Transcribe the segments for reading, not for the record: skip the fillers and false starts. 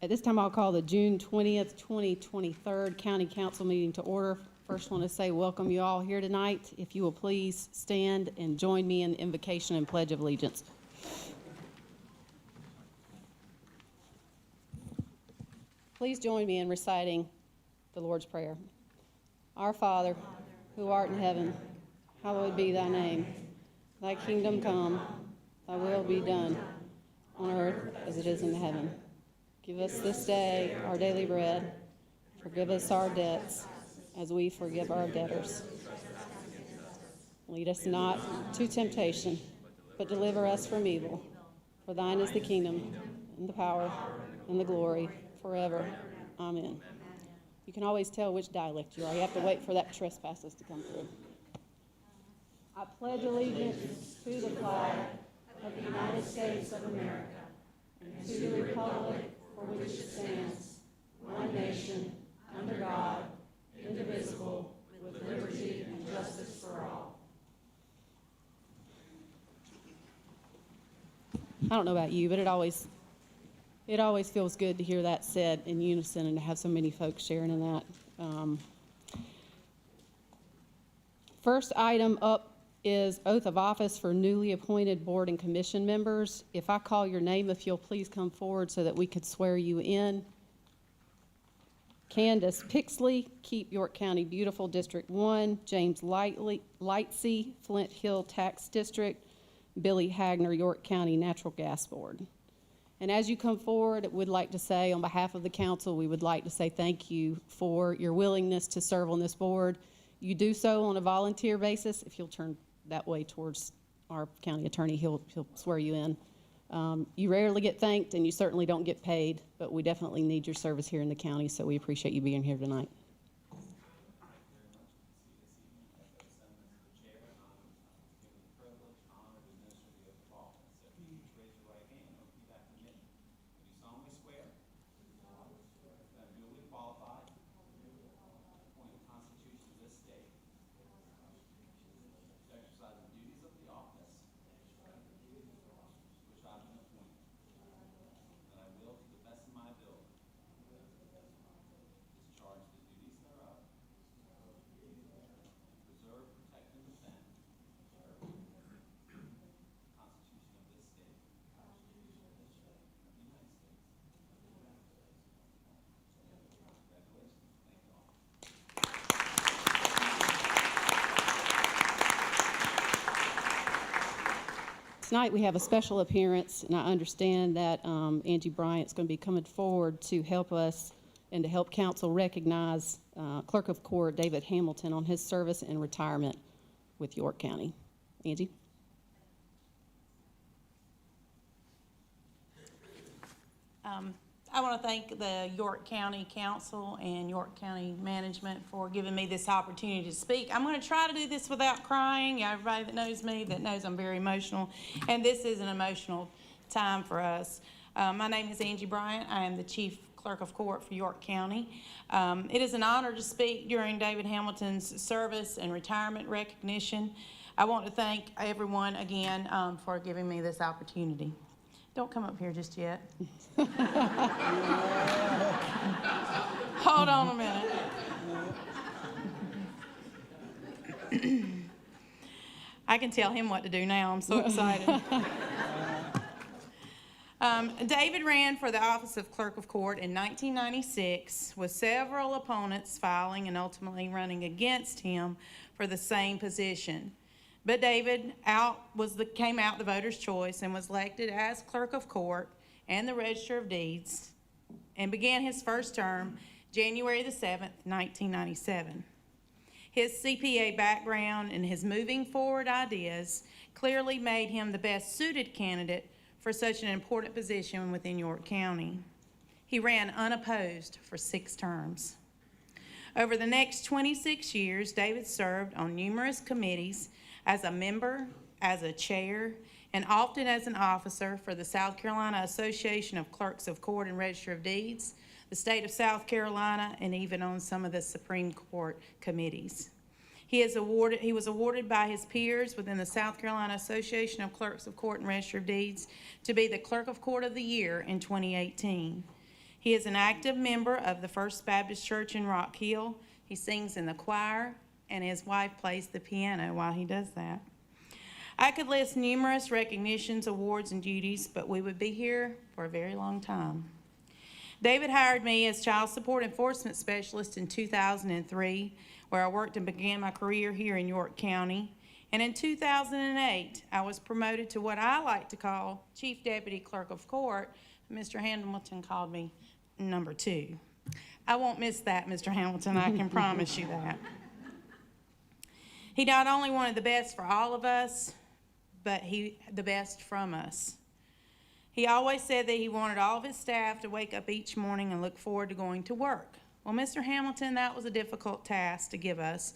At this time, I'll call the June 20th, 2023 County Council meeting to order. First, want to say welcome you all here tonight. If you will please stand and join me in the invocation and pledge of allegiance. Please join me in reciting the Lord's Prayer. Our Father, who art in heaven, hallowed be thy name. Thy kingdom come, thy will be done, on earth as it is in heaven. Give us this day our daily bread. Forgive us our debts, as we forgive our debtors. Lead us not to temptation, but deliver us from evil. For thine is the kingdom, and the power, and the glory, forever. Amen. You can always tell which dialect you are. You have to wait for that trespasses to come through. I pledge allegiance to the flag of the United States of America, and to the republic for which it stands, one nation, under God, indivisible, with liberty and justice for all. I don't know about you, but it always feels good to hear that said in unison and to have so many folks sharing in that. First item up is oath of office for newly appointed board and commission members. If I call your name, if you'll please come forward so that we could swear you in. Candace Pixley, Keep York County Beautiful, District 1. James Lightsey, Flint Hill Tax District. Billy Hagner, York County Natural Gas Board. And as you come forward, I would like to say, on behalf of the council, we would like to say thank you for your willingness to serve on this board. You do so on a volunteer basis. If you'll turn that way towards our county attorney, he'll swear you in. You rarely get thanked, and you certainly don't get paid, but we definitely need your service here in the county, so we appreciate you being here tonight. Tonight we have a special appearance, and I understand that Angie Bryant is going to be coming forward to help us and to help council recognize Clerk of Court David Hamilton on his service and retirement with York County. Angie? I want to thank the York County Council and York County Management for giving me this opportunity to speak. I'm going to try to do this without crying. Everybody that knows me that knows I'm very emotional, and this is an emotional time for us. My name is Angie Bryant. I am the Chief Clerk of Court for York County. It is an honor to speak during David Hamilton's service and retirement recognition. I want to thank everyone again for giving me this opportunity. Don't come up here just yet. Hold on a minute. I can tell him what to do now. I'm so excited. David ran for the office of Clerk of Court in 1996 with several opponents filing and ultimately running against him for the same position. But David came out the voter's choice and was elected as Clerk of Court and the Register of Deeds and began his first term January the 7th, 1997. His CPA background and his moving forward ideas clearly made him the best suited candidate for such an important position within York County. He ran unopposed for 6 terms. Over the next 26 years, David served on numerous committees as a member, as a chair, and often as an officer for the South Carolina Association of Clerks of Court and Register of Deeds, the state of South Carolina, and even on some of the Supreme Court committees. He was awarded by his peers within the South Carolina Association of Clerks of Court and Register of Deeds to be the Clerk of Court of the Year in 2018. He is an active member of the First Baptist Church in Rock Hill. He sings in the choir, and his wife plays the piano while he does that. I could list numerous recognitions, awards, and duties, but we would be here for a very long time. David hired me as Child Support Enforcement Specialist in 2003, where I worked and began my career here in York County. And in 2008, I was promoted to what I like to call Chief Deputy Clerk of Court. Mr. Hamilton called me number 2. I won't miss that, Mr. Hamilton, I can promise you that. He not only wanted the best for all of us, but the best from us. He always said that he wanted all of his staff to wake up each morning and look forward to going to work. Well, Mr. Hamilton, that was a difficult task to give us.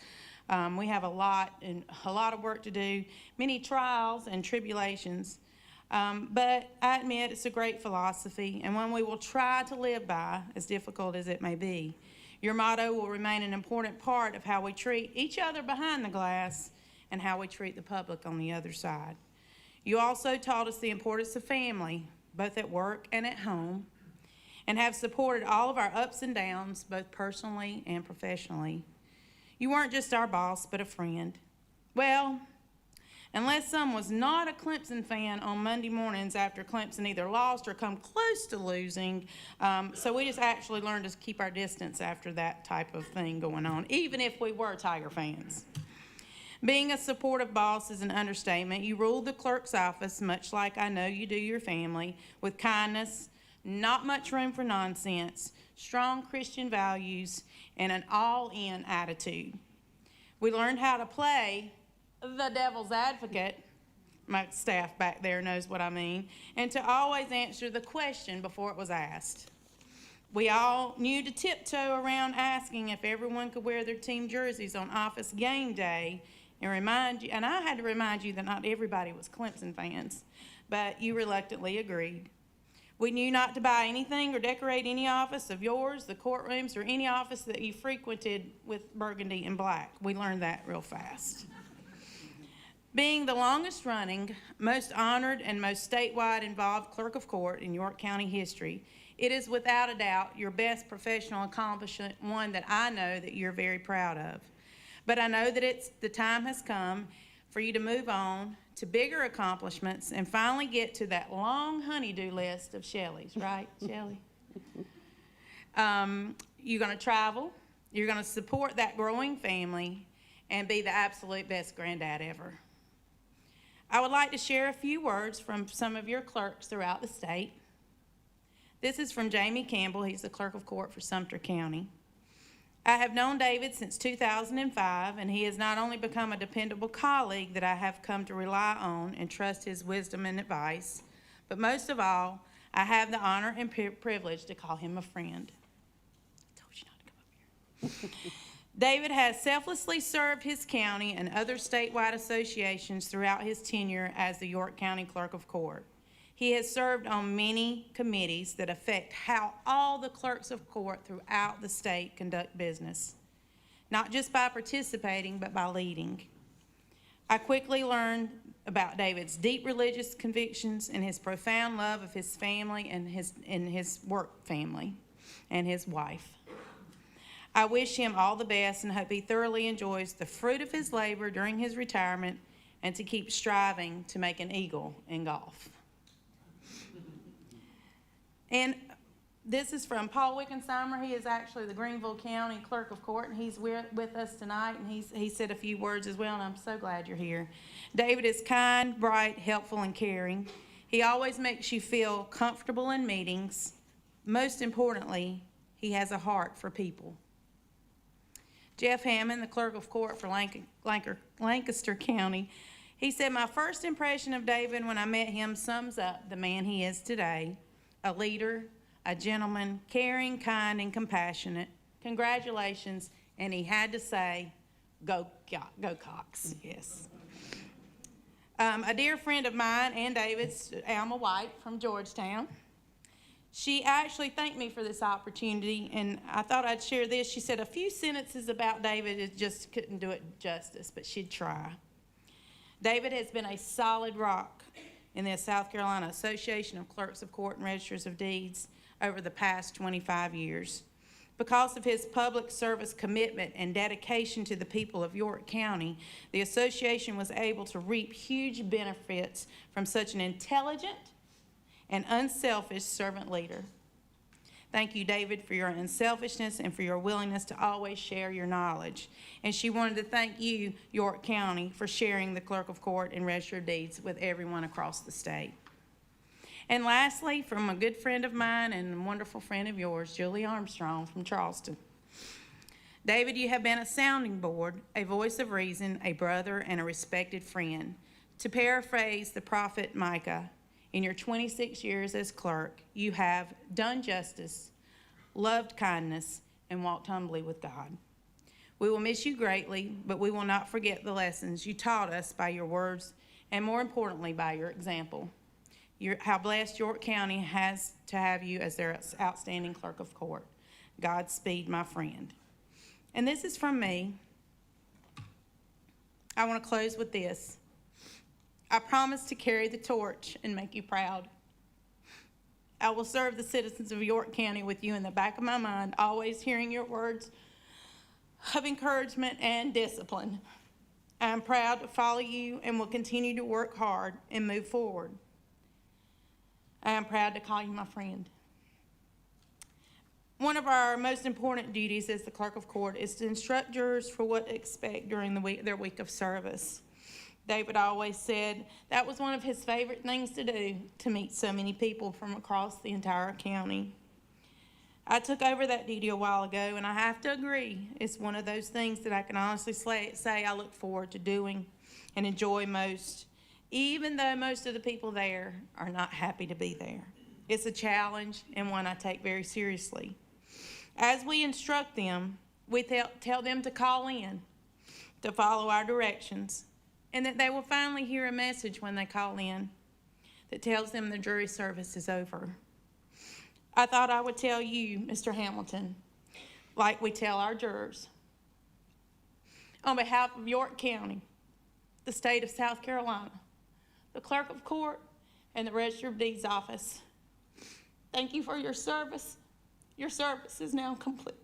We have a lot of work to do, many trials and tribulations. But I admit it's a great philosophy and one we will try to live by, as difficult as it may be. Your motto will remain an important part of how we treat each other behind the glass and how we treat the public on the other side. You also taught us the importance of family, both at work and at home, and have supported all of our ups and downs, both personally and professionally. You weren't just our boss, but a friend. Well, unless someone was not a Clemson fan on Monday mornings after Clemson either lost or come close to losing, so we just actually learned to keep our distance after that type of thing going on, even if we were Tiger fans. Being a supportive boss is an understatement. You ruled the clerk's office, much like I know you do your family, with kindness, not much room for nonsense, strong Christian values, and an all-in attitude. We learned how to play the devil's advocate. My staff back there knows what I mean. And to always answer the question before it was asked. We all knew to tiptoe around asking if everyone could wear their team jerseys on office game day, and I had to remind you that not everybody was Clemson fans, but you reluctantly agreed. We knew not to buy anything or decorate any office of yours, the courtrooms, or any office that you frequented with burgundy and black. We learned that real fast. Being the longest running, most honored, and most statewide involved clerk of court in York County history, it is without a doubt your best professional accomplishment, one that I know that you're very proud of. But I know that the time has come for you to move on to bigger accomplishments and finally get to that long honeydew list of Shelley's, right, Shelley? You're going to travel, you're going to support that growing family, and be the absolute best granddad ever. I would like to share a few words from some of your clerks throughout the state. This is from Jamie Campbell. He's the clerk of court for Sumter County. I have known David since 2005, and he has not only become a dependable colleague that I have come to rely on and trust his wisdom and advice, but most of all, I have the honor and privilege to call him a friend. I told you not to come up here. David has selflessly served his county and other statewide associations throughout his tenure as the York County Clerk of Court. He has served on many committees that affect how all the clerks of court throughout the state conduct business, not just by participating, but by leading. I quickly learned about David's deep religious convictions and his profound love of his family and his work family and his wife. I wish him all the best and hope he thoroughly enjoys the fruit of his labor during his retirement and to keep striving to make an eagle in golf. And this is from Paul Wickensheimer. He is actually the Greenville County Clerk of Court, and he's with us tonight, and he said a few words as well, and I'm so glad you're here. David is kind, bright, helpful, and caring. He always makes you feel comfortable in meetings. Most importantly, he has a heart for people. Jeff Hammond, the Clerk of Court for Lancaster County, he said, my first impression of David when I met him sums up the man he is today. A leader, a gentleman, caring, kind, and compassionate. Congratulations. And he had to say, go Cox, yes. A dear friend of mine and David's, Alma White from Georgetown, she actually thanked me for this opportunity, and I thought I'd share this. She said a few sentences about David, it just couldn't do it justice, but she'd try. David has been a solid rock in the South Carolina Association of Clerks of Court and Registers of Deeds, over the past 25 years. Because of his public service commitment and dedication to the people of York County, the association was able to reap huge benefits from such an intelligent and unselfish servant leader. Thank you, David, for your unselfishness and for your willingness to always share your knowledge. And she wanted to thank you, York County, for sharing the Clerk of Court and Register of Deeds with everyone across the state. And lastly, from a good friend of mine and a wonderful friend of yours, Julie Armstrong from Charleston. David, you have been a sounding board, a voice of reason, a brother, and a respected friend. To paraphrase the prophet Micah, in your 26 years as clerk, you have done justice, loved kindness, and walked humbly with God. We will miss you greatly, but we will not forget the lessons you taught us by your words and, more importantly, by your example. How blessed York County has to have you as their outstanding Clerk of Court. Godspeed, my friend. And this is from me. I want to close with this. I promise to carry the torch and make you proud. I will serve the citizens of York County with you in the back of my mind, always hearing your words of encouragement and discipline. I am proud to follow you and will continue to work hard and move forward. I am proud to call you my friend. One of our most important duties as the Clerk of Court is to instruct jurors for what to expect during their week of service. David always said that was one of his favorite things to do, to meet so many people from across the entire county. I took over that duty a while ago, and I have to agree, it's one of those things that I can honestly say I look forward to doing and enjoy most, even though most of the people there are not happy to be there. It's a challenge and one I take very seriously. As we instruct them, we tell them to call in, to follow our directions, and that they will finally hear a message when they call in that tells them the jury service is over. I thought I would tell you, Mr. Hamilton, like we tell our jurors. On behalf of York County, the state of South Carolina, the Clerk of Court, and the Register of Deeds office, thank you for your service. Your service is now complete.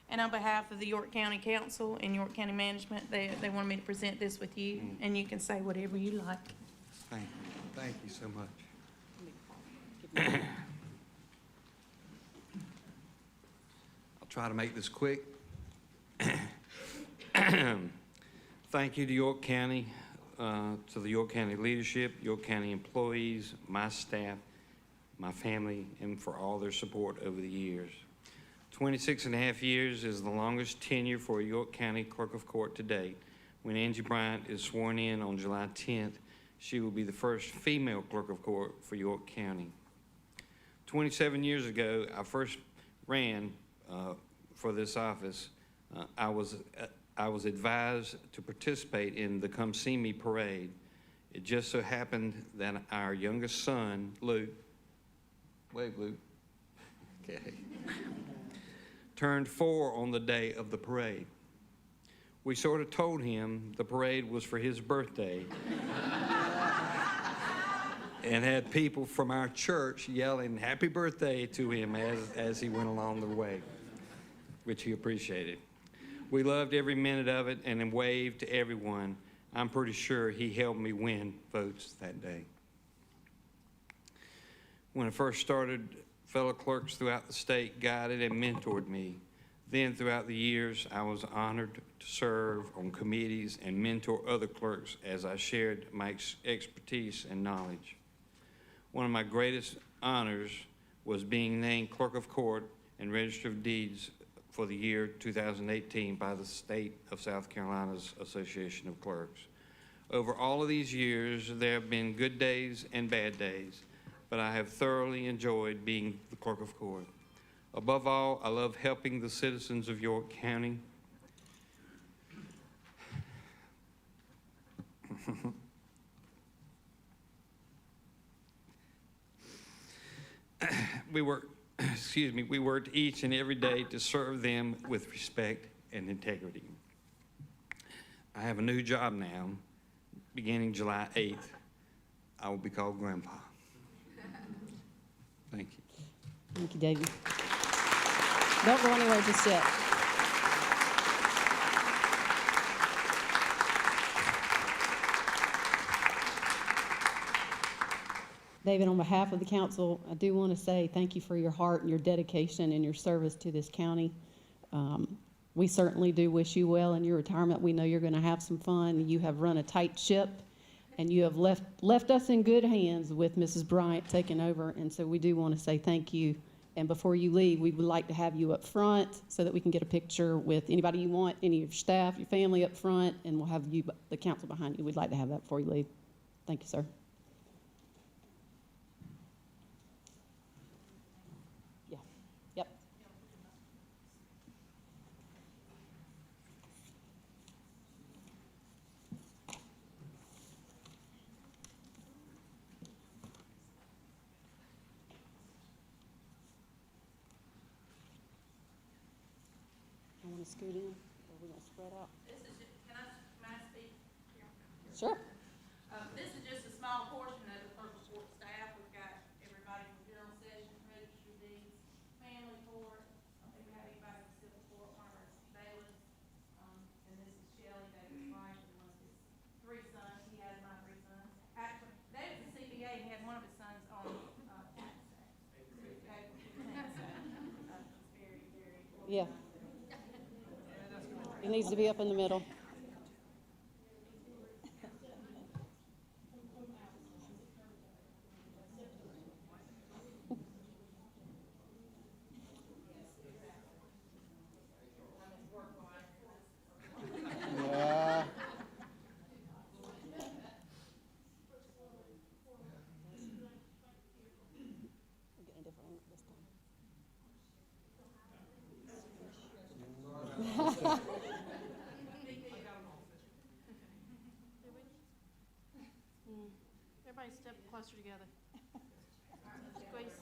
And on behalf of the York County Council and York County Management, they wanted me to present this with you, and you can say whatever you like. Thank you so much. I'll try to make this quick. Thank you to York County, to the York County leadership, York County employees, my staff, my family, and for all their support over the years. 26 and a half years is the longest tenure for a York County Clerk of Court to date. When Angie Bryant is sworn in on July 10th, she will be the first female Clerk of Court for York County. 27 years ago, I first ran for this office. I was advised to participate in the Come See Me parade. It just so happened that our youngest son, Luke, wave Luke, okay, turned 4 on the day of the parade. We sort of told him the parade was for his birthday and had people from our church yelling happy birthday to him as he went along the way, which he appreciated. We loved every minute of it and then waved to everyone. I'm pretty sure he helped me win votes that day. When I first started, fellow clerks throughout the state guided and mentored me. Then throughout the years, I was honored to serve on committees and mentor other clerks as I shared my expertise and knowledge. One of my greatest honors was being named Clerk of Court and Register of Deeds for the year 2018 by the State of South Carolina's Association of Clerks. Over all of these years, there have been good days and bad days. but I have thoroughly enjoyed being the Clerk of Court. Above all, I love helping the citizens of York County. We worked each and every day to serve them with respect and integrity. I have a new job now. Beginning July 8th, I will be called Grandpa. Thank you. Thank you, David. Don't go anywhere just yet. David, on behalf of the council, I do want to say thank you for your heart and your dedication and your service to this county. We certainly do wish you well in your retirement. We know you're going to have some fun. You have run a tight ship, and you have left us in good hands with Mrs. Bryant taking over, and so we do want to say thank you. And before you leave, we would like to have you up front so that we can get a picture with anybody you want, any of your staff, your family up front, and we'll have you, the council behind you. We'd like to have that before you leave. Thank you, sir. Yeah. Yep. I want to scoot in, or are we going to spread out? This is, may I speak here? Sure. This is just a small portion of the Clerk of Court staff. We've got everybody from general sessions, registry deeds, family court. I think we have anybody from civil court, one of our bailiffs. And this is Shirley, David's wife, and one of his three sons. He has my three sons. Actually, David's a CPA, and he has one of his sons on, tax act. Very, very Yeah. It needs to be up in the middle. Yeah. We're getting a different angle this time. Everybody step closer together. Squeeze.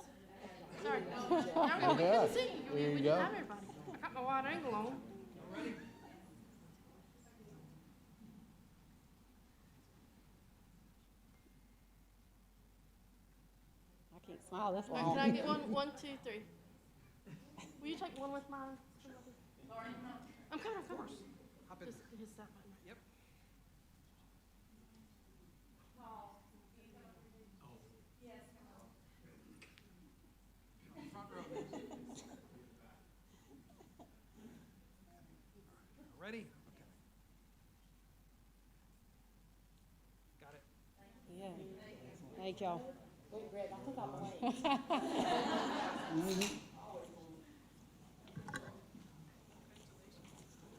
Sorry. No, we couldn't see you. There you We go. didn't have everybody. I got my wide angle on. I can't smile this Wait, long. can I get one, two, three? Will you take one with mine? I'm coming, of course. Just hit that button. Yep. Ready? Okay. Got it. Yeah. Thank y'all.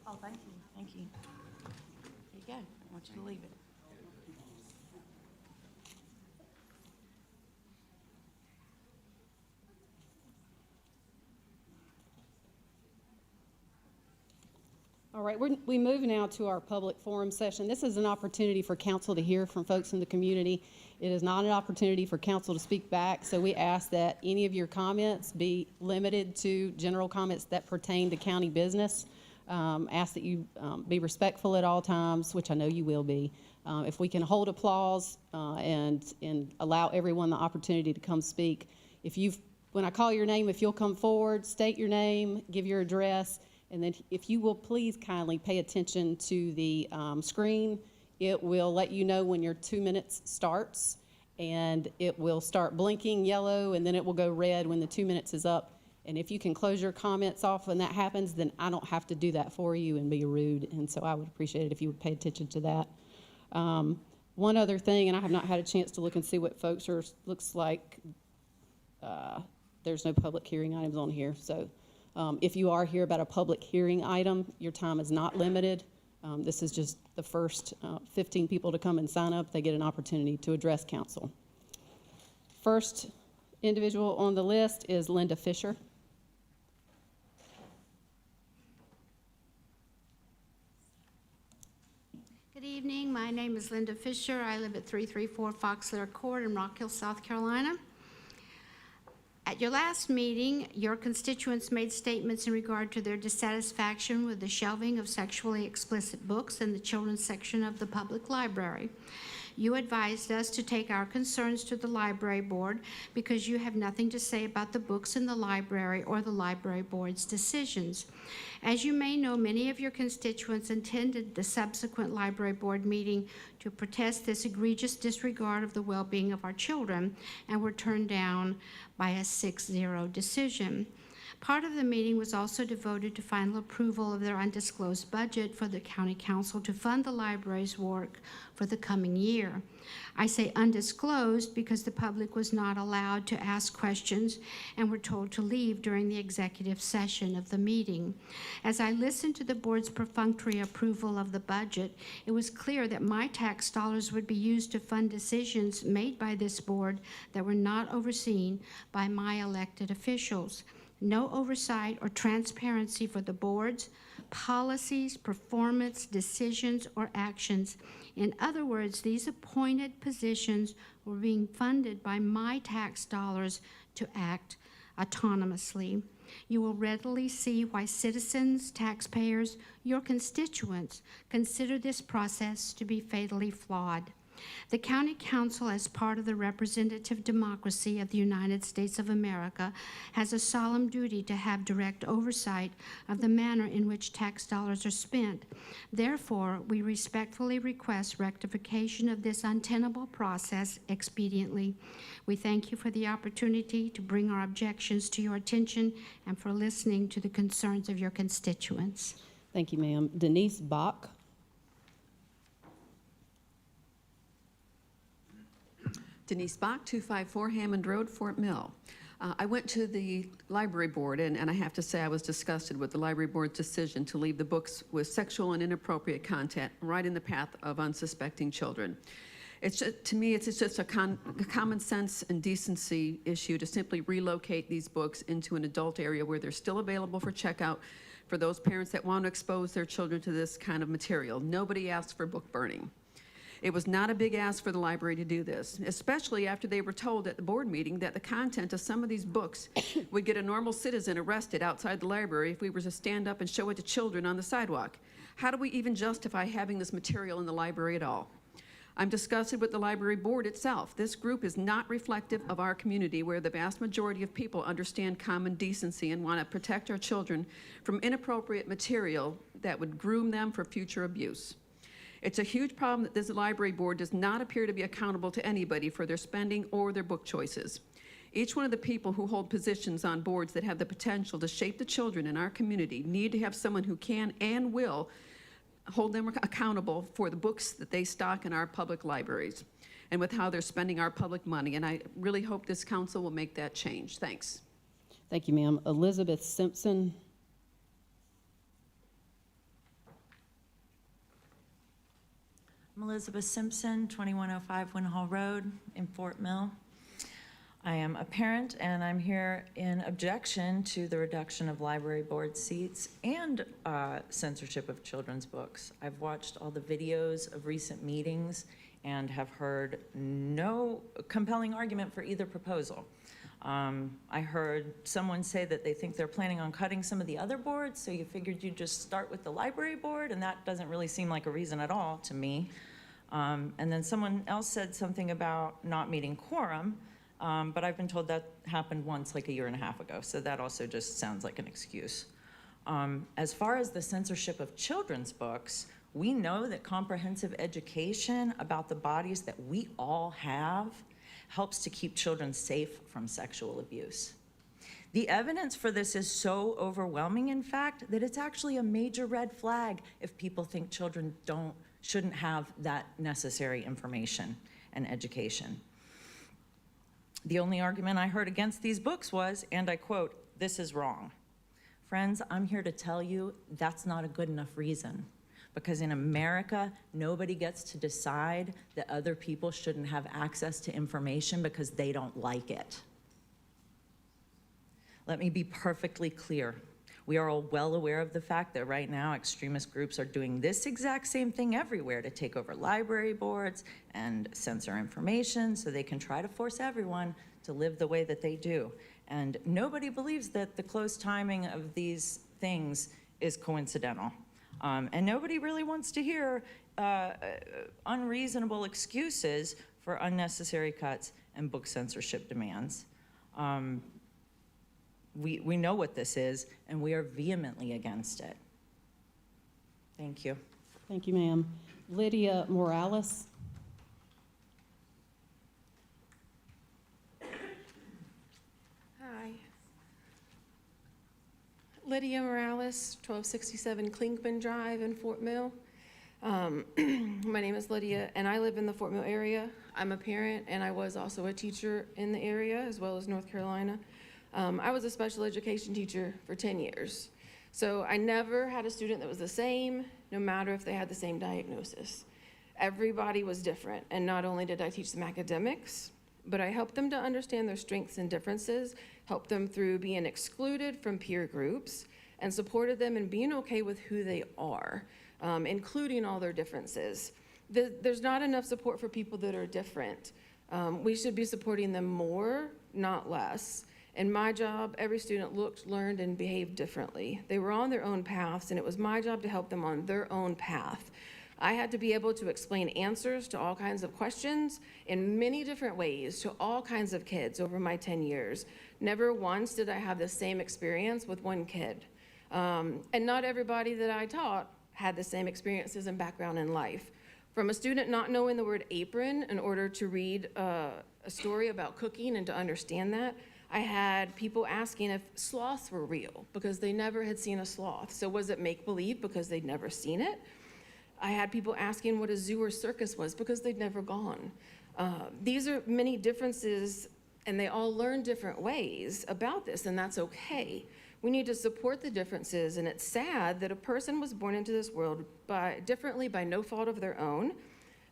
Oh, thank you, thank you. Here you go, I want you to leave it. All right, we move now to our public forum session. This is an opportunity for council to hear from folks in the community. It is not an opportunity for council to speak back, so we ask that any of your comments be limited to general comments that pertain to county business. Ask that you be respectful at all times, which I know you will be. If we can hold applause and allow everyone the opportunity to come speak. When I call your name, if you'll come forward, state your name, give your address, and then if you will please kindly pay attention to the screen, it will let you know when your 2 minutes starts, and it will start blinking yellow, and then it will go red when the 2 minutes is up. And if you can close your comments off when that happens, then I don't have to do that for you and be rude, and so I would appreciate it if you would pay attention to that. One other thing, and I have not had a chance to look and see what folks are, looks like there's no public hearing items on here, so if you are here about a public hearing item, your time is not limited. This is just the first 15 people to come and sign up. They get an opportunity to address council. first individual on the list is Linda Fisher. Good evening. My name is Linda Fisher. I live at 334 Foxler Court in Rock Hill, South Carolina. At your last meeting, your constituents made statements in regard to their dissatisfaction with the shelving of sexually explicit books in the children's section of the public library. You advised us to take our concerns to the library board because you have nothing to say about the books in the library or the library board's decisions. As you may know, many of your constituents attended the subsequent library board meeting to protest this egregious disregard of the well-being of our children and were turned down by a 6-0 decision. Part of the meeting was also devoted to final approval of their undisclosed budget for the county council to fund the library's work for the coming year. I say undisclosed because the public was not allowed to ask questions and were told to leave during the executive session of the meeting. As I listened to the board's perfunctory approval of the budget, it was clear that my tax dollars would be used to fund decisions made by this board that were not overseen by my elected officials. No oversight or transparency for the board's policies, performance, decisions, or actions. In other words, these appointed positions were being funded by my tax dollars to act autonomously. You will readily see why citizens, taxpayers, your constituents consider this process to be fatally flawed. The County Council, as part of the representative democracy of the United States of America, has a solemn duty to have direct oversight of the manner in which tax dollars are spent. Therefore, we respectfully request rectification of this untenable process expediently. We thank you for the opportunity to bring our objections to your attention and for listening to the concerns of your constituents. Thank you, ma'am. Denise Bach. Denise Bach, 254 Hammond Road, Fort Mill. I went to the library board, and I have to say I was disgusted with the library board's decision to leave the books with sexual and inappropriate content right in the path of unsuspecting children. It's just, to me, it's just a common sense and decency issue to simply relocate these books into an adult area where they're still available for checkout for those parents that want to expose their children to this kind of material. Nobody asked for book burning. It was not a big ask for the library to do this, especially after they were told at the board meeting that the content of some of these books would get a normal citizen arrested outside the library if we were to stand up and show it to children on the sidewalk. How do we even justify having this material in the library at all? I'm disgusted with the library board itself. This group is not reflective of our community, where the vast majority of people understand common decency and want to protect our children from inappropriate material that would groom them for future abuse. It's a huge problem that this library board does not appear to be accountable to anybody for their spending or their book choices. Each one of the people who hold positions on boards that have the potential to shape the children in our community need to have someone who can and will hold them accountable for the books that they stock in our public libraries and with how they're spending our public money. And I really hope this council will make that change. Thanks. Thank you, ma'am. Elizabeth Simpson. I'm Elizabeth Simpson, 2105 Winhall Road in Fort Mill. I am a parent, and I'm here in objection to the reduction of library board seats and censorship of children's books. I've watched all the videos of recent meetings and have heard no compelling argument for either proposal. I heard someone say that they think they're planning on cutting some of the other boards, so you figured you'd just start with the library board, and that doesn't really seem like a reason at all to me. And then someone else said something about not meeting quorum, but I've been told that happened once like a year and a half ago, so that also just sounds like an excuse. As far as the censorship of children's books, we know that comprehensive education about the bodies that we all have helps to keep children safe from sexual abuse. The evidence for this is so overwhelming, in fact, that it's actually a major red flag if people think children shouldn't have that necessary information and education. The only argument I heard against these books was, and I quote, "This is wrong." Friends, I'm here to tell you that's not a good enough reason, because in America, nobody gets to decide that other people shouldn't have access to information because they don't like it. Let me be perfectly clear. We are all well aware of the fact that right now extremist groups are doing this exact same thing everywhere to take over library boards and censor information so they can try to force everyone to live the way that they do. And nobody believes that the close timing of these things is coincidental. And nobody really wants to hear unreasonable excuses for unnecessary cuts and book censorship demands. We know what this is, and we are vehemently against it. Thank you. Thank you, ma'am. Lydia Morales. Hi. Lydia Morales, 1267 Klinkman Drive in Fort Mill. My name is Lydia, and I live in the Fort Mill area. I'm a parent, and I was also a teacher in the area, as well as North Carolina. I was a special education teacher for 10 years. So I never had a student that was the same, no matter if they had the same diagnosis. Everybody was different, and not only did I teach them academics, but I helped them to understand their strengths and differences, helped them through being excluded from peer groups, and supported them in being okay with who they are, including all their differences. There's not enough support for people that are different. We should be supporting them more, not less. In my job, every student looked, learned, and behaved differently. They were on their own paths, and it was my job to help them on their own path. I had to be able to explain answers to all kinds of questions in many different ways to all kinds of kids over my 10 years. Never once did I have the same experience with one kid. And not everybody that I taught had the same experiences and background in life. From a student not knowing the word apron in order to read a story about cooking and to understand that, I had people asking if sloths were real because they never had seen a sloth. So was it make-believe because they'd never seen it? I had people asking what a zoo or circus was because they'd never gone. These are many differences, and they all learn different ways about this, and that's okay. We need to support the differences, and it's sad that a person was born into this world differently by no fault of their own,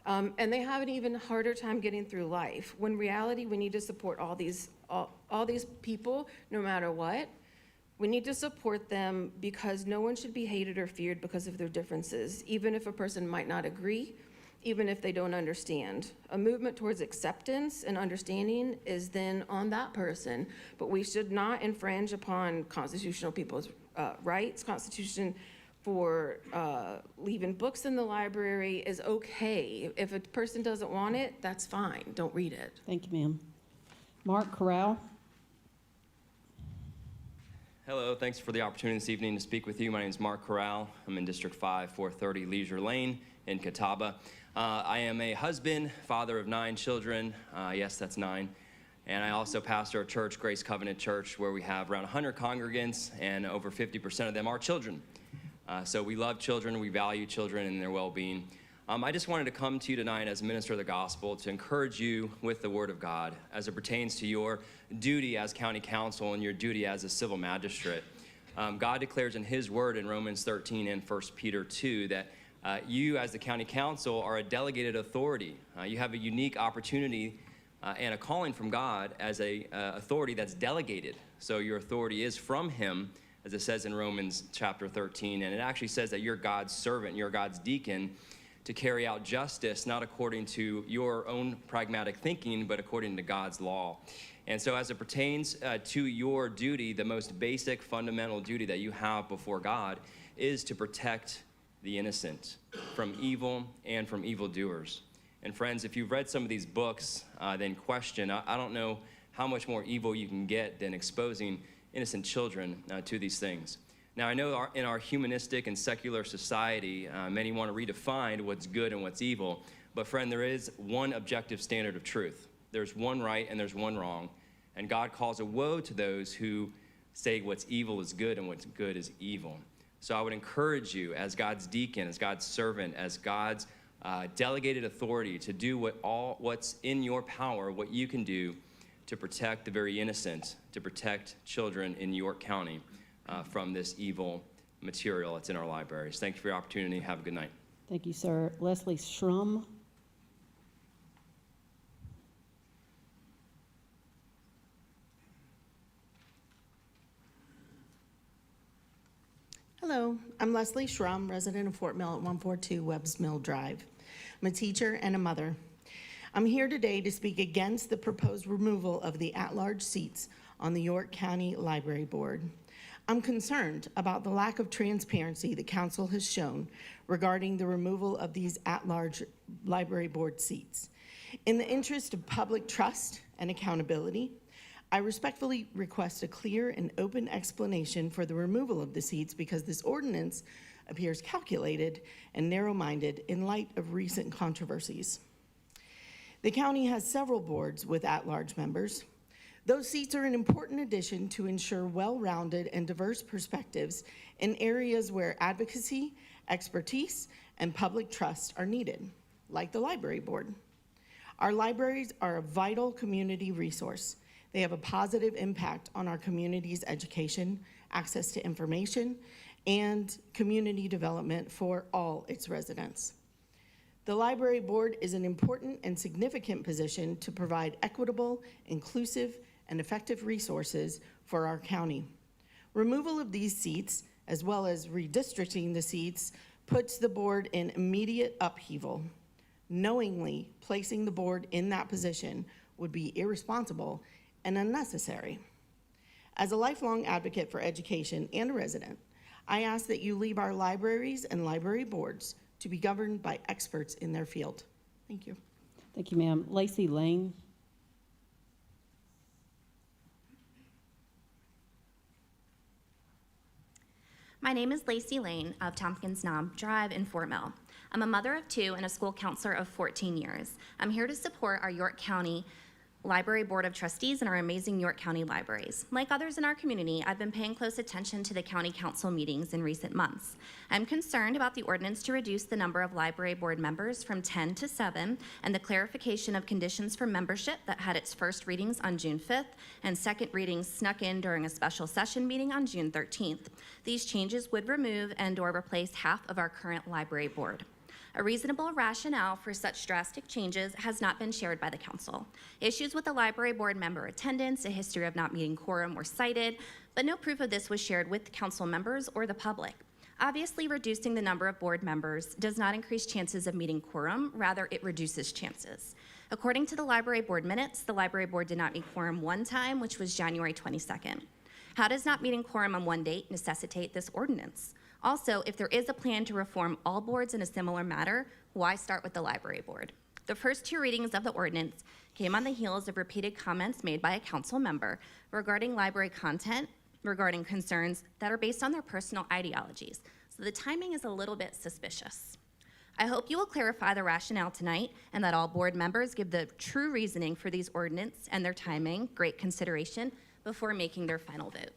and they have an even harder time getting through life. When in reality, we need to support all these people, no matter what. We need to support them because no one should be hated or feared because of their differences, even if a person might not agree, even if they don't understand. A movement towards acceptance and understanding is then on that person, but we should not infringe upon constitutional people's rights. Constitution for leaving books in the library is okay. If a person doesn't want it, that's fine. Don't read it. Thank you, ma'am. Mark Corral. Hello, thanks for the opportunity this evening to speak with you. My name is Mark Corral. I'm in District 5, 430 Leisure Lane in Catawba. I am a husband, father of 9 children. Yes, that's 9. And I also pastor a church, Grace Covenant Church, where we have around 100 congregants, and over 50% of them are children. So we love children, we value children and their well-being. I just wanted to come to you tonight as a minister of the gospel to encourage you with the word of God as it pertains to your duty as county council and your duty as a civil magistrate. God declares in his word in Romans 13 and 1 Peter 2 that you as the county council are a delegated authority. You have a unique opportunity and a calling from God as a authority that's delegated. So your authority is from him, as it says in Romans chapter 13, and it actually says that you're God's servant, you're God's deacon, to carry out justice, not according to your own pragmatic thinking, but according to God's law. And so as it pertains to your duty, the most basic fundamental duty that you have before God is to protect the innocent from evil and from evildoers. And friends, if you've read some of these books, then question, I don't know how much more evil you can get than exposing innocent children to these things. Now, I know in our humanistic and secular society, many want to redefine what's good and what's evil, but friend, there is one objective standard of truth. There's one right and there's one wrong, and God calls a woe to those who say what's evil is good and what's good is evil. So I would encourage you as God's deacon, as God's servant, as God's delegated authority to do what's in your power, what you can do to protect the very innocent, to protect children in York County from this evil material that's in our libraries. Thank you for your opportunity. Have a good night. Thank you, sir. Leslie Shrum. Hello, I'm Leslie Shrum, resident of Fort Mill at 142 Webbs Mill Drive. I'm a teacher and a mother. I'm here today to speak against the proposed removal of the at-large seats on the York County Library Board. I'm concerned about the lack of transparency the council has shown regarding the removal of these at-large library board seats. In the interest of public trust and accountability, I respectfully request a clear and open explanation for the removal of the seats because this ordinance appears calculated and narrow-minded in light of recent controversies. The county has several boards with at-large members. Those seats are an important addition to ensure well-rounded and diverse perspectives in areas where advocacy, expertise, and public trust are needed, like the library board. Our libraries are a vital community resource. They have a positive impact on our community's education, access to information, and community development for all its residents. The library board is an important and significant position to provide equitable, inclusive, and effective resources for our county. Removal of these seats, as well as redistricting the seats, puts the board in immediate upheaval. Knowingly placing the board in that position would be irresponsible and unnecessary. As a lifelong advocate for education and a resident, I ask that you leave our libraries and library boards to be governed by experts in their field. Thank you. Thank you, ma'am. Lacey Lane. My name is Lacey Lane of Tompkins Knob Drive in Fort Mill. I'm a mother of 2 and a school counselor of 14 years. I'm here to support our York County Library Board of Trustees and our amazing York County libraries. Like others in our community, I've been paying close attention to the county council meetings in recent months. I'm concerned about the ordinance to reduce the number of library board members from 10 to 7 and the clarification of conditions for membership that had its first readings on June 5th and second readings snuck in during a special session meeting on June 13th. These changes would remove and/or replace half of our current library board. A reasonable rationale for such drastic changes has not been shared by the council. Issues with the library board member attendance, a history of not meeting quorum were cited, but no proof of this was shared with council members or the public. Obviously, reducing the number of board members does not increase chances of meeting quorum, rather it reduces chances. According to the library board minutes, the library board did not meet quorum one time, which was January 22nd. How does not meeting quorum on one date necessitate this ordinance? Also, if there is a plan to reform all boards in a similar matter, why start with the library board? The first 2 readings of the ordinance came on the heels of repeated comments made by a council member regarding library content, regarding concerns that are based on their personal ideologies. So the timing is a little bit suspicious. I hope you will clarify the rationale tonight and that all board members give the true reasoning for these ordinance and their timing great consideration before making their final vote.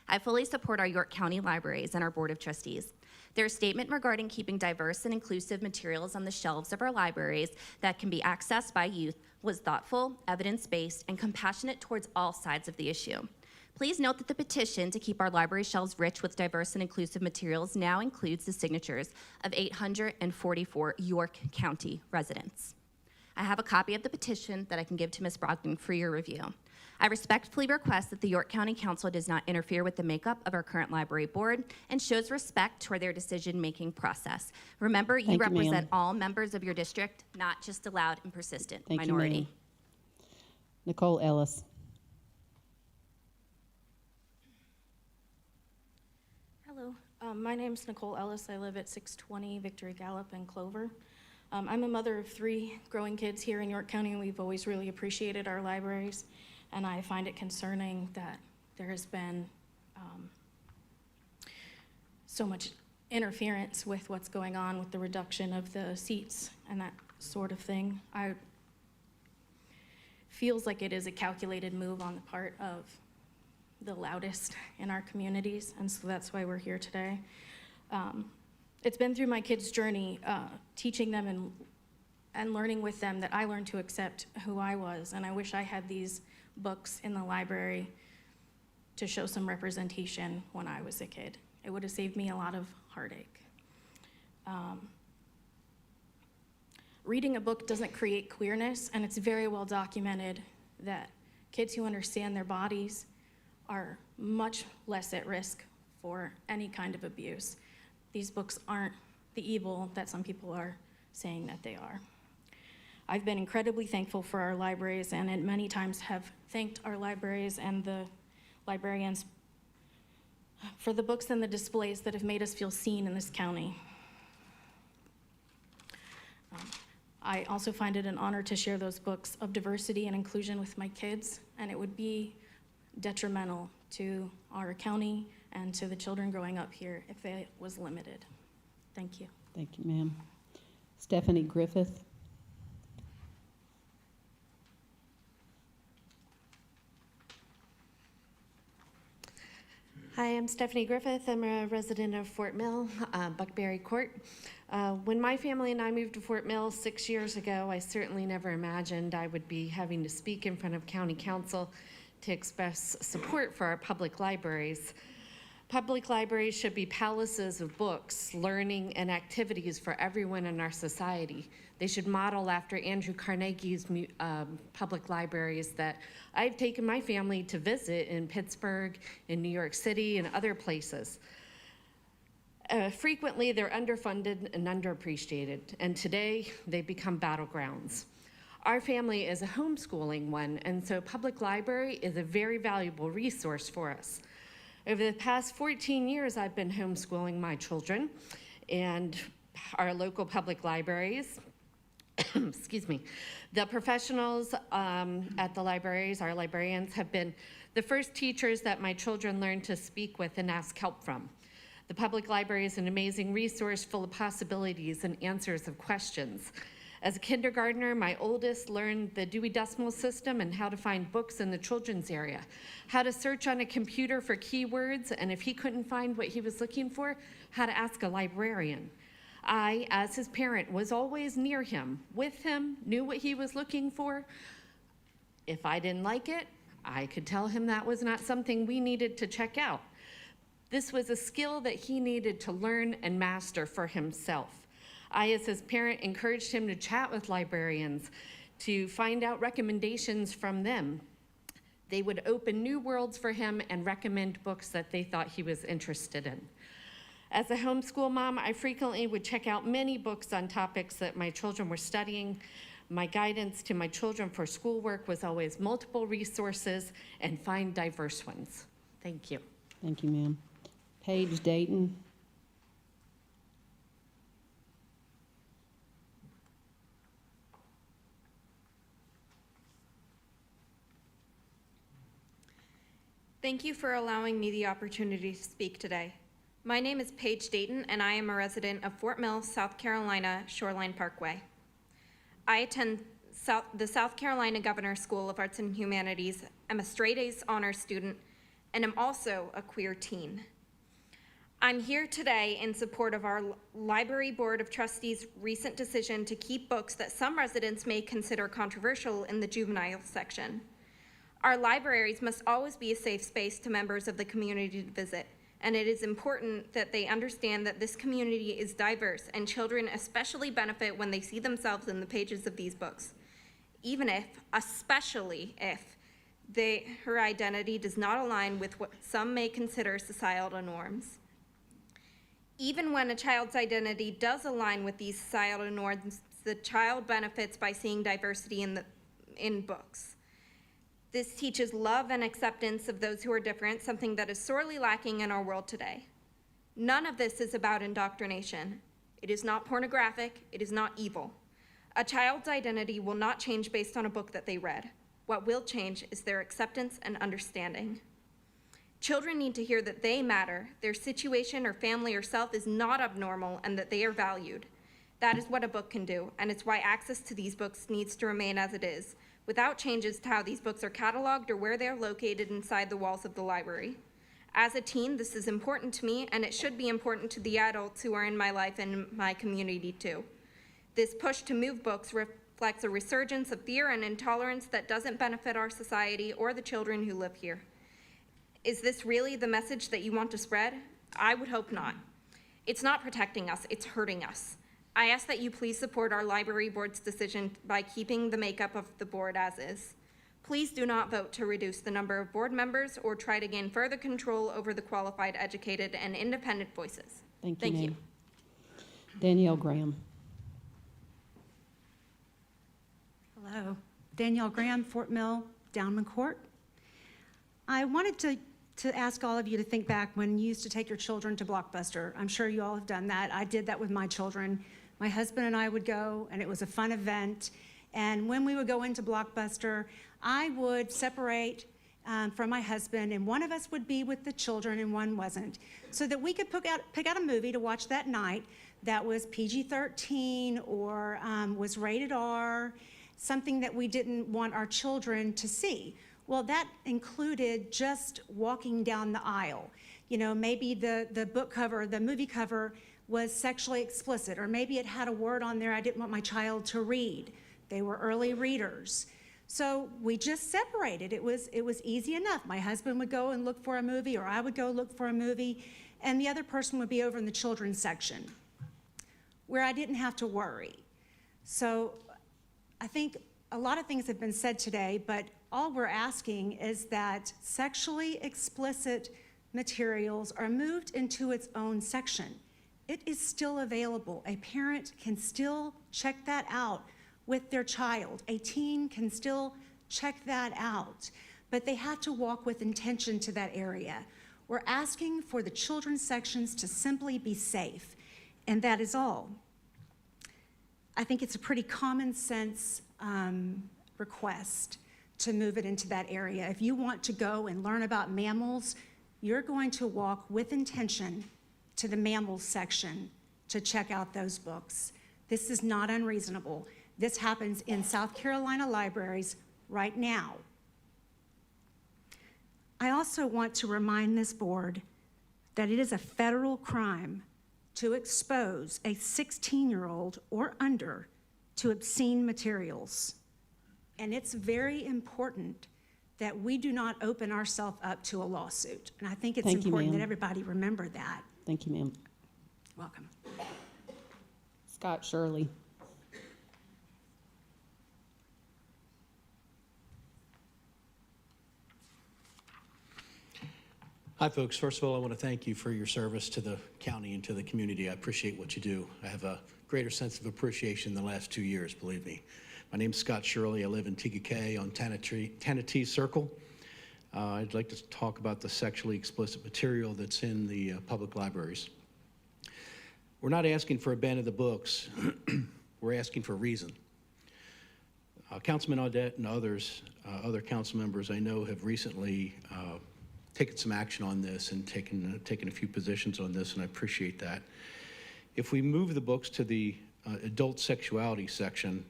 I fully support our York County libraries and our Board of Trustees. Their statement regarding keeping diverse and inclusive materials on the shelves of our libraries that can be accessed by youth was thoughtful, evidence-based, and compassionate towards all sides of the issue. Please note that the petition to keep our library shelves rich with diverse and inclusive materials now includes the signatures of 844 York County residents. I have a copy of the petition that I can give to Ms. Brogdon for your review. I respectfully request that the York County Council does not interfere with the makeup of our current library board and shows respect toward their decision-making process. Remember, you represent all members of your district, not just a loud and persistent minority. You, Nicole Ellis. Hello, my name's Nicole Ellis. I live at 620 Victory Gallop in Clover. I'm a mother of 3 growing kids here in York County, and we've always really appreciated our libraries. And I find it concerning that there has been so much interference with what's going on with the reduction of the seats and that sort of thing. Feels like it is a calculated move on the part of the loudest in our communities, and so that's why we're here today. It's been through my kids' journey, teaching them and learning with them, that I learned to accept who I was, and I wish I had these books in the library to show some representation when I was a kid. It would have saved me a lot of heartache. Reading a book doesn't create queerness, and it's very well documented that kids who understand their bodies are much less at risk for any kind of abuse. These books aren't the evil that some people are saying that they are. I've been incredibly thankful for our libraries, and at many times have thanked our libraries and the librarians for the books and the displays that have made us feel seen in this county. I also find it an honor to share those books of diversity and inclusion with my kids, and it would be detrimental to our county and to the children growing up here if it was limited. Thank you. Thank you, ma'am. Stephanie Griffith. Hi, I'm Stephanie Griffith. I'm a resident of Fort Mill, Buckberry Court. When my family and I moved to Fort Mill 6 years ago, I certainly never imagined I would be having to speak in front of county council to express support for our public libraries. Public libraries should be palaces of books, learning, and activities for everyone in our society. They should model after Andrew Carnegie's public libraries that I've taken my family to visit in Pittsburgh, in New York City, and other places. Frequently, they're underfunded and underappreciated, and today they become battlegrounds. Our family is a homeschooling one, and so public library is a very valuable resource for us. Over the past 14 years, I've been homeschooling my children, and our local public libraries, excuse me, the professionals at the libraries, our librarians, have been the first teachers that my children learned to speak with and ask help from. The public library is an amazing resource full of possibilities and answers of questions. As a kindergartner, my oldest learned the Dewey Decimal System and how to find books in the children's area, how to search on a computer for keywords, and if he couldn't find what he was looking for, how to ask a librarian. I, as his parent, was always near him, with him, knew what he was looking for. If I didn't like it, I could tell him that was not something we needed to check out. This was a skill that he needed to learn and master for himself. I, as his parent, encouraged him to chat with librarians, to find out recommendations from them. They would open new worlds for him and recommend books that they thought he was interested in. As a homeschool mom, I frequently would check out many books on topics that my children were studying. My guidance to my children for schoolwork was always multiple resources and find diverse ones. Thank you. Thank you, ma'am. Paige Dayton. Thank you for allowing me the opportunity to speak today. My name is Paige Dayton, and I am a resident of Fort Mill, South Carolina, Shoreline Parkway. I attend the South Carolina Governor's School of Arts and Humanities, am a straight-A's honors student, and am also a queer teen. I'm here today in support of our Library Board of Trustees' recent decision to keep books that some residents may consider controversial in the juvenile section. Our libraries must always be a safe space to members of the community to visit, and it is important that they understand that this community is diverse, and children especially benefit when they see themselves in the pages of these books, even if, especially if, her identity does not align with what some may consider societal norms. Even when a child's identity does align with these societal norms, the child benefits by seeing diversity in books. This teaches love and acceptance of those who are different, something that is sorely lacking in our world today. None of this is about indoctrination. It is not pornographic, it is not evil. A child's identity will not change based on a book that they read. What will change is their acceptance and understanding. Children need to hear that they matter, their situation or family or self is not abnormal, and that they are valued. That is what a book can do, and it's why access to these books needs to remain as it is, without changes to how these books are cataloged or where they are located inside the walls of the library. As a teen, this is important to me, and it should be important to the adults who are in my life and my community too. This push to move books reflects a resurgence of fear and intolerance that doesn't benefit our society or the children who live here. Is this really the message that you want to spread? I would hope not. It's not protecting us, it's hurting us. I ask that you please support our library board's decision by keeping the makeup of the board as is. Please do not vote to reduce the number of board members or try to gain further control over the qualified, educated, and independent voices. Thank you. Danielle Graham. Hello, Danielle Graham, Fort Mill, Downman Court. I wanted to ask all of you to think back when you used to take your children to Blockbuster. I'm sure you all have done that. I did that with my children. My husband and I would go, and it was a fun event. And when we would go into Blockbuster, I would separate from my husband, and one of us would be with the children and one wasn't, so that we could pick out a movie to watch that night that was PG-13 or was rated R, something that we didn't want our children to see. Well, that included just walking down the aisle. You know, maybe the book cover, the movie cover was sexually explicit, or maybe it had a word on there I didn't want my child to read. They were early readers. So we just separated. It was easy enough. My husband would go and look for a movie, or I would go look for a movie, and the other person would be over in the children's section, where I didn't have to worry. So I think a lot of things have been said today, but all we're asking is that sexually explicit materials are moved into its own section. It is still available. A parent can still check that out with their child. A teen can still check that out, but they have to walk with intention to that area. We're asking for the children's sections to simply be safe, and that is all. I think it's a pretty common sense request to move it into that area. If you want to go and learn about mammals, you're going to walk with intention to the mammals section to check out those books. This is not unreasonable. This happens in South Carolina libraries right now. I also want to remind this board that it is a federal crime to expose a 16-year-old or under to obscene materials. And it's very important that we do not open ourselves up to a lawsuit. And I think it's important that everybody remember that. Thank you, ma'am. Welcome. Scott Shirley. Hi, folks. First of all, I want to thank you for your service to the county and to the community. I appreciate what you do. I have a greater sense of appreciation in the last 2 years, believe me. My name's Scott Shirley. I live in Tegakay on Tanatee Circle. I'd like to talk about the sexually explicit material that's in the public libraries. We're not asking for a ban of the books. We're asking for reason. Councilman Audette and others, other council members I know have recently taken some action on this and taken a few positions on this, and I appreciate that. If we move the books to the adult sexuality section,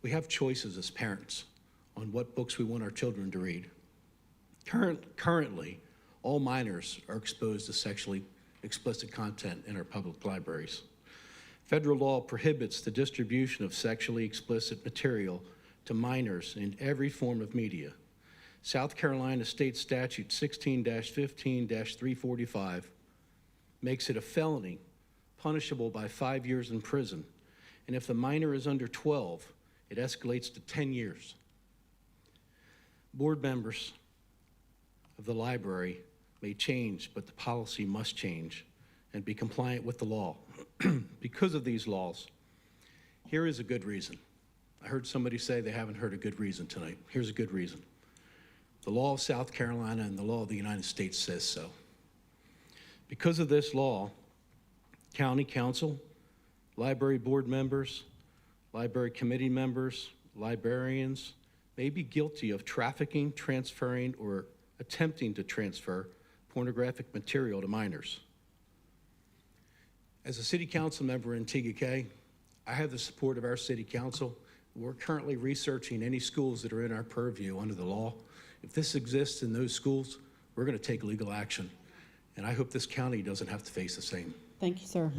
we have choices as parents on what books we want our children to read. Currently, all minors are exposed to sexually explicit content in our public libraries. Federal law prohibits the distribution of sexually explicit material to minors in every form of media. South Carolina State Statute 16-15-345 makes it a felony punishable by 5 years in prison, and if the minor is under 12, it escalates to 10 years. Board members of the library may change, but the policy must change and be compliant with the law. Because of these laws, here is a good reason. I heard somebody say they haven't heard a good reason tonight. Here's a good reason. The law of South Carolina and the law of the United States says so. Because of this law, county council, library board members, library committee members, librarians may be guilty of trafficking, transferring, or attempting to transfer pornographic material to minors. As a city council member in Tegakay, I have the support of our city council. We're currently researching any schools that are in our purview under the law. If this exists in those schools, we're going to take legal action. And I hope this county doesn't have to face the same. Thank you, sir.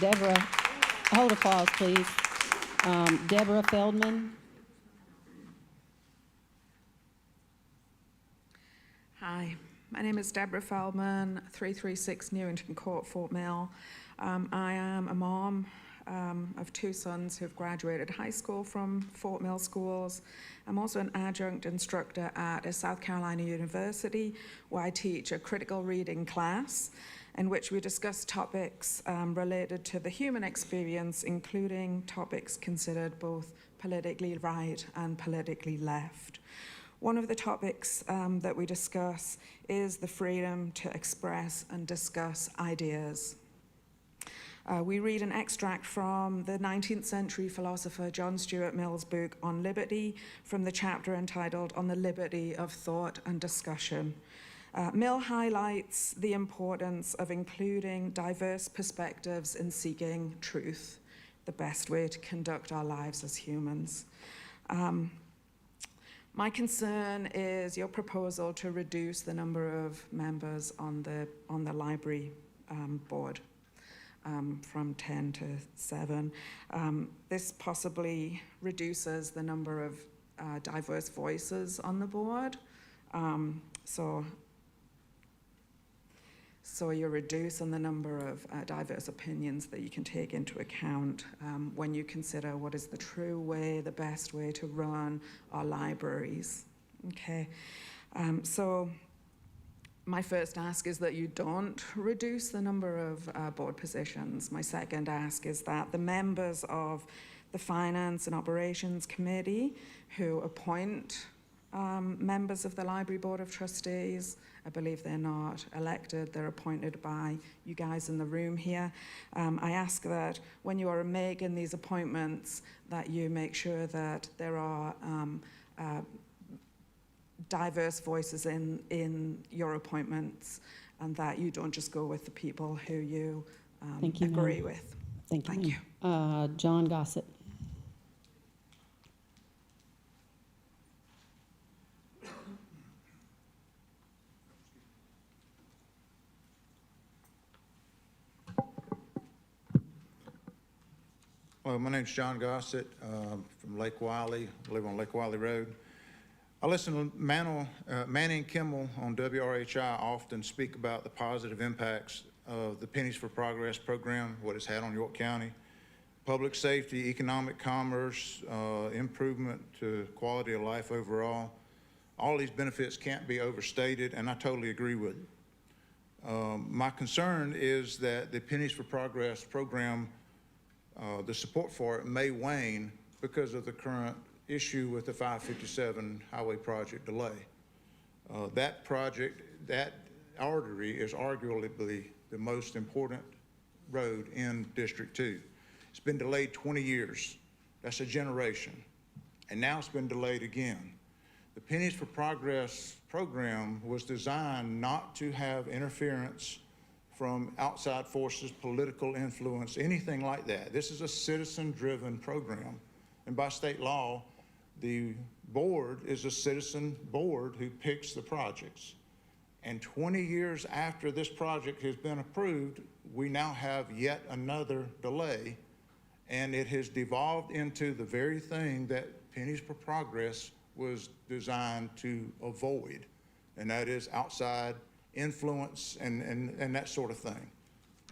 Deborah, hold applause, please. Deborah Feldman. Hi, My name is Deborah Falman, 336 Newington Court, Fort Mill. I am a mom of 2 sons who've graduated high school from Fort Mill schools. I'm also an adjunct instructor at a South Carolina university where I teach a critical reading class in which we discuss topics related to the human experience, including topics considered both politically right and politically left. One of the topics that we discuss is the freedom to express and discuss ideas. We read an extract from the 19th century philosopher John Stuart Mill's book on liberty from the chapter entitled On the Liberty of Thought and Discussion. Mill highlights the importance of including diverse perspectives in seeking truth, the best way to conduct our lives as humans. My concern is your proposal to reduce the number of members on the library board from 10 to 7. This possibly reduces the number of diverse voices on the board. So you're reducing the number of diverse opinions that you can take into account when you consider what is the true way, the best way to run our libraries. Okay, so my first ask is that you don't reduce the number of board positions. My second ask is that the members of the Finance and Operations Committee who appoint members of the Library Board of Trustees, I believe they're not elected, they're appointed by you guys in the room here. I ask that when you are making these appointments that you make sure that there are diverse voices in your appointments and that you don't just go with the people who you agree with. Thank you. Thank you. John Gossett. Well, my name's John Gossett from Lake Wiley. I live on Lake Wiley Road. I listen to Manny and Kimmel on WRHI often speak about the positive impacts of the Pennies for Progress program, what it's had on York County, public safety, economic commerce, improvement to quality of life overall. All these benefits can't be overstated, and I totally agree with it. My concern is that the Pennies for Progress program, the support for it may wane because of the current issue with the 557 highway project delay. That project, that artery is arguably the most important road in District 2. It's been delayed 20 years. That's a generation. And now it's been delayed again. The Pennies for Progress program was designed not to have interference from outside forces, political influence, anything like that. This is a citizen-driven program. And by state law, the board is a citizen board who picks the projects. And 20 years after this project has been approved, we now have yet another delay, and it has devolved into the very thing that Pennies for Progress was designed to avoid, and that is outside influence and that sort of thing.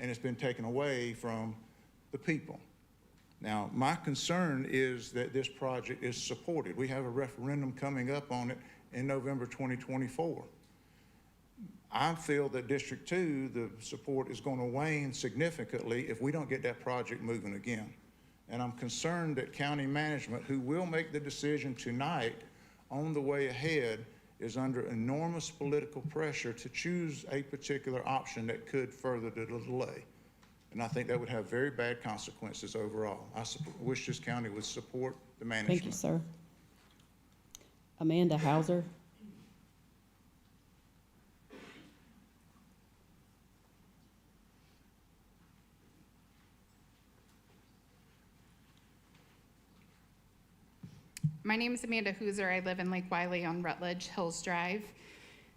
And it's been taken away from the people. Now, my concern is that this project is supported. We have a referendum coming up on it in November 2024. I feel that District 2, the support is going to wane significantly if we don't get that project moving again. And I'm concerned that county management, who will make the decision tonight on the way ahead, is under enormous political pressure to choose a particular option that could further the delay. And I think that would have very bad consequences overall. I wish this county would support the management. Thank you, sir. Amanda Hauser. My name is Amanda Hooser. I live in Lake Wiley on Rutledge Hills Drive.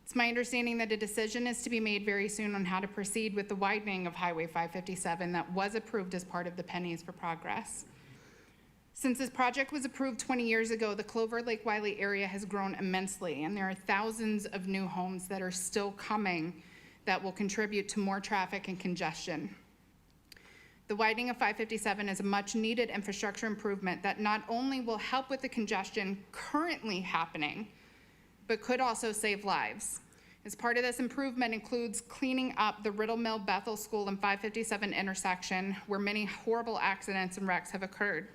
It's my understanding that a decision is to be made very soon on how to proceed with the widening of Highway 557 that was approved as part of the Pennies for Progress. Since this project was approved 20 years ago, the Clover Lake Wiley area has grown immensely, and there are thousands of new homes that are still coming that will contribute to more traffic and congestion. The widening of 557 is a much-needed infrastructure improvement that not only will help with the congestion currently happening, but could also save lives. As part of this improvement includes cleaning up the Riddle Mill Bethel School and 557 intersection where many horrible accidents and wrecks have occurred.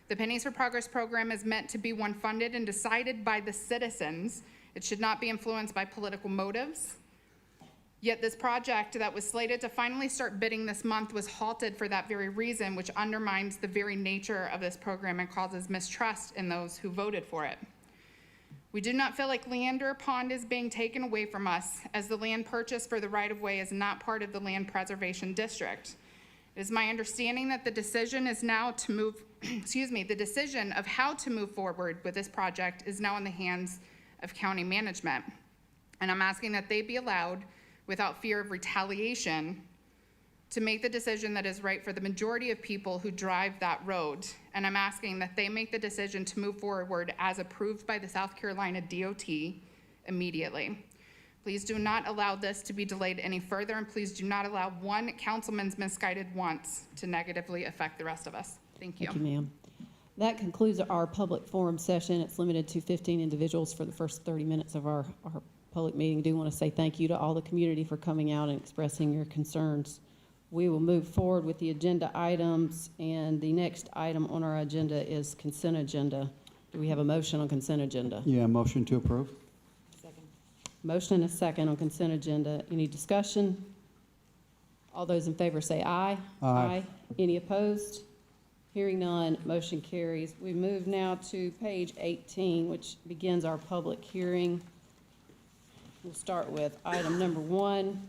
The Pennies for Progress program is meant to be one funded and decided by the citizens. It should not be influenced by political motives. Yet this project that was slated to finally start bidding this month was halted for that very reason, which undermines the very nature of this program and causes mistrust in those who voted for it. We do not feel like Leander Pond is being taken away from us, as the land purchased for the right-of-way is not part of the Land Preservation District. It is my understanding that the decision is now to move, the decision of how to move forward with this project is now in the hands of county management. And I'm asking that they be allowed, without fear of retaliation, to make the decision that is right for the majority of people who drive that road. And I'm asking that they make the decision to move forward as approved by the South Carolina DOT immediately. Please do not allow this to be delayed any further, and please do not allow one councilman's misguided wants to negatively affect the rest of us. Thank you. Thank you, ma'am. That concludes our public forum session. It's limited to 15 individuals for the first 30 minutes of our public meeting. I do want to say thank you to all the community for coming out and expressing your concerns. We will move forward with the agenda items, and the next item on our agenda is consent agenda. Do we have a motion on consent agenda? Yeah, motion to approve. Motion and a second on consent agenda. Any discussion? All those in favor say aye. Aye. Any opposed? Hearing none, motion carries. We move now to page 18, which begins our public hearing. We'll start with item number 1.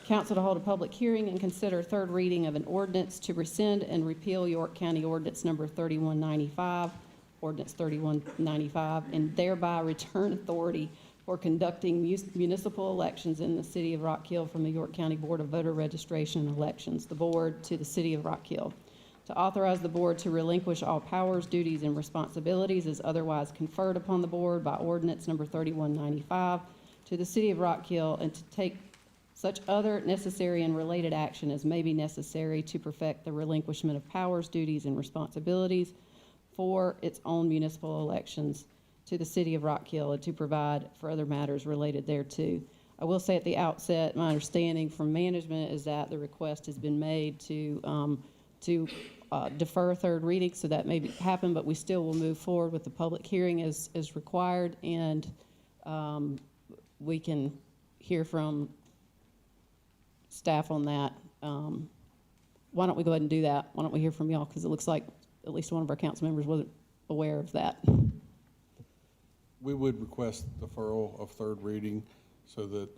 Council to hold a public hearing and consider third reading of an ordinance to rescind and repeal York County Ordinance Number 3195, Ordinance 3195, and thereby return authority for conducting municipal elections in the City of Rock Hill from the York County Board of Voter Registration and Elections, the board, to the City of Rock Hill. To authorize the board to relinquish all powers, duties, and responsibilities as otherwise conferred upon the board by Ordinance Number 3195 to the City of Rock Hill, and to take such other necessary and related action as may be necessary to perfect the relinquishment of powers, duties, and responsibilities for its own municipal elections to the City of Rock Hill, and to provide for other matters related thereto. I will say at the outset, my understanding from management is that the request has been made to defer third reading, so that may happen, but we still will move forward with the public hearing as required, and we can hear from staff on that. Why don't we go ahead and do that? Why don't we hear from y'all? Because it looks like at least one of our council members wasn't aware of that. We would request deferral of third reading so that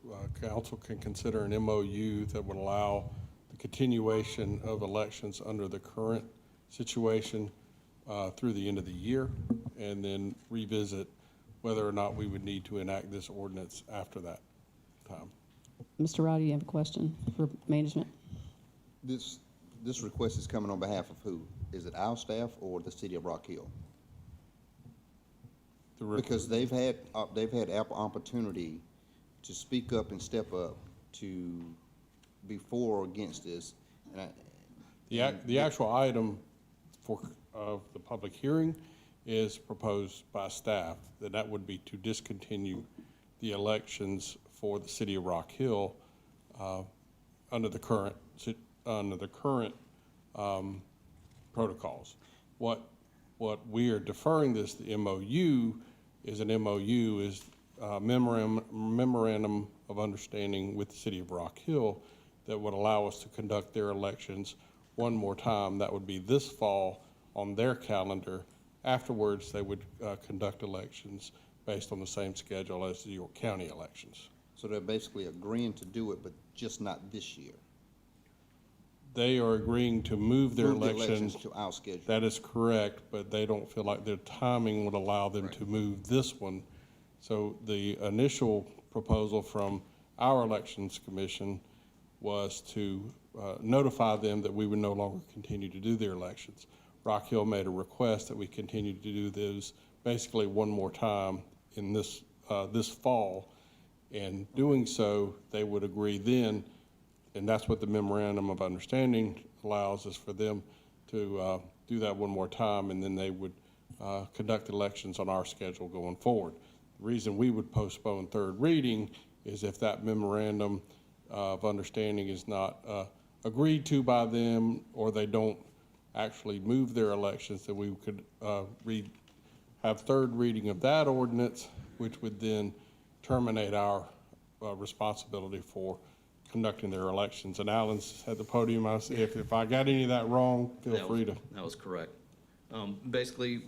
council can consider an MOU that would allow the continuation of elections under the current situation through the end of the year, and then revisit whether or not we would need to enact this ordinance after that time. Mr. Rowdy, you have a question for management? This request is coming on behalf of who? Is it our staff or the City of Rock Hill? Because they've had ample opportunity to speak up and step up to be for or against this. The actual item of the public hearing is proposed by staff, that would be to discontinue the elections for the City of Rock Hill under the current protocols. What we are deferring this, the MOU is a memorandum of understanding with the City of Rock Hill that would allow us to conduct their elections one more time. That would be this fall on their calendar. Afterwards, they would conduct elections based on the same schedule as the York County elections. So they're basically agreeing to do it, but just not this year. They are agreeing to move their elections to our schedule. That is correct, but they don't feel like their timing would allow them to move this one. So the initial proposal from our elections commission was to notify them that we would no longer continue to do their elections. Rock Hill made a request that we continue to do those basically one more time in this fall. And doing so, they would agree then, and that's what the memorandum of understanding allows, is for them to do that one more time, and then they would conduct elections on our schedule going forward. The reason we would postpone third reading is if that memorandum of understanding is not agreed to by them, or they don't actually move their elections, that we could have third reading of that ordinance, which would then terminate our responsibility for conducting their elections. And Alan's at the podium. If I got any of that wrong, feel free to. That was correct. Basically,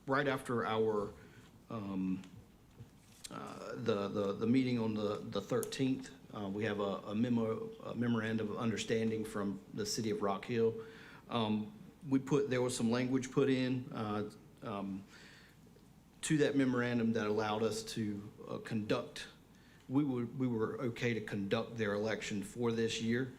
right after our the meeting on the 13th, we have a memorandum of understanding from the city of Rock Hill. There was some language put in to that memorandum that allowed us to conduct. We were okay to conduct their election for this year,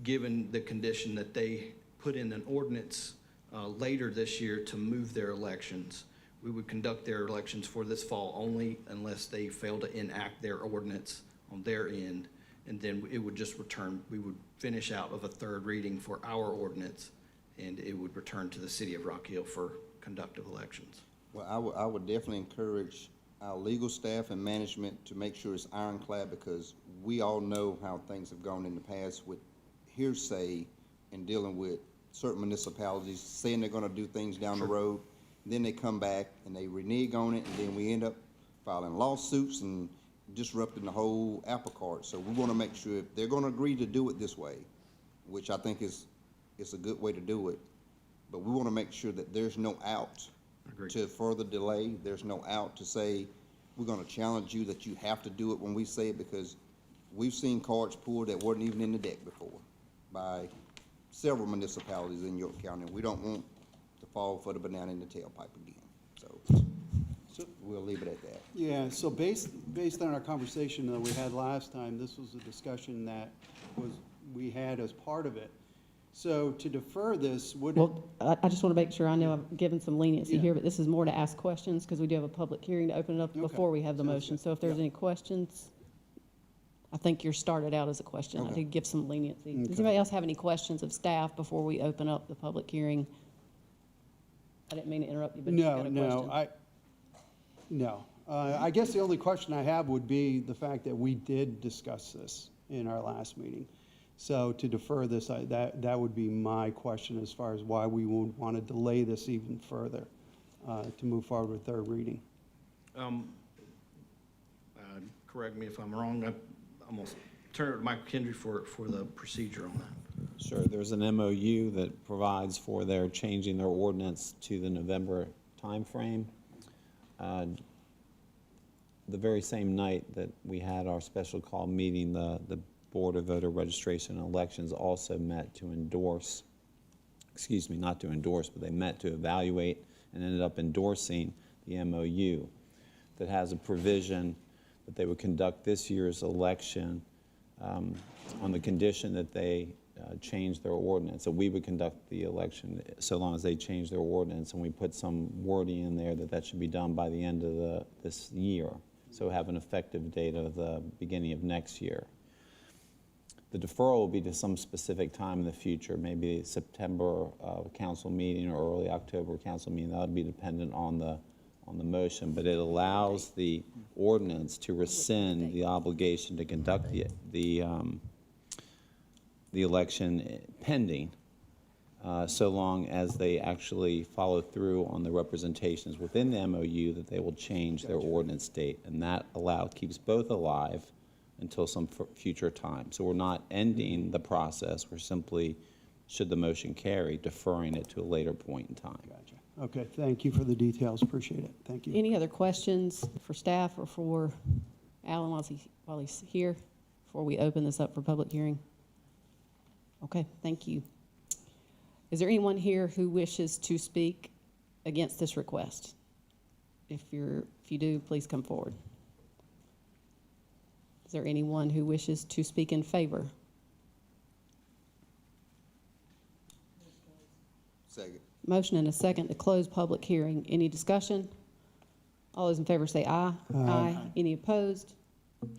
given the condition that they put in an ordinance later this year to move their elections. We would conduct their elections for this fall only unless they fail to enact their ordinance on their end, and then it would just return. We would finish out of a third reading for our ordinance, and it would return to the city of Rock Hill for conduct of elections. Well, I would definitely encourage our legal staff and management to make sure it's ironclad, because we all know how things have gone in the past with hearsay and dealing with certain municipalities saying they're gonna do things down the road, and then they come back and they renege on it, and then we end up filing lawsuits and disrupting the whole apple cart. So we wanna make sure if they're gonna agree to do it this way, which I think is a good way to do it, but we wanna make sure that there's no out to further delay. There's no out to say, we're gonna challenge you that you have to do it when we say it, because we've seen cards pulled that weren't even in the deck before by several municipalities in York County. We don't want to fall for the banana in the tailpipe again. So we'll leave it at that. Yeah, so based on our conversation that we had last time, this was a discussion that we had as part of it. So to defer this, Well, I just want to make sure I know I've given some leniency Yeah. here, but this is more to ask questions because we do have a public hearing to open it up Okay. before we have the Sounds motion. good. So if there's Yeah. any questions, I think you're started out as a question. I Okay. did give some leniency. Does Okay. anybody else have any questions of staff before we open up the public hearing? I didn't mean to interrupt you, but if you got a question. No. I guess the only question I have would be the fact that we did discuss this in our last meeting. So to defer this, that would be my question as far as why we would want to delay this even further to move forward with third reading. Correct me if I'm wrong. I'm going to turn it to Michael Kendry for the procedure on that. Sure. There's an MOU that provides for their changing their ordinance to the November timeframe. The very same night that we had our special call meeting, the Board of Voter Registration and Elections also met to endorse, not to endorse, but they met to evaluate and ended up endorsing the MOU that has a provision that they would conduct this year's election on the condition that they change their ordinance. So we would conduct the election so long as they change their ordinance, and we put some wording in there that should be done by the end of this year. So have an effective date of the beginning of next year. The deferral will be to some specific time in the future, maybe September council meeting or early October council meeting. That would be dependent on the motion, but it allows the ordinance to rescind the obligation to conduct the election pending, so long as they actually follow through on the representations within the MOU that they will change their ordinance date, and that keeps both alive until some future time. So we're not ending the process, we're simply, should the motion carry, deferring it to a later point in time. Gotcha. Okay, thank you for the details, appreciate it, thank you. Any other questions for staff or for Alan while he's here before we open this up for public hearing? Okay, thank you. Is there anyone here who wishes to speak against this request? If you do, please come forward. Is there anyone who wishes to speak in favor? motion and a second to close public hearing. Any discussion? All those in favor say aye. Aye. Any opposed?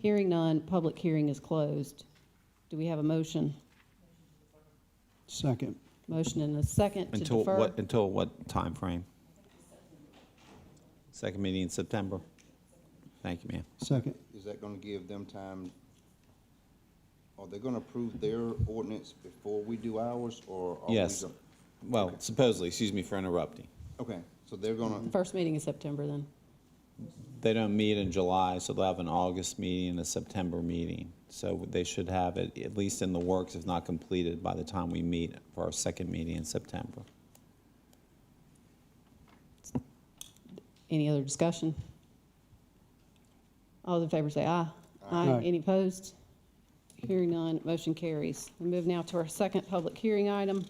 Hearing none, public hearing is closed. Do we have a motion? Second. Motion and a second to defer. Until what time frame? Second meeting in September? Thank you, ma'am. Second. Is that gonna give them time? Are they gonna approve their ordinance before we do ours, or? Are we Yes. gonna- Well, supposedly, excuse me for interrupting. Okay, so they're gonna, First meeting in September then. They don't meet in July, so they'll have an August meeting and a September meeting. So they should have it at least in the works, if not completed, by the time we meet for our second meeting in September. Any other discussion? All those in favor say aye. Aye. Any opposed? Hearing none, motion carries. We move now to our second public hearing item.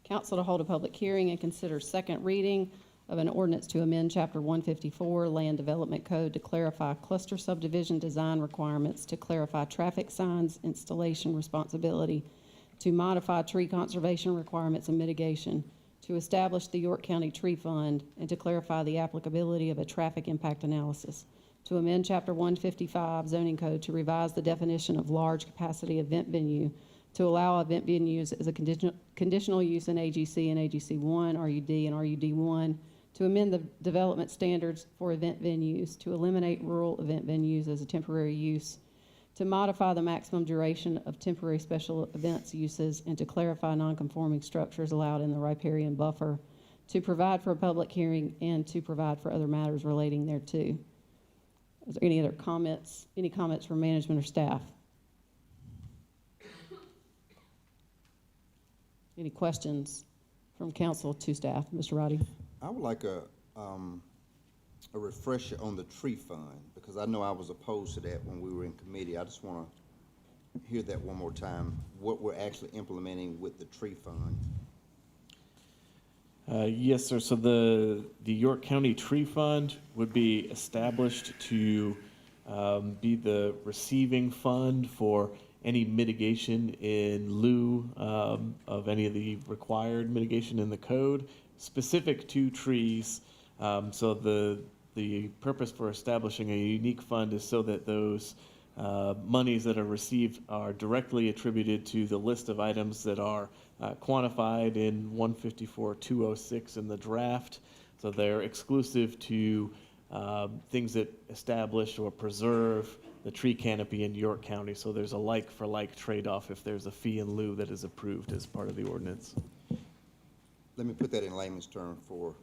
Council to hold a public hearing and consider second reading of an ordinance to amend Chapter 154 Land Development Code to clarify cluster subdivision design requirements, to clarify traffic signs installation responsibility, to modify tree conservation requirements and mitigation, to establish the York County Tree Fund, and to clarify the applicability of a traffic impact analysis, to amend Chapter 155 zoning code to revise the definition of large capacity event venue, to allow event venues as a conditional use in AGC and AGC 1, RUD and RUD 1, to amend the development standards for event venues, to eliminate rural event venues as a temporary use, to modify the maximum duration of temporary special events uses, and to clarify nonconforming structures allowed in the riparian buffer, to provide for a public hearing, and to provide for other matters relating thereto. Is there any other comments? Any comments from management or staff? Any questions from council to staff? Mr. Rowdy? I would like a refresher on the tree fund, because I know I was opposed to that when we were in committee. I just wanna hear that one more time, what we're actually implementing with the tree fund. Yes, sir. So the York County Tree Fund would be established to be the receiving fund for any mitigation in lieu of any of the required mitigation in the code, specific to trees. So the purpose for establishing a unique fund is so that those monies that are received are directly attributed to the list of items that are quantified in 154-206 in the draft. So they're exclusive to things that establish or preserve the tree canopy in York County. So there's a like-for-like trade-off if there's a fee in lieu that is approved as part of the ordinance. Let me put that in layman's term for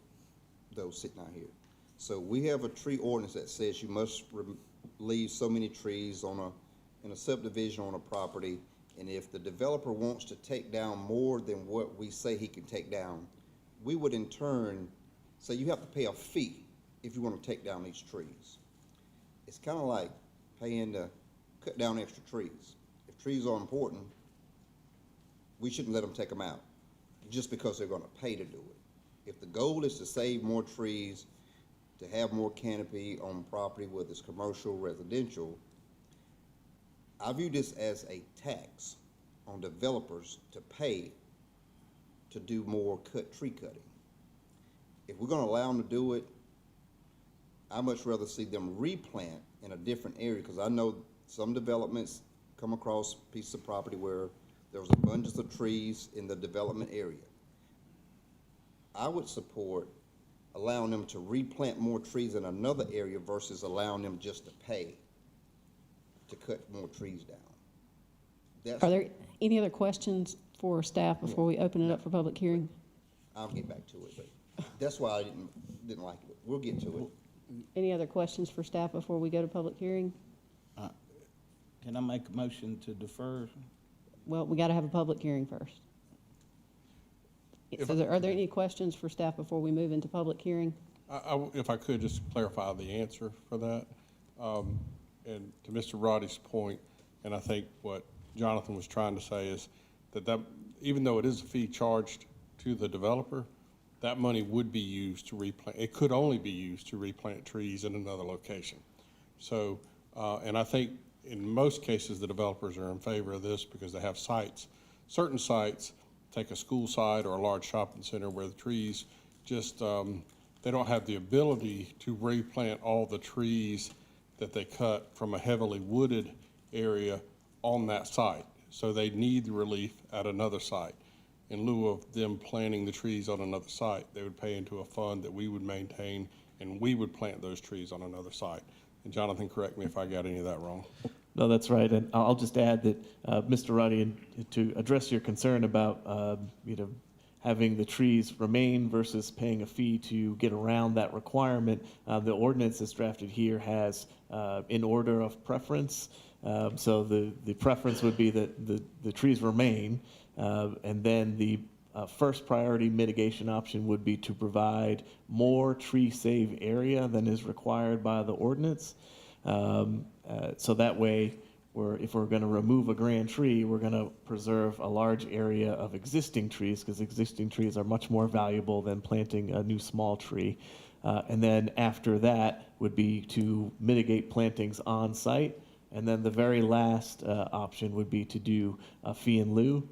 those sitting out here. So we have a tree ordinance that says you must leave so many trees in a subdivision on a property, and if the developer wants to take down more than what we say he can take down, we would in turn say you have to pay a fee if you want to take down these trees. It's kind of like paying to cut down extra trees. If trees are important, we shouldn't let them take them out just because they're going to pay to do it. If the goal is to save more trees, to have more canopy on property, whether it's commercial, residential, I view this as a tax on developers to pay to do more tree cutting. If we're going to allow them to do it, I'd much rather see them replant in a different area, because I know some developments come across pieces of property where there's abundance of trees in the development area. I would support allowing them to replant more trees in another area versus allowing them just to pay to cut more trees down. Are there any other questions for staff before we open it up for public hearing? I'll get back to it, but that's why I didn't like it. We'll get to it. Any other questions for staff before we go to public hearing? Can I make a motion to defer? Well, we got to have a public hearing first. So are there any questions for staff before we move into public hearing? If I could just clarify the answer for that. And to Mr. Roddy's point, and I think what Jonathan was trying to say is that even though it is a fee charged to the developer, that money would be used to replant. It could only be used to replant trees in another location. So, and I think in most cases, the developers are in favor of this because they have sites, certain sites take a school site or a large shopping center where the trees just, they don't have the ability to replant all the trees that they cut from a heavily wooded area on that site. So they need the relief at another site. In lieu of them planting the trees on another site, they would pay into a fund that we would maintain, and we would plant those trees on another site. And Jonathan, correct me if I got any of that wrong. No, that's right. And I'll just add that, Mr. Rowdy, to address your concern about, having the trees remain versus paying a fee to get around that requirement, the ordinance that's drafted here has in order of preference. So the preference would be that the trees remain, and then the first priority mitigation option would be to provide more tree save area than is required by the ordinance. So that way, if we're going to remove a grand tree, we're going to preserve a large area of existing trees, because existing trees are much more valuable than planting a new small tree. And then after that would be to mitigate plantings on site. And then the very last option would be to do a fee in lieu.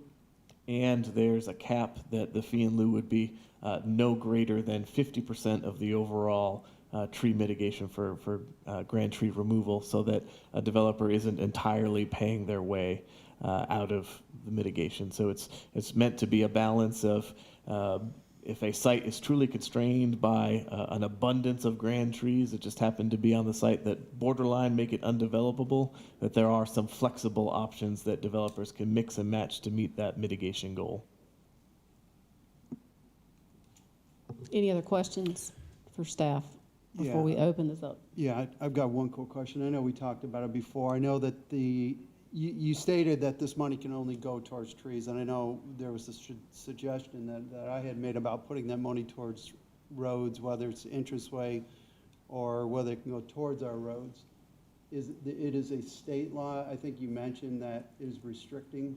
And there's a cap that the fee in lieu would be no greater than 50% of the overall tree mitigation for grand tree removal, so that a developer isn't entirely paying their way out of the mitigation. So it's meant to be a balance of if a site is truly constrained by an abundance of grand trees that just happen to be on the site that borderline make it undevelopable, that there are some flexible options that developers can mix and match to meet that mitigation goal. Any other questions for staff before we open this up? Yeah, I've got one quick question. I know we talked about it before. I know that you stated that this money can only go towards trees, and I know there was a suggestion that I had made about putting that money towards roads, whether it's entranceway or whether it can go towards our roads. It is a state law, I think you mentioned, that is restricting.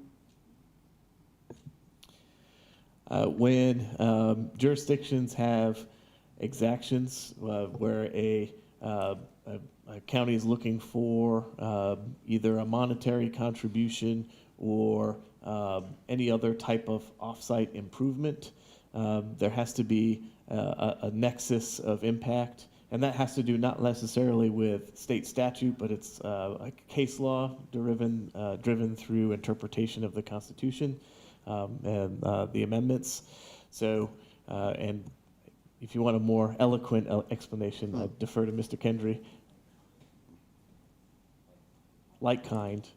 When jurisdictions have exactions where a county is looking for either a monetary contribution or any other type of offsite improvement, there has to be a nexus of impact, and that has to do not necessarily with state statute, but it's a case law driven through interpretation of the Constitution and the amendments. So, and if you want a more eloquent explanation, I defer to Mr. Kendry. Like kind.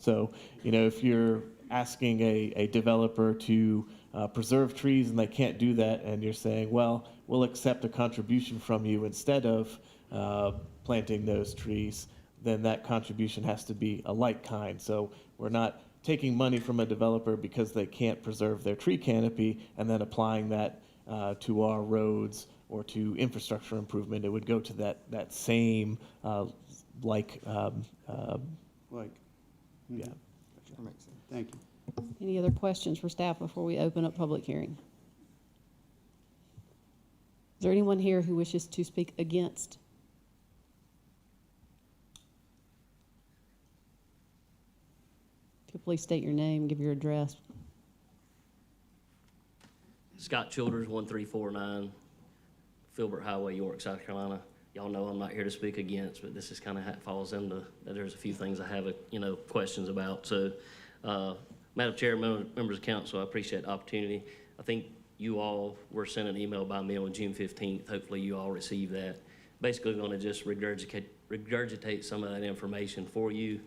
So, if you're asking a developer to preserve trees and they can't do that, and you're saying, well, we'll accept a contribution from you instead of planting those trees, then that contribution has to be a like kind. So we're not taking money from a developer because they can't preserve their tree canopy and then applying that to our roads or to infrastructure improvement. It would go to that same like. Yeah. That makes sense. Thank you. Any other questions for staff before we open up public hearing? Is there anyone here who wishes to speak against? Please state your name, give your address. Scott Childers, 1349 Filbert Highway, York, South Carolina. Y'all know I'm not here to speak against, but this is kind of how it falls into, there's a few things I have, questions about. So, Madam Chair, members of council, I appreciate the opportunity. I think you all were sent an email by me on June 15th. Hopefully you all received that. Basically going to just regurgitate some of that information for you.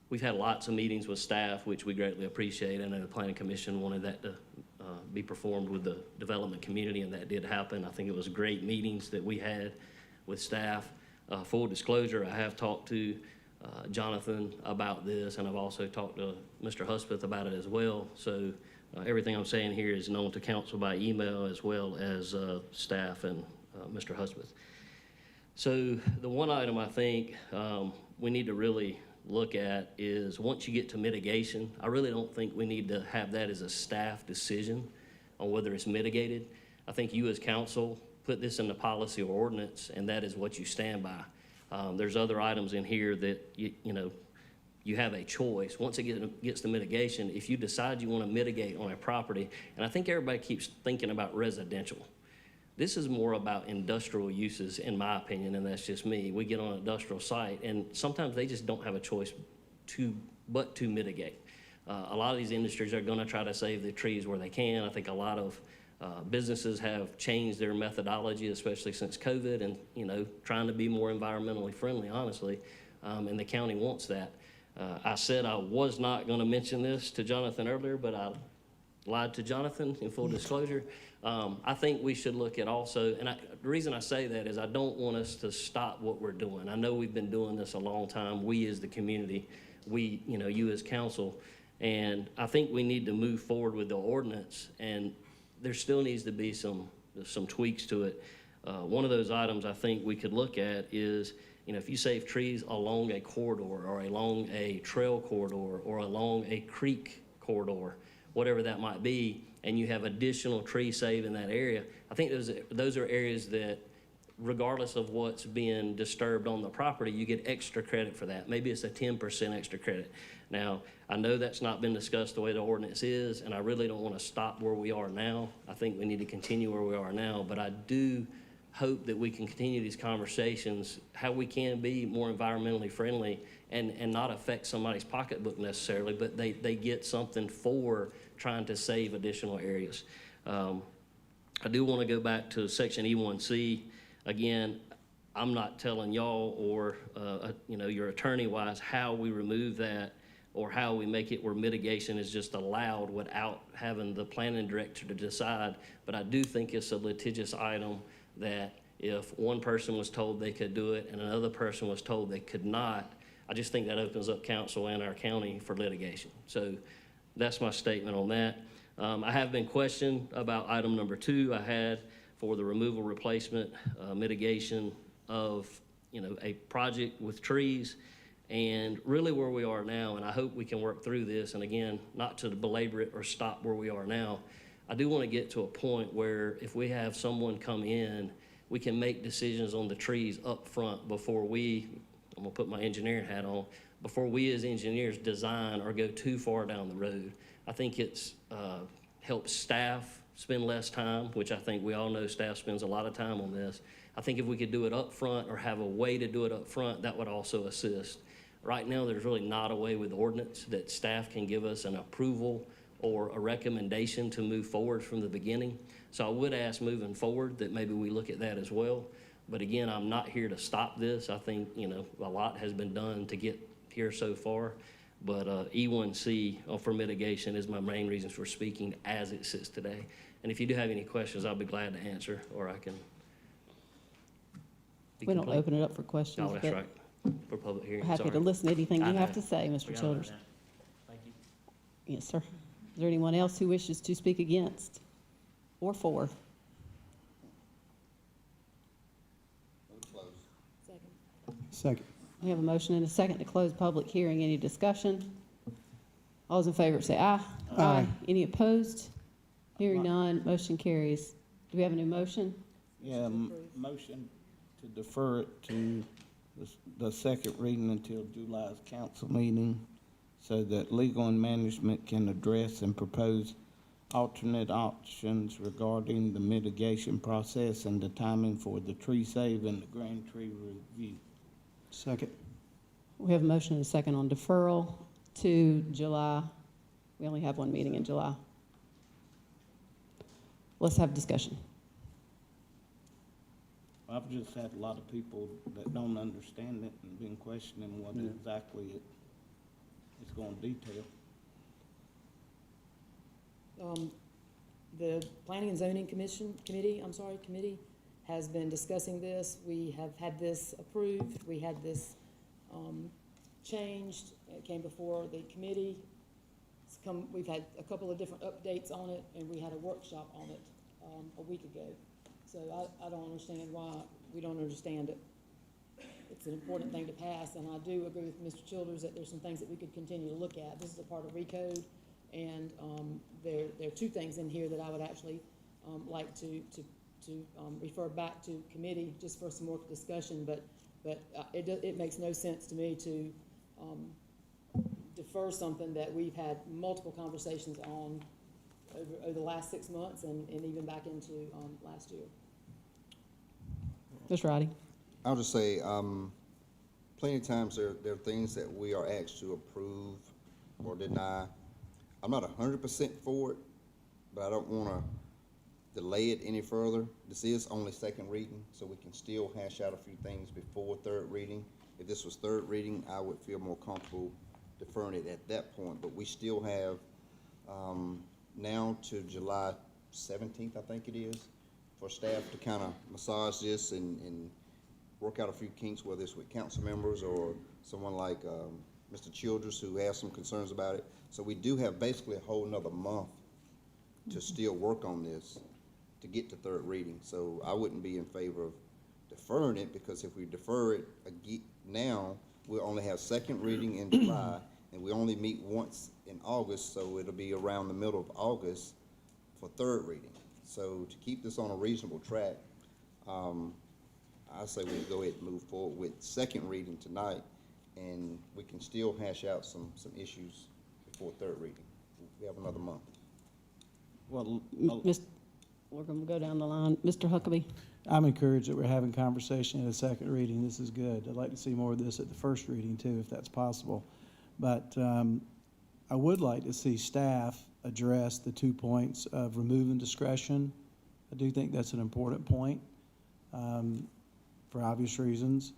We've had lots of meetings with staff, which we greatly appreciate. I know the Planning Commission wanted that to be performed with the development community, and that did happen. I think it was great meetings that we had with staff. Full disclosure, I have talked to Jonathan about this, and I've also talked to Mr. Husbeth about it as well. So everything I'm saying here is known to council by email as well as staff and Mr. Husbeth. So the one item I think we need to really look at is once you get to mitigation, I really don't think we need to have that as a staff decision on whether it's mitigated. I think you as council put this in the policy or ordinance, and that is what you stand by. There's other items in here that, you have a choice. Once it gets to mitigation, if you decide you want to mitigate on a property, and I think everybody keeps thinking about residential. This is more about industrial uses, in my opinion, and that's just me. We get on an industrial site, and sometimes they just don't have a choice but to mitigate. A lot of these industries are going to try to save the trees where they can. I think a lot of businesses have changed their methodology, especially since COVID, and trying to be more environmentally friendly, honestly, and the county wants that. I said I was not going to mention this to Jonathan earlier, but I lied to Jonathan in full disclosure. I think we should look at also, and the reason I say that is I don't want us to stop what we're doing. I know we've been doing this a long time, we as the community, we, you as council, and I think we need to move forward with the ordinance, and there still needs to be some tweaks to it. One of those items I think we could look at is, if you save trees along a corridor or along a trail corridor or along a creek corridor, whatever that might be, and you have additional tree save in that area, I think those are areas that, regardless of what's being disturbed on the property, you get extra credit for that. Maybe it's a 10% extra credit. Now, I know that's not been discussed the way the ordinance is, and I really don't want to stop where we are now. I think we need to continue where we are now, but I do hope that we can continue these conversations, how we can be more environmentally friendly and not affect somebody's pocketbook necessarily, but they get something for trying to save additional areas. I do want to go back to section E1C. Again, I'm not telling y'all or your attorney-wise how we remove that or how we make it where mitigation is just allowed without having the planning director to decide, but I do think it's a litigious item that if one person was told they could do it and another person was told they could not, I just think that opens up council and our county for litigation. So that's my statement on that. I have been questioned about item number 2 I had for the removal, replacement, mitigation of, a project with trees, and really where we are now, and I hope we can work through this, and again, not to belabor it or stop where we are now, I do want to get to a point where if we have someone come in, we can make decisions on the trees up front before I'm gonna put my engineering hat on, before we as engineers design or go too far down the road. I think it's helps staff spend less time, which I think we all know staff spends a lot of time on this. I think if we could do it up front or have a way to do it up front, that would also assist. Right now, there's really not a way with ordinance that staff can give us an approval or a recommendation to move forward from the beginning. So I would ask moving forward that maybe we look at that as well. But again, I'm not here to stop this. I think, a lot has been done to get here so far. But E1C for mitigation is my main reasons for speaking as it sits today. And if you do have any questions, I'll be glad to answer, or I can be We don't complete. open it up for questions. Oh, that's but right, for public hearing. Happy Sorry. to listen to anything I you know. have to say, Mr. Forgot about Childers. that. Thank you. Yes, sir. Is there anyone else who wishes to speak against or for? Second. We have a motion and a second to close public hearing. Any discussion? All those in favor say aye. Aye. Any opposed? Hearing none, motion carries. Do we have a new motion? Yeah, motion to defer it to the second reading until July's council meeting so that legal and management can address and propose alternate options regarding the mitigation process and the timing for the tree save and the grand tree review. Second. We have a motion and a second on deferral to July. We only have one meeting in July. Let's have discussion. I've just had a lot of people that don't understand it and been questioning what exactly it's going to detail. The Planning and Zoning Committee has been discussing this. We have had this approved. We had this changed. It came before the committee. We've had a couple of different updates on it, and we had a workshop on it a week ago. So I don't understand why we don't understand it. It's an important thing to pass, and I do agree with Mr. Childers that there's some things that we could continue to look at. This is a part of RECODE, and there are 2 things in here that I would actually like to refer back to committee just for some more discussion, but it makes no sense to me to defer something that we've had multiple conversations on over the last 6 months and even back into last year. Mr. Rowdy? I'll just say, plenty of times there are things that we are asked to approve or deny. I'm not 100% for it, but I don't want to delay it any further. This is only second reading, so we can still hash out a few things before third reading. If this was third reading, I would feel more comfortable deferring it at that point, but we still have now to July 17th, I think it is, for staff to kind of massage this and work out a few kinks, whether it's with council members or someone like Mr. Childress, who has some concerns about it. So we do have basically a whole nother month to still work on this to get to third reading. So I wouldn't be in favor of deferring it, because if we defer it now, we'll only have second reading in July, and we only meet once in August, so it'll be around the middle of August for third reading. So to keep this on a reasonable track, I say we go ahead and move forward with second reading tonight, and we can still hash out some issues before third reading. We have another month. Well, We're going to go down the line. Mr. Huckabee? I'm encouraged that we're having conversation at a second reading. This is good. I'd like to see more of this at the first reading too, if that's possible. But I would like to see staff address the 2 points of removing discretion. I do think that's an important point for obvious reasons.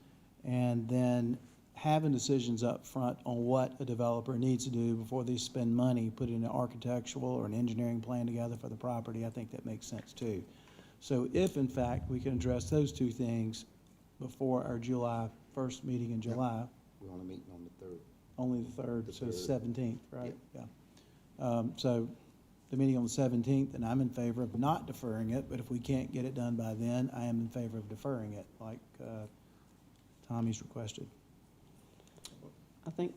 And then having decisions up front on what a developer needs to do before they spend money putting an architectural or an engineering plan together for the property. I think that makes sense too. So if in fact we can address those two things before our July 1st meeting in July. We're only meeting on the 3rd. Only the 3rd, so it's 17th, right? Yep. Yeah. So the meeting on the 17th, and I'm in favor of not deferring it, but if we can't get it done by then, I am in favor of deferring it, like Tommy's requested. I think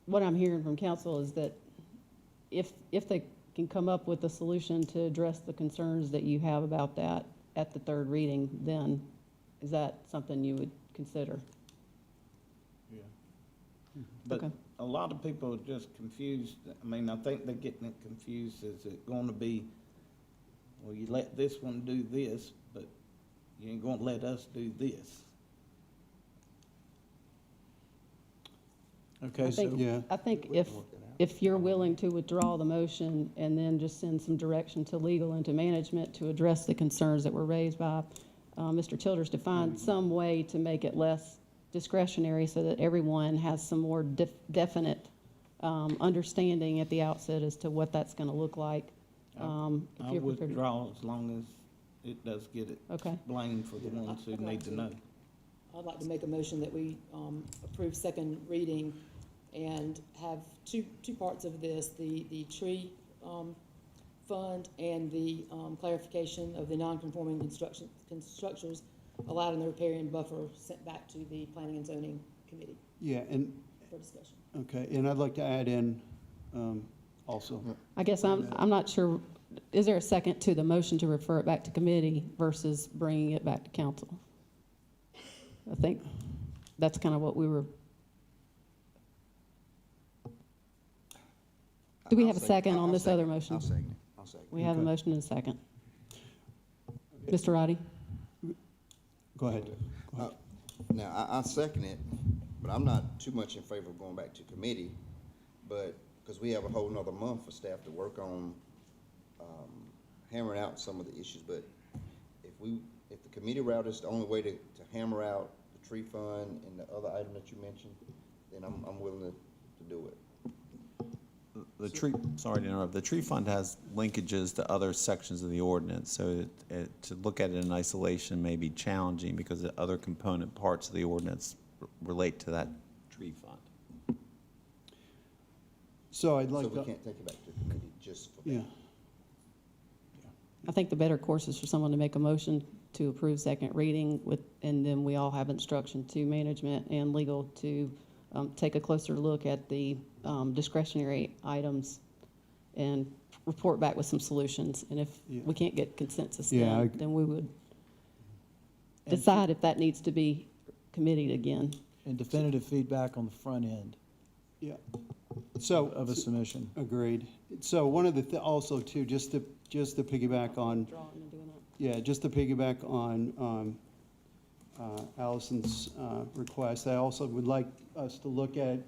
what I'm hearing from council is that if they can come up with a solution to address the concerns that you have about that at the third reading, then is that something you would consider? Yeah. But Okay. a lot of people are just confused. I mean, I think they're getting it confused. Is it going to be, well, you let this one do this, but you ain't going to let us do this? Okay, so, yeah. I think if you're willing to withdraw the motion and then just send some direction to legal and to management to address the concerns that were raised by Mr. Childers, to find some way to make it less discretionary so that everyone has some more definite understanding at the outset as to what that's going to look like. I'll withdraw as long as it does get it blamed for the ones who need to know. I'd like to make a motion that we approve second reading and have two parts of this, the tree fund and the clarification of the non-conforming structures allowed in the riparian buffer sent back to the Planning and Zoning Committee. Yeah, and for discussion. Okay, and I'd like to add in also. I guess I'm not sure, is there a second to the motion to refer it back to committee versus bringing it back to council? I think that's kind of what we were. Do we have a second on this other motion? I'll second it. I'll second it. We have a motion and a second. Mr. Rowdy? Go ahead. Now, I second it, but I'm not too much in favor of going back to committee, but because we have a whole nother month for staff to work on hammering out some of the issues. But if the committee route is the only way to hammer out the tree fund and the other item that you mentioned, then I'm willing to do it. The tree, sorry to interrupt, the tree fund has linkages to other sections of the ordinance, so to look at it in isolation may be challenging because the other component parts of the ordinance relate to that tree fund. So I'd like So to. we can't take it back to committee just for that. Yeah. I think the better course is for someone to make a motion to approve second reading and then we all have instruction to management and legal to take a closer look at the discretionary items and report back with some solutions. And if we can't get consensus then we would decide if that needs to be committed again. And definitive feedback on the front end. Yeah. So of a submission. Agreed. So one of the also too, just to piggyback on, just to piggyback on Allison's request, I also would like us to look at,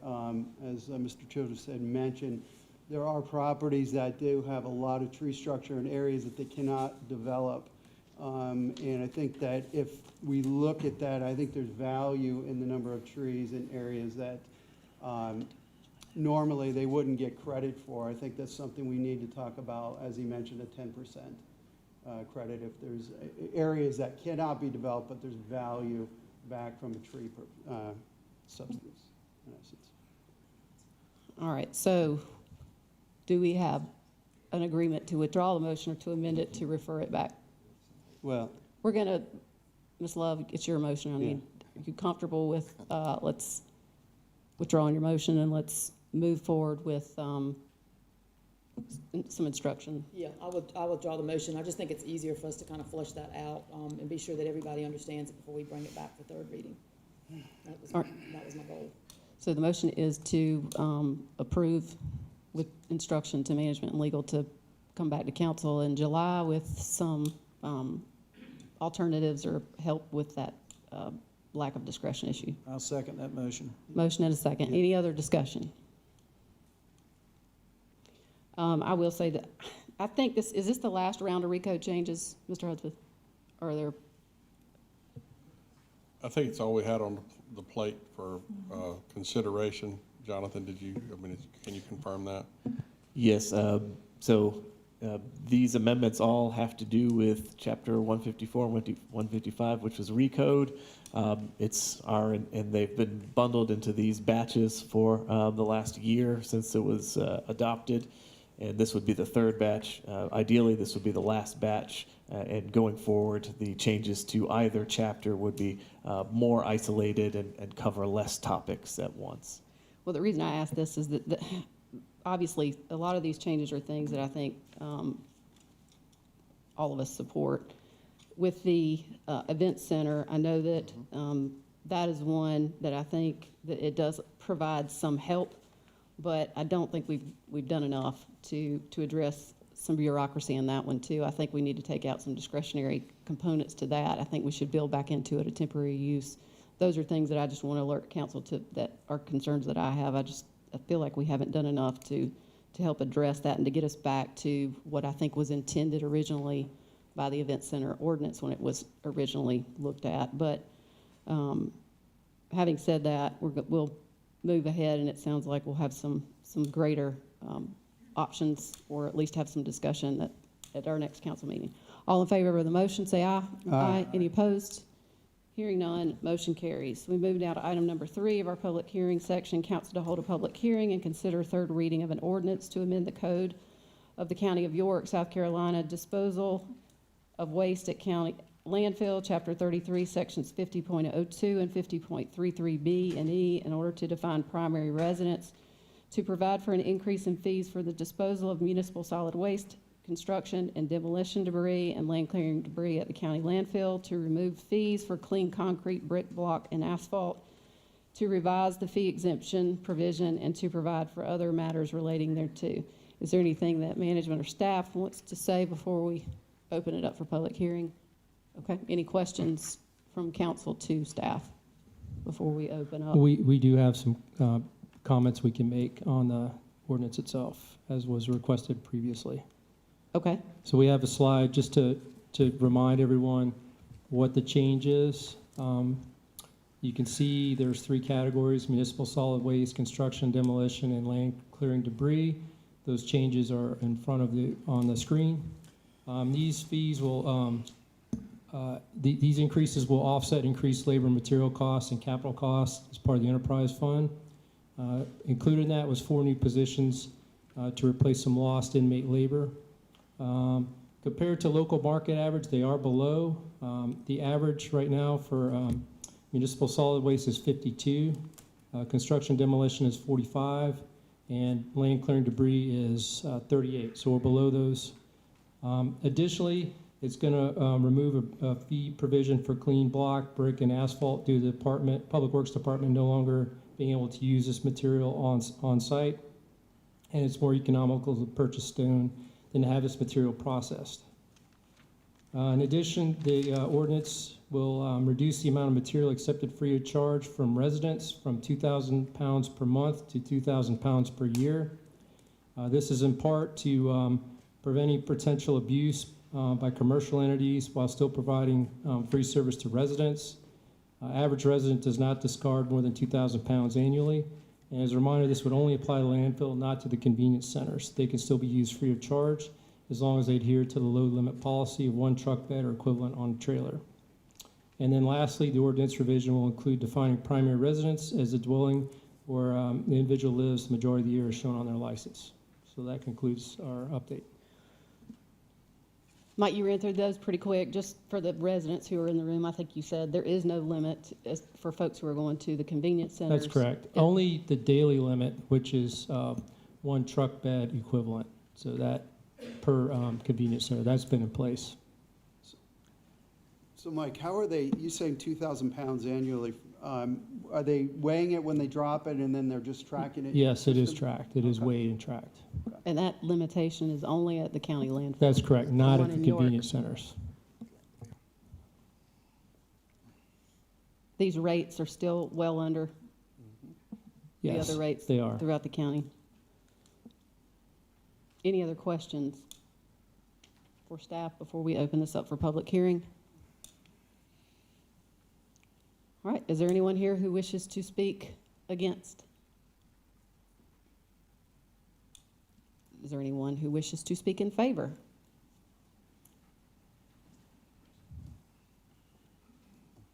as Mr. Childers said, mentioned, there are properties that do have a lot of tree structure in areas that they cannot develop. And I think that if we look at that, I think there's value in the number of trees in areas that normally they wouldn't get credit for. I think that's something we need to talk about, as he mentioned, a 10% credit if there's areas that cannot be developed, but there's value back from a tree substance, in essence. All right, so do we have an agreement to withdraw the motion or to amend it to refer it back? Well, we're gonna, Ms. Love, it's your motion. I mean, are you comfortable with, let's withdraw your motion and let's move forward with some instruction? Yeah, I would draw the motion. I just think it's easier for us to kind of flesh that out and be sure that everybody understands it before we bring it back for third reading. That was my goal. So the motion is to approve with instruction to management and legal to come back to council in July with some alternatives or help with that lack of discretion issue. I'll second that motion. Motion and a second. Any other discussion? I will say that I think is this the last round of recode changes, Mr. Hudspeth? Or are there? I think it's all we had on the plate for consideration. Jonathan, can you confirm that? Yes, these amendments all have to do with Chapter 154 and 155, which was recode. And they've been bundled into these batches for the last year since it was adopted. And this would be the third batch. Ideally, this would be the last batch. And going forward, the changes to either chapter would be more isolated and cover less topics at once. Well, the reason I ask this is that obviously a lot of these changes are things that I think all of us support. With the event center, I know that that is one that I think that it does provide some help, but I don't think we've done enough to address some bureaucracy in that one too. I think we need to take out some discretionary components to that. I think we should build back into it a temporary use. Those are things that I just want to alert council to, that are concerns that I have. I feel like we haven't done enough to help address that and to get us back to what I think was intended originally by the event center ordinance when it was originally looked at. But having said that, we'll move ahead, and it sounds like we'll have some greater options, or at least have some discussion at our next council meeting. All in favor of the motion, say aye. Aye. Any opposed? Hearing none, motion carries. We move now to item number 3 of our public hearing section. Council to hold a public hearing and consider third reading of an ordinance to amend the code of the County of York, South Carolina, disposal of waste at county landfill, Chapter 33, Sections 50.02 and 50.33B and E, in order to define primary residence, to provide for an increase in fees for the disposal of municipal solid waste, construction and demolition debris, and land clearing debris at the county landfill, to remove fees for clean concrete, brick, block, and asphalt, to revise the fee exemption provision, and to provide for other matters relating thereto. Is there anything that management or staff wants to say before we open it up for public hearing? Okay, any questions from council to staff before we open up? We do have some comments we can make on the ordinance itself, as was requested previously. Okay. So we have a slide just to remind everyone what the change is. You can see there's 3 categories: municipal solid waste, construction, demolition, and land clearing debris. Those changes are in front of on the screen. These fees will, these increases will offset increased labor and material costs and capital costs as part of the enterprise fund. Included in that was 4 new positions to replace some lost inmate labor. Compared to local market average, they are below. The average right now for municipal solid waste is 52, construction demolition is 45, and land clearing debris is 38. So we're below those. Additionally, it's going to remove a fee provision for clean block, brick, and asphalt due to the Public Works Department no longer being able to use this material on site. and it's more economical to purchase stone than to have this material processed. In addition, the ordinance will reduce the amount of material accepted free of charge from residents from 2,000 pounds per month to 2,000 pounds per year. This is in part to prevent any potential abuse by commercial entities while still providing free service to residents. Average resident does not discard more than 2,000 pounds annually. And as a reminder, this would only apply to landfill, not to the convenience centers. They can still be used free of charge as long as they adhere to the load limit policy of 1 truck bed or equivalent on a trailer. And then lastly, the ordinance revision will include defining primary residence as a dwelling where the individual lives the majority of the year as shown on their license. So that concludes our update. Mike, you ran through those pretty quick. Just for the residents who are in the room, I think you said there is no limit for folks who are going to the convenience centers. That's correct. Only the daily limit, which is 1 truck bed equivalent. So that per convenience center, that's been in place. So Mike, how are they, you saying 2,000 pounds annually, are they weighing it when they drop it and then they're just tracking it? Yes, it is tracked. It is weighed and tracked. And that limitation is only at the county landfill? That's correct, not one at the in York. convenience centers. These rates are still well under the Yes, other rates they are. throughout the county. Any other questions for staff before we open this up for public hearing? All right, is there anyone here who wishes to speak against? Is there anyone who wishes to speak in favor?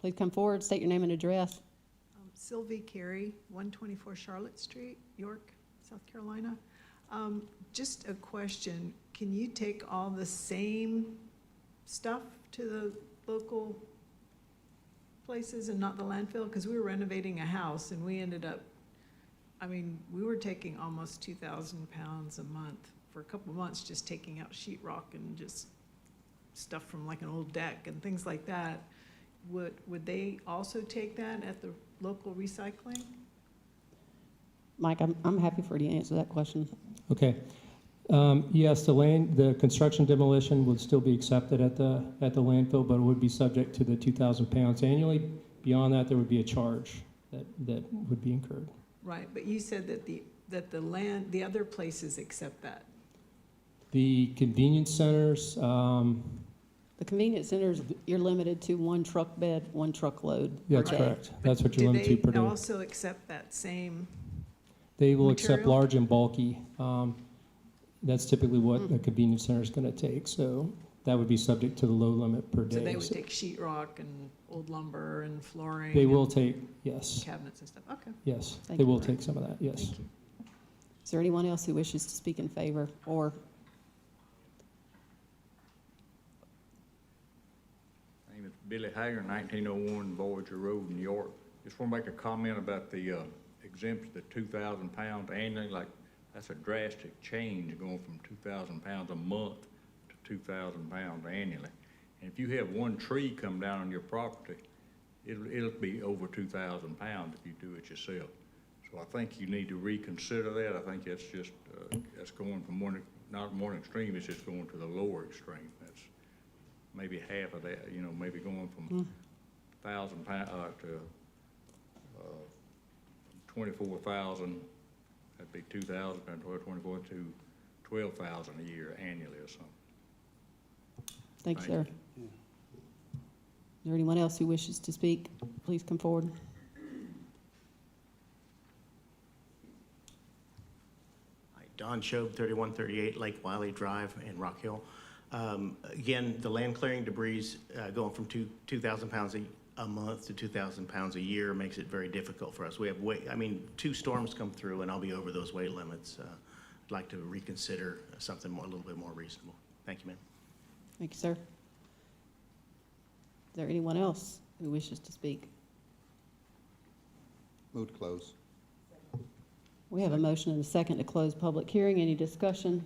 Please come forward, state your name and address. Sylvie Carey, 124 Charlotte Street, York, South Carolina. Just a question, can you take all the same stuff to the local places and not the landfill? Because we were renovating a house and we ended up, I mean, we were taking almost 2,000 pounds a month for a couple of months, just taking out sheetrock and just stuff from like an old deck and things like that. Would they also take that at the local recycling? Mike, I'm happy for you to answer that question. Okay. Yes, the construction demolition would still be accepted at the landfill, but it would be subject to the 2,000 pounds annually. Beyond that, there would be a charge that would be incurred. Right, but you said that the other places accept that. The convenience centers, The convenience centers, you're limited to 1 truck bed, 1 truckload. that's per day. correct. That's what you're limited to per Do they day. also accept that same They will accept material? large and bulky. That's typically what a convenience center is going to take. So that would be subject to the low limit per day. So they would take sheetrock and old lumber and flooring? They will and take, yes. Cabinets and stuff, okay. Yes, Thank they you. will take some of that, yes. Thank you. Is there anyone else who wishes to speak in favor or? My name is Billy Hager, 1901 Voyager Road, New York. Just want to make a comment about the exemption, the 2,000 pounds annually. Like, that's a drastic change going from 2,000 pounds a month to 2,000 pounds annually. And if you have one tree come down on your property, it'll be over 2,000 pounds if you do it yourself. So I think you need to reconsider that. I think that's just, that's going from not one extreme, it's just going to the lower extreme. That's maybe half of that, you know, maybe going from 1,000 pounds to 24,000, that'd be 2,000, 24 to 12,000 a year annually or something. Thank you, sir. Is there anyone else who wishes to speak? Please come forward. Hi, Don Shobe, 3138 Lake Wiley Drive in Rock Hill. Again, the land clearing debris going from 2,000 pounds a month to 2,000 pounds a year makes it very difficult for us. We have 2 storms come through and I'll be over those weight limits. I'd like to reconsider something a little bit more reasonable. Thank you, ma'am. Thank you, sir. Is there anyone else who wishes to speak? Move to close. We have a motion and a second to close public hearing. Any discussion?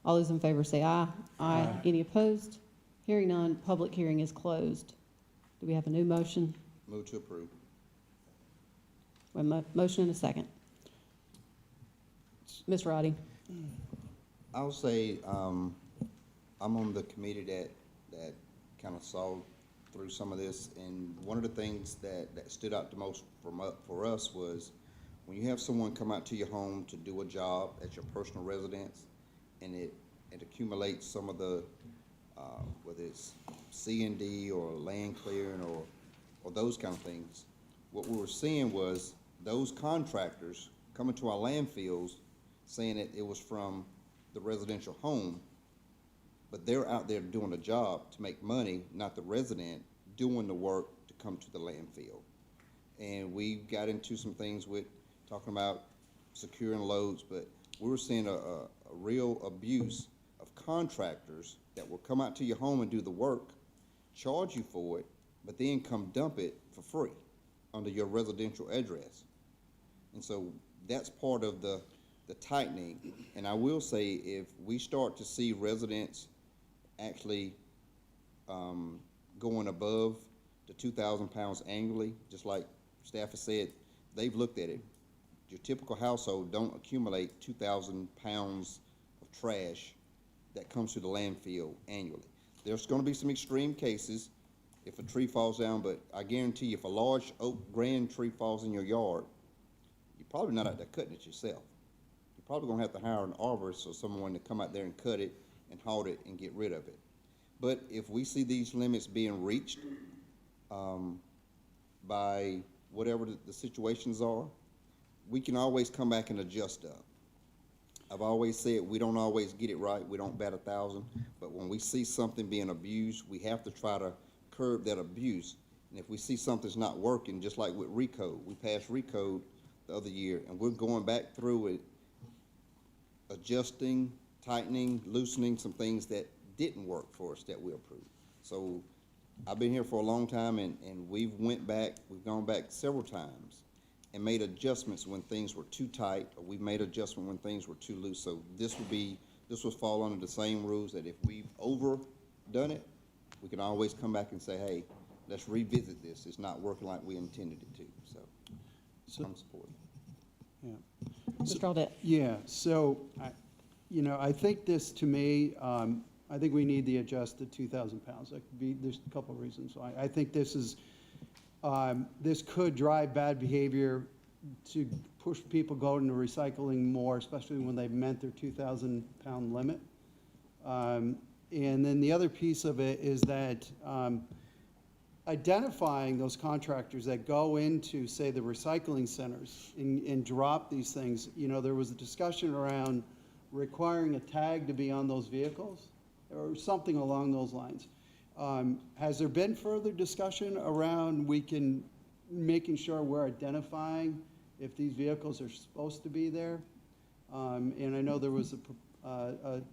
All those in favor say aye. Aye. Any opposed? Hearing none, public hearing is closed. Do we have a new motion? Move to approve. We have a motion and a second. Ms. Rowdy? I'll say, I'm on the committee that kind of saw through some of this, and one of the things that stood out the most for us was when you have someone come out to your home to do a job at your personal residence, and it accumulates some of the, whether it's C&D or land clearing or those kind of things. What we were seeing was those contractors coming to our landfills saying that it was from the residential home, but they're out there doing a job to make money, not the resident doing the work to come to the landfill. And we got into some things with talking about securing loads, but we were seeing a real abuse of contractors that will come out to your home and do the work, charge you for it, but then come dump it for free under your residential address. And so that's part of the tightening. And I will say, if we start to see residents actually going above the 2,000 pounds annually, just like staff has said, they've looked at it. Your typical household don't accumulate 2,000 pounds of trash that comes to the landfill annually. There's going to be some extreme cases if a tree falls down, but I guarantee you, if a large oak grand tree falls in your yard, you're probably not out there cutting it yourself. You're probably going to have to hire an arborist or someone to come out there and cut it and haul it and get rid of it. But if we see these limits being reached by whatever the situations are, we can always come back and adjust up. I've always said we don't always get it right. We don't bat 1,000. But when we see something being abused, we have to try to curb that abuse. And if we see something's not working, just like with RECODE, we passed RECODE the other year, and we're going back through it, adjusting, tightening, loosening some things that didn't work for us that we approved. So I've been here for a long time, and we've gone back several times and made adjustments when things were too tight, or we made adjustments when things were too loose. So this would fall under the same rules, that if we've overdone it, we can always come back and say, hey, let's revisit this. It's not working like we intended it to. So I'm supporting. Yeah. Mr. Aldette? Yeah, so, I think this, to me, I think we need the adjusted 2,000 pounds. There's a couple of reasons why. I think this could drive bad behavior to push people going to recycling more, especially when they've met their 2,000 pound limit. And then the other piece of it is that identifying those contractors that go into, say, the recycling centers and drop these things. There was a discussion around requiring a tag to be on those vehicles or something along those lines. Has there been further discussion around making sure we're identifying if these vehicles are supposed to be there? And I know there was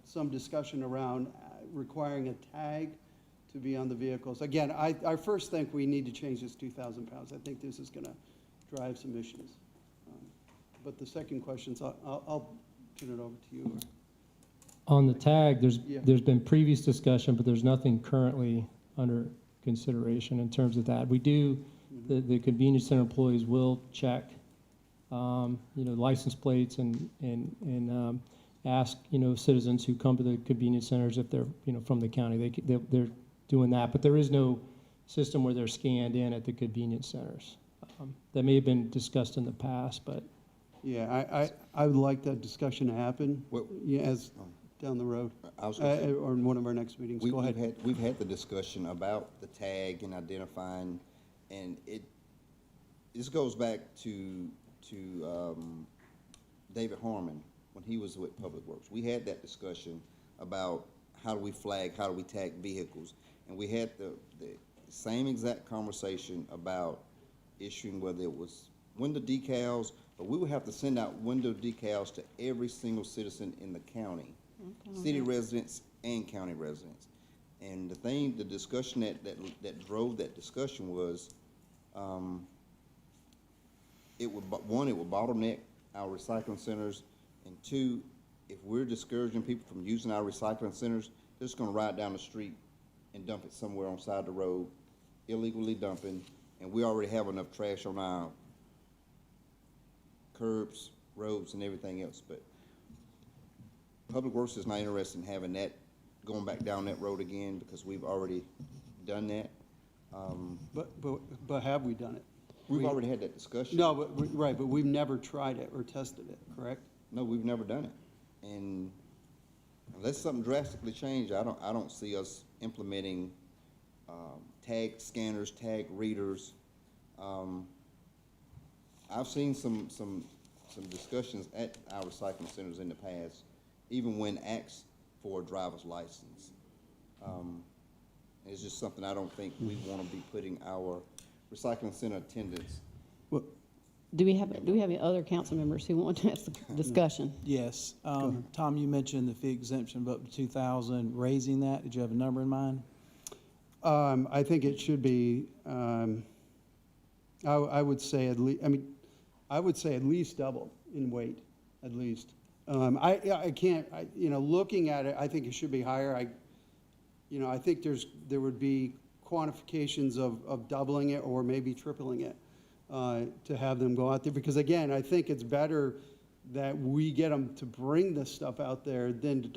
some discussion around requiring a tag to be on the vehicles. Again, I first think we need to change this 2,000 pounds. I think this is going to drive some issues. But the second question, I'll turn it over to you. On the tag, there's been previous discussion, but there's nothing currently under consideration in terms of that. We do, the convenience center employees will check, license plates and ask, citizens who come to the convenience centers if they're, from the county. They're doing that, but there is no system where they're scanned in at the convenience centers. That may have been discussed in the past, but. Yeah, I would like that discussion to happen down the road, or in one of our next meetings. Go ahead. We've had the discussion about the tag and identifying, and this goes back to David Harmon when he was with Public Works. We had that discussion about how do we flag, how do we tag vehicles, and we had the same exact conversation about issuing whether it was window decals, but we would have to send out window decals to every single citizen in the county, city residents and county residents. And the discussion that drove that discussion was, it would bottleneck our recycling centers, and two, if we're discouraging people from using our recycling centers, they're just going to ride down the street and dump it somewhere on the side of the road, illegally dumping, and we already have enough trash on our curbs, roads, and everything else. But Public Works is not interested in having that, going back down that road again, because we've already done that. But have we done it? We've already had that discussion. No, right, but we've never tried it or tested it, correct? No, we've never done it. And unless something drastically changed, I don't see us implementing tag scanners, tag readers. I've seen some discussions at our recycling centers in the past, even when asked for a driver's license. It's just something I don't think we want to be putting our recycling center attendants. Do we have any other council members who want to ask the discussion? Yes. Tom, you mentioned the fee exemption of up to 2,000, raising that. Did you have a number in mind? I think it should be, I would say at least, I would say at least double in weight, at least. I can't, looking at it, I think it should be higher. I think there would be quantifications of doubling it or maybe tripling it to have them go out there. Because again, I think it's better that we get them to bring this stuff out there than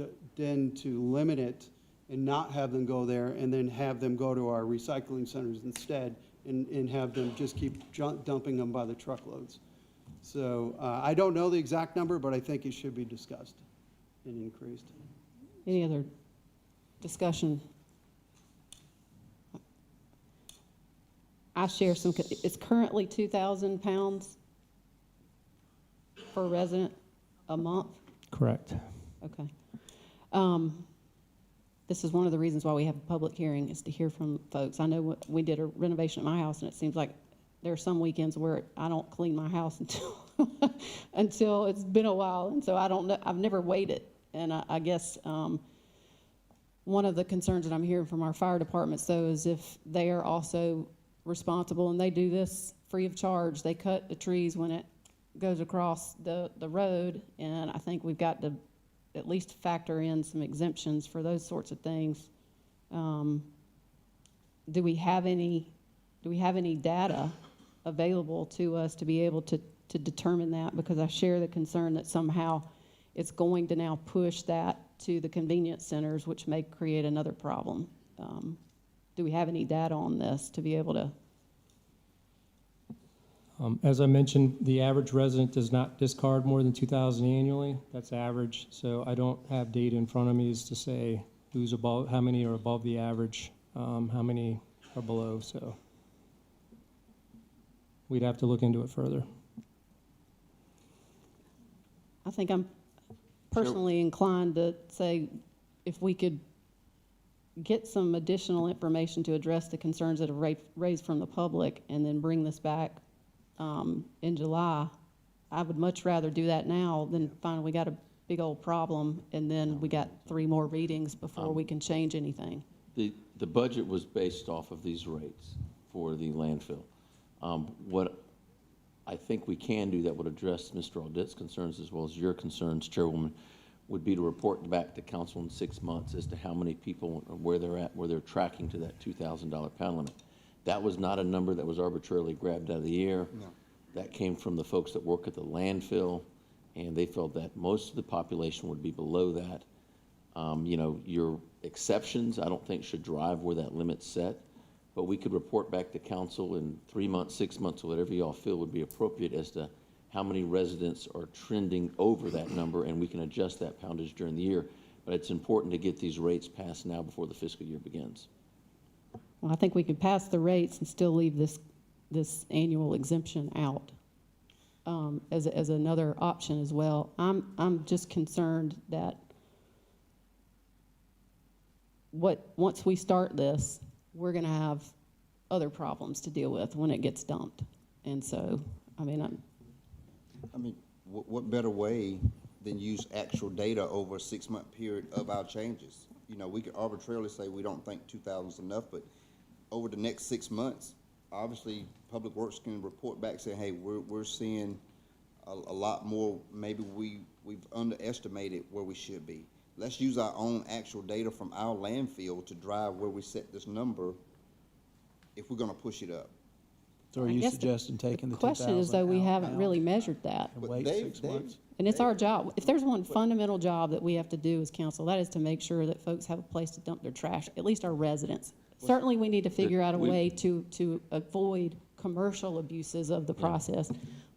to limit it and not have them go there and then have them go to our recycling centers instead and have them just keep dumping them by the truckloads. So I don't know the exact number, but I think it should be discussed and increased. Any other discussion? I share some, it's currently 2,000 pounds per resident a month? Correct. Okay. This is one of the reasons why we have a public hearing, is to hear from folks. I know we did a renovation at my house, and it seems like there are some weekends where I don't clean my house until it's been a while, and so I don't know. I've never waited, and I guess one of the concerns that I'm hearing from our fire departments, though, is if they are also responsible, and they do this free of charge. They cut the trees when it goes across the road, and I think we've got to at least factor in some exemptions for those sorts of things. Do we have any data available to us to be able to determine that? Because I share the concern that somehow it's going to now push that to the convenience centers, which may create another problem. Do we have any data on this to be able to? As I mentioned, the average resident does not discard more than 2,000 annually. That's average. So I don't have data in front of me as to say who's above, how many are above the average, how many are below. So we'd have to look into it further. I think I'm personally inclined to say if we could get some additional information to address the concerns that are raised from the public and then bring this back in July. I would much rather do that now than find we got a big old problem and then we got 3 more readings before we can change anything. The budget was based off of these rates for the landfill. What I think we can do that would address Mr. Audette's concerns as well as your concerns, Chairwoman, would be to report back to council in 6 months as to how many people, where they're at, where they're tracking to that $2,000 pound limit. That was not a number that was arbitrarily grabbed out of the air. No. That came from the folks that work at the landfill, and they felt that most of the population would be below that. Your exceptions, I don't think should drive where that limit's set, but we could report back to council in 3 months, 6 months, or whatever y'all feel would be appropriate as to how many residents are trending over that number, and we can adjust that poundage during the year. But it's important to get these rates passed now before the fiscal year begins. Well, I think we could pass the rates and still leave this annual exemption out as another option as well. I'm just concerned that once we start this, we're going to have other problems to deal with when it gets dumped. And so, what better way than use actual data over a 6-month period of our changes? We could arbitrarily say we don't think 2,000 is enough, but over the next 6 months, obviously, Public Works can report back saying, hey, we're seeing a lot more. Maybe we've underestimated where we should be. Let's use our own actual data from our landfill to drive where we set this number if we're going to push it up. So are I you guess suggesting taking the 2,000 question is, though, we haven't out really measured that. and wait Dave- 6 months? And it's our job. If there's one fundamental job that we have to do as council, that is to make sure that folks have a place to dump their trash, at least our residents. Certainly, we need to figure out a way to avoid commercial abuses of the process,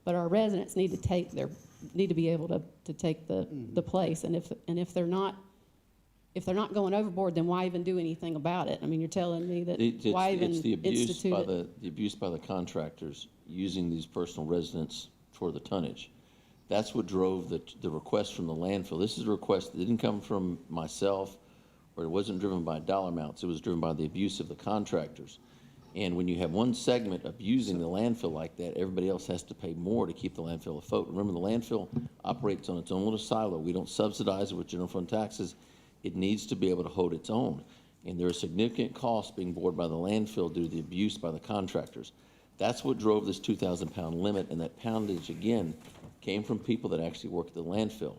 but our residents need to be able to take the place. And if they're not going overboard, then why even do anything about it? I mean, you're telling me that why even It's the abuse institute by it? the abuse by the contractors using these personal residents for the tonnage. That's what drove the request from the landfill. This is a request that didn't come from myself, or it wasn't driven by dollar amounts. It was driven by the abuse of the contractors. And when you have one segment abusing the landfill like that, everybody else has to pay more to keep the landfill afloat. Remember, the landfill operates on its own little silo. We don't subsidize it with general fund taxes. It needs to be able to hold its own. And there are significant costs being borne by the landfill due to the abuse by the contractors. That's what drove this 2,000-pound limit, and that poundage, again, came from people that actually work at the landfill.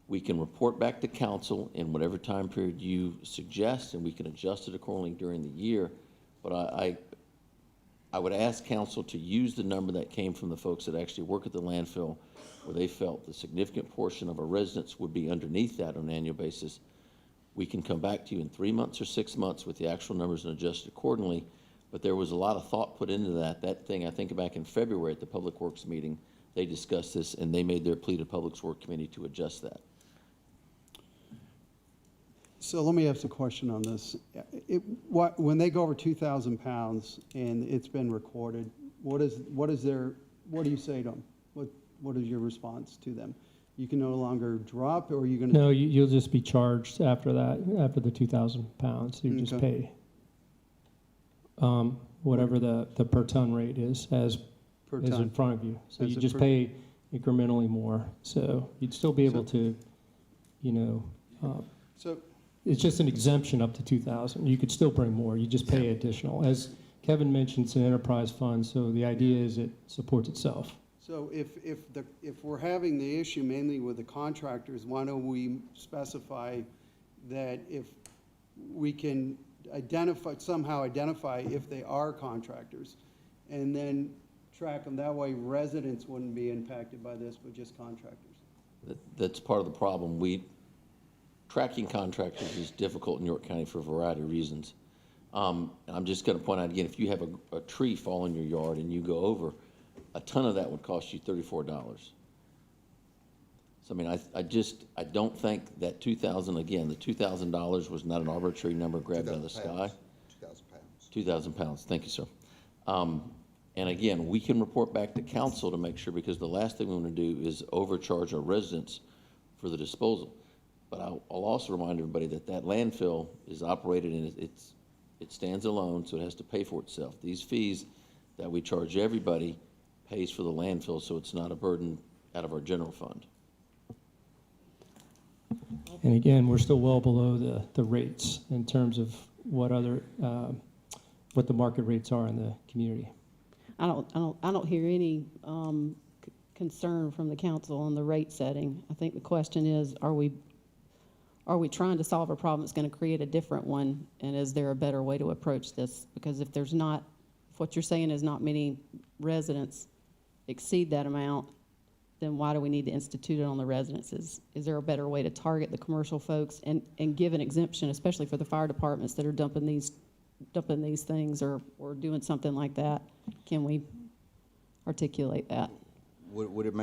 We can report back to council in whatever time period you suggest, and we can adjust it accordingly during the year. But I would ask council to use the number that came from the folks that actually work at the landfill, where they felt the significant portion of our residents would be underneath that on an annual basis. We can come back to you in 3 months or 6 months with the actual numbers and adjust accordingly. But there was a lot of thought put into that. That thing, I think back in February at the Public Works meeting, they discussed this, and they made their plea to Public Works Committee to adjust that. So let me ask a question on this. When they go over 2,000 pounds and it's been recorded, what do you say to them? What is your response to them? You can no longer drop, or are you going to? No, you'll just be charged after that, after the 2,000 pounds. You just pay whatever the per ton rate is as in front of you. So you just pay incrementally more. So you'd still be able to, So it's just an exemption up to 2,000. You could still bring more. You just pay additional. As Kevin mentioned, it's an enterprise fund, so the idea is it supports itself. So if we're having the issue mainly with the contractors, why don't we specify that if we can somehow identify if they are contractors, and then track them that way, residents wouldn't be impacted by this, but just contractors? That's part of the problem. Tracking contractors is difficult in York County for a variety of reasons. And I'm just going to point out again, if you have a tree fall in your yard and you go over, a ton of that would cost you $34. So I mean, I don't think that 2,000, again, the $2,000 was not an arbitrary number grabbed out of the sky. 2,000 pounds. 2,000 pounds, thank you, sir. And again, we can report back to council to make sure, because the last thing we want to do is overcharge our residents for the disposal. But I'll also remind everybody that landfill is operated and it stands alone, so it has to pay for itself. These fees that we charge everybody pays for the landfill, so it's not a burden out of our general fund. And again, we're still well below the rates in terms of what the market rates are in the community. I don't hear any concern from the council on the rate setting. I think the question is, are we trying to solve a problem that's going to create a different one, and is there a better way to approach this? Because if what you're saying is not many residents exceed that amount, then why do we need to institute it on the residents? Is there a better way to target the commercial folks and give an exemption, especially for the fire departments that are dumping these things or doing something like that? Can we articulate that? Would it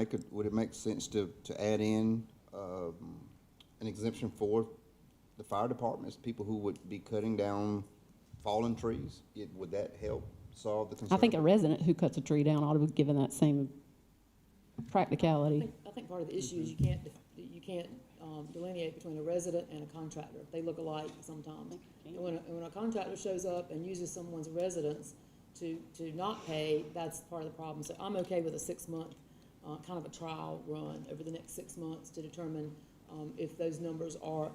make sense to add in an exemption for the fire departments, people who would be cutting down fallen trees? Would that help solve the concern? I think a resident who cuts a tree down ought to be given that same practicality. I think part of the issue is you can't delineate between a resident and a contractor. They look alike sometimes. And when a contractor shows up and uses someone's residence to not pay, that's part of the problem. So I'm okay with a 6-month kind of a trial run over the next 6 months to determine if those numbers are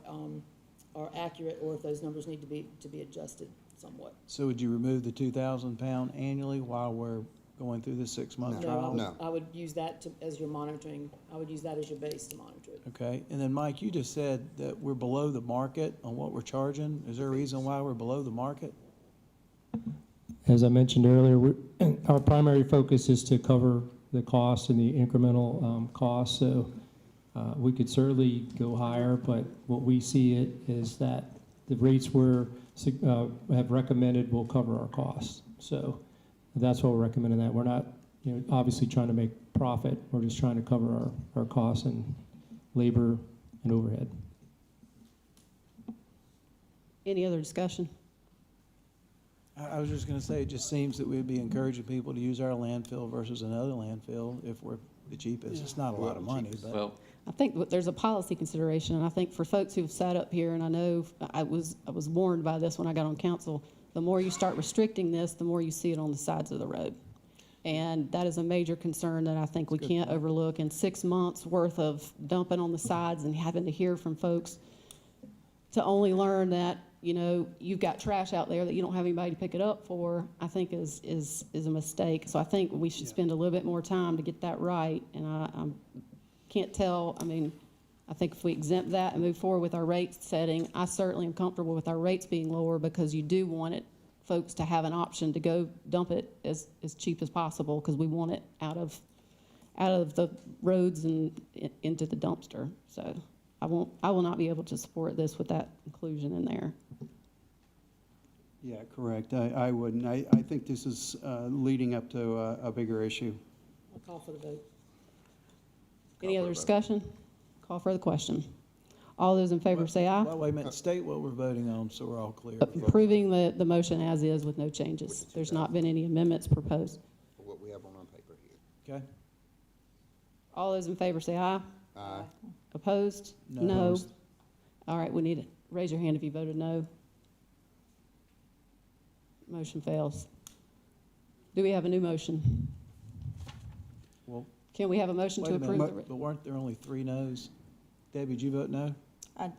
accurate, or if those numbers need to be adjusted somewhat. So would you remove the 2,000 pound annually while we're going through the 6-month trial? No. I would use that as your monitoring. I would use that as your base to monitor it. Okay, and then Mike, you just said that we're below the market on what we're charging. Is there a reason why we're below the market? As I mentioned earlier, our primary focus is to cover the cost and the incremental costs. So we could certainly go higher, but what we see it is that the rates have recommended will cover our costs. So that's what we're recommending. That we're not, obviously trying to make profit. We're just trying to cover our costs and labor and overhead. Any other discussion? I was just gonna say, it just seems that we'd be encouraging people to use our landfill versus another landfill if we're the cheapest. It's not a lot of money, but. Well, I think there's a policy consideration, and I think for folks who've sat up here, and I know I was warned by this when I got on council, the more you start restricting this, the more you see it on the sides of the road. And that is a major concern that I think we can't overlook. In 6 months worth of dumping on the sides and having to hear from folks to only learn that, you've got trash out there that you don't have anybody to pick it up for, I think is a mistake. So I think we should spend a little bit more time to get that right. And I can't tell, I think if we exempt that and move forward with our rate setting, I certainly am comfortable with our rates being lower, because you do want folks to have an option to go dump it as cheap as possible, because we want it out of the roads and into the dumpster. So I will not be able to support this with that inclusion in there. Yeah, correct. I wouldn't. I think this is leading up to a bigger issue. I'll call for the vote. Any other discussion? Call for the question. All those in favor say aye. Well, wait a minute, state what we're voting on so we're all clear. Approving the motion as is with no changes. There's not been any amendments proposed. For what we have on our paper here. Okay? All those in favor say aye. Aye. Opposed? No. Opposed. All right, we need to raise your hand if you voted no. Motion fails. Do we have a new motion? Well, Can we have a motion wait to a approve? minute, but weren't there only 3 noes? Debbie, did you vote no? I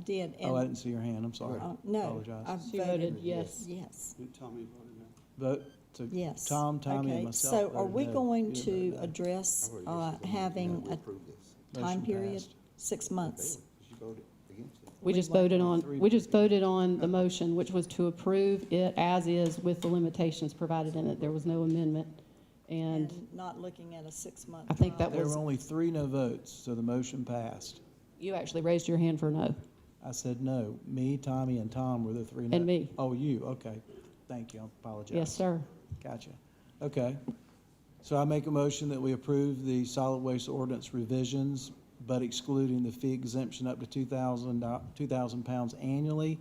did. Oh, I didn't see your hand, I'm sorry. No. Apologize. She voted yes. Yes. Tommy voted no. Vote to Yes. Tom, Tommy, Okay, and myself. so are voted we no. going You didn't to vote no. address I voted yes. having We a approve this. time Motion period? passed. 6 months. You voted against it. We just voted on the motion, which was to approve it as is with the limitations provided in it. There was no amendment. And Not looking at a 6-month. I think that There was, were only 3 no votes, so the motion passed. you actually raised your hand for no. I said no. Me, Tommy, and Tom were the 3 no. And me. Oh, you, okay. Thank you, I apologize. Yes, sir. Gotcha. Okay. So I make a motion that we approve the solid waste ordinance revisions, but excluding the fee exemption up to 2,000 pounds annually,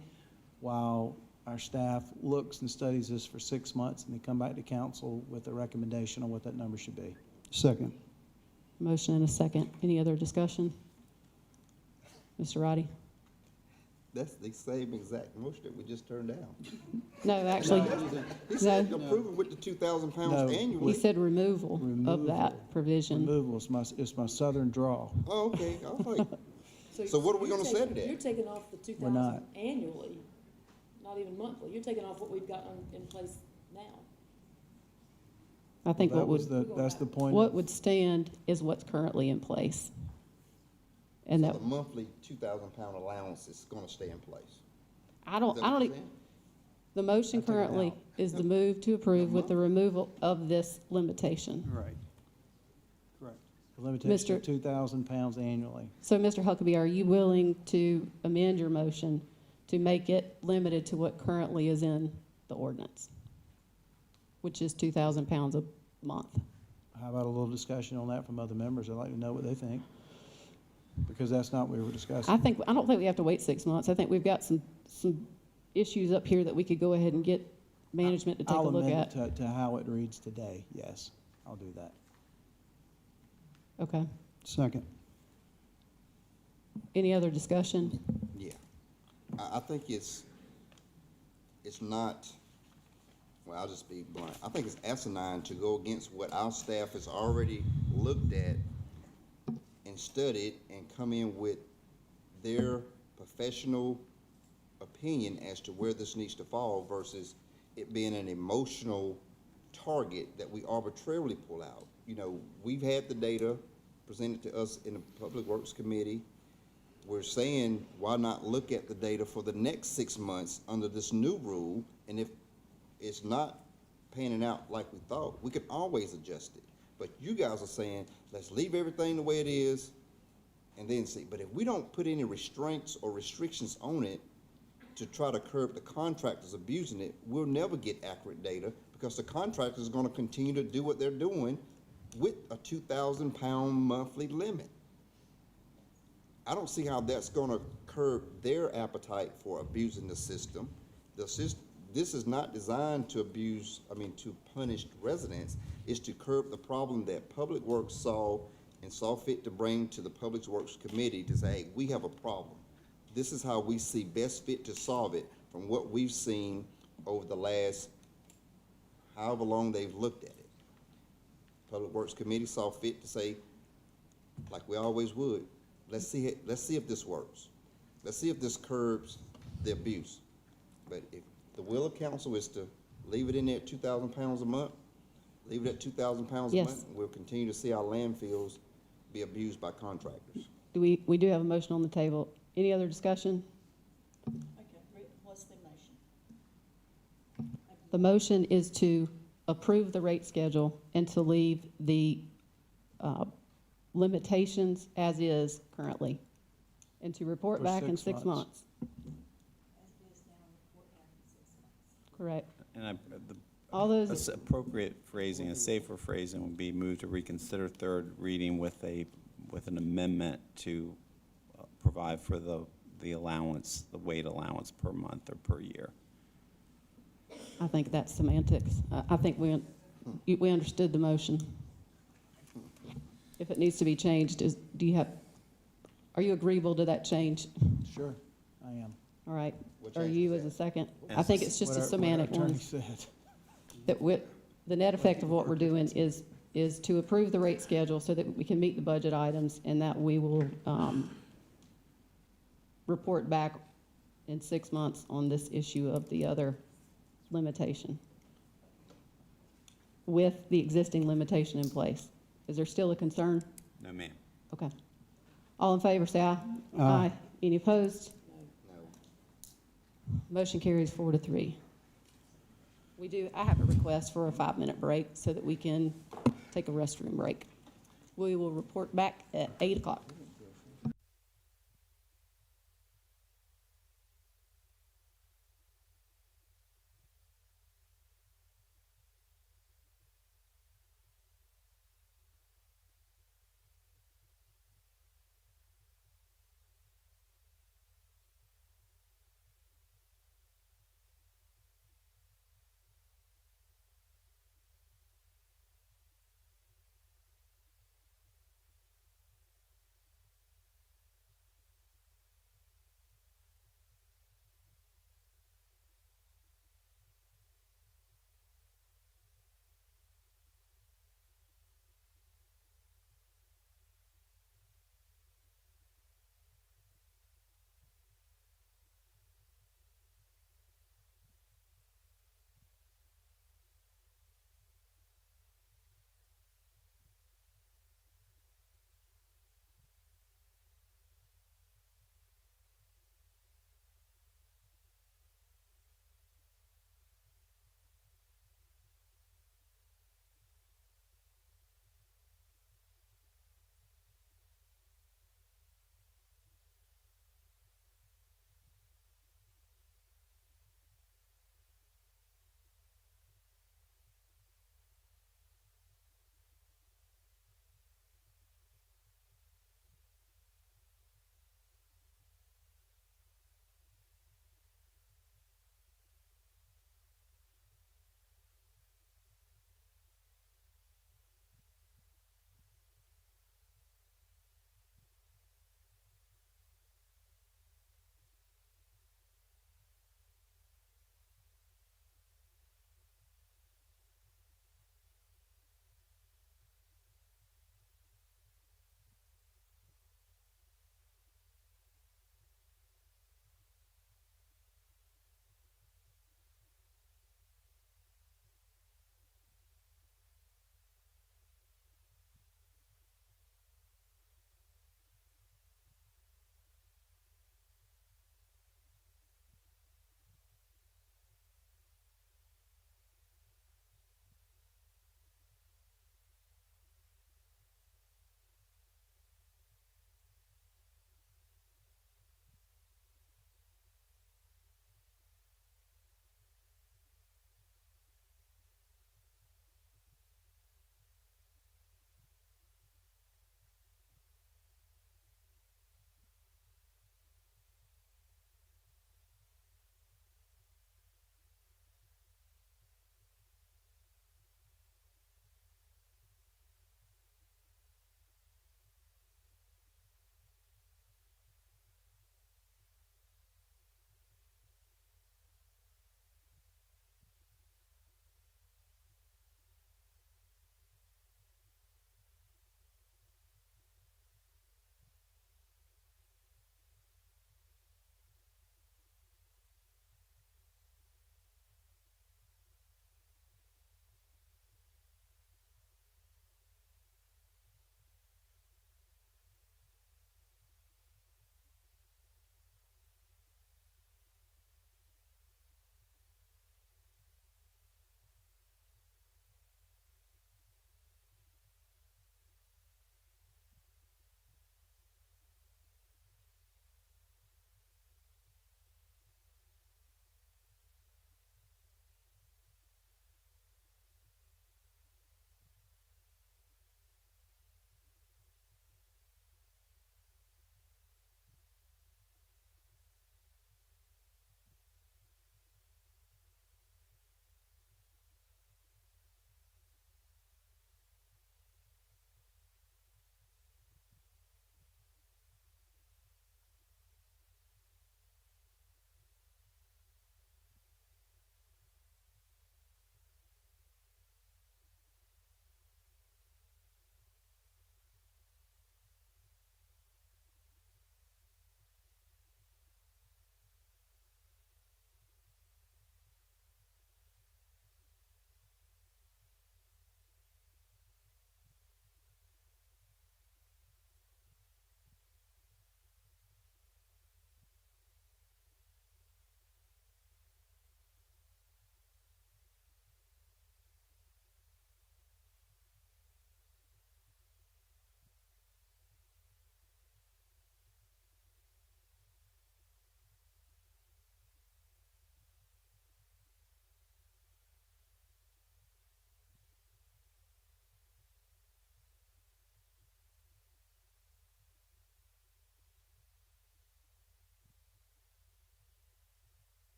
while our staff looks and studies this for 6 months, and they come back to council with a recommendation on what that number should be. Second. Motion and a second. Any other discussion? Mr. Rowdy? That's the same exact motion that we just turned down. No, actually, He said no. approve it with the 2,000 pounds No. annually. He said removal of that provision. Removal, it's my southern draw. Oh, okay, all right. So what are we gonna set it You're at? taking off the 2,000 not. annually, not even monthly. You're taking off what we've got in place now. I think That's the point. what would stand is what's currently in place. And So that, the monthly 2,000 pound allowance is gonna stay in place. I don't, Is that what you're e- saying? the motion I took it currently out. is the move to approve with the removal of this limitation. Right. Correct. The limitation Mr. of 2,000 pounds annually. So, Mr. Huckabee, are you willing to amend your motion to make it limited to what currently is in the ordinance, which is 2,000 pounds a month? How about a little discussion on that from other members? I'd like to know what they think, because that's not what we were discussing. I don't think we have to wait 6 months. I think we've got some issues up here that we could go ahead and get management to take a I'll look amend at. it to how it reads today, yes. I'll do that. Okay. Second. Any other discussion? Yeah. I think it's not, well, I'll just be blunt. I think it's asinine to go against what our staff has already looked at and studied and come in with their professional opinion as to where this needs to fall versus it being an emotional target that we arbitrarily pull out. You know, we've had the data presented to us in the Public Works Committee. We're saying, why not look at the data for the next 6 months under this new rule? And if it's not panning out like we thought, we could always adjust it. But you guys are saying, let's leave everything the way it is and then see. But if we don't put any restraints or restrictions on it to try to curb the contractors abusing it, we'll never get accurate data because the contractors are gonna continue to do what they're doing with a 2,000-pound monthly limit. I don't see how that's gonna curb their appetite for abusing the system. This is not designed to to punish residents. It's to curb the problem that Public Works saw fit to bring to the Public Works Committee to say, hey, we have a problem. This is how we see best fit to solve it from what we've seen over the last however long they've looked at it. Public Works Committee saw fit to say, like we always would, let's see if this works. Let's see if this curbs the abuse. But if the will of council is to leave it in there at 2,000 pounds a month, leave it at 2,000 pounds a Yes. month, and we'll continue to see our landfills be abused by contractors. We do have a motion on the table. Any other discussion? Okay, what's the motion? The motion is to approve the rate schedule and to leave the limitations as is currently, and to report For back in 6 6 months. months. Correct. And All those, a appropriate phrasing, a safer phrasing would be move to reconsider third reading with an amendment to provide for the allowance, the weight allowance per month or per year. I think that's semantics. I think we understood the motion. If it needs to be changed, are you agreeable to that change? Sure, I am. All right. What Are change you is as a that? second? I think it's just a semantic What our one. attorney said. That the net effect of what we're doing is to approve the rate schedule so that we can meet the budget items and that we will report back in 6 months on this issue of the other limitation with the existing limitation in place. Is there still a concern? No, ma'am. Okay. All in favor, say aye. Aye. Any opposed? No. Motion carries 4-3. I have a request for a 5-minute break so that we can take a restroom break. We will report back at 8 o'clock.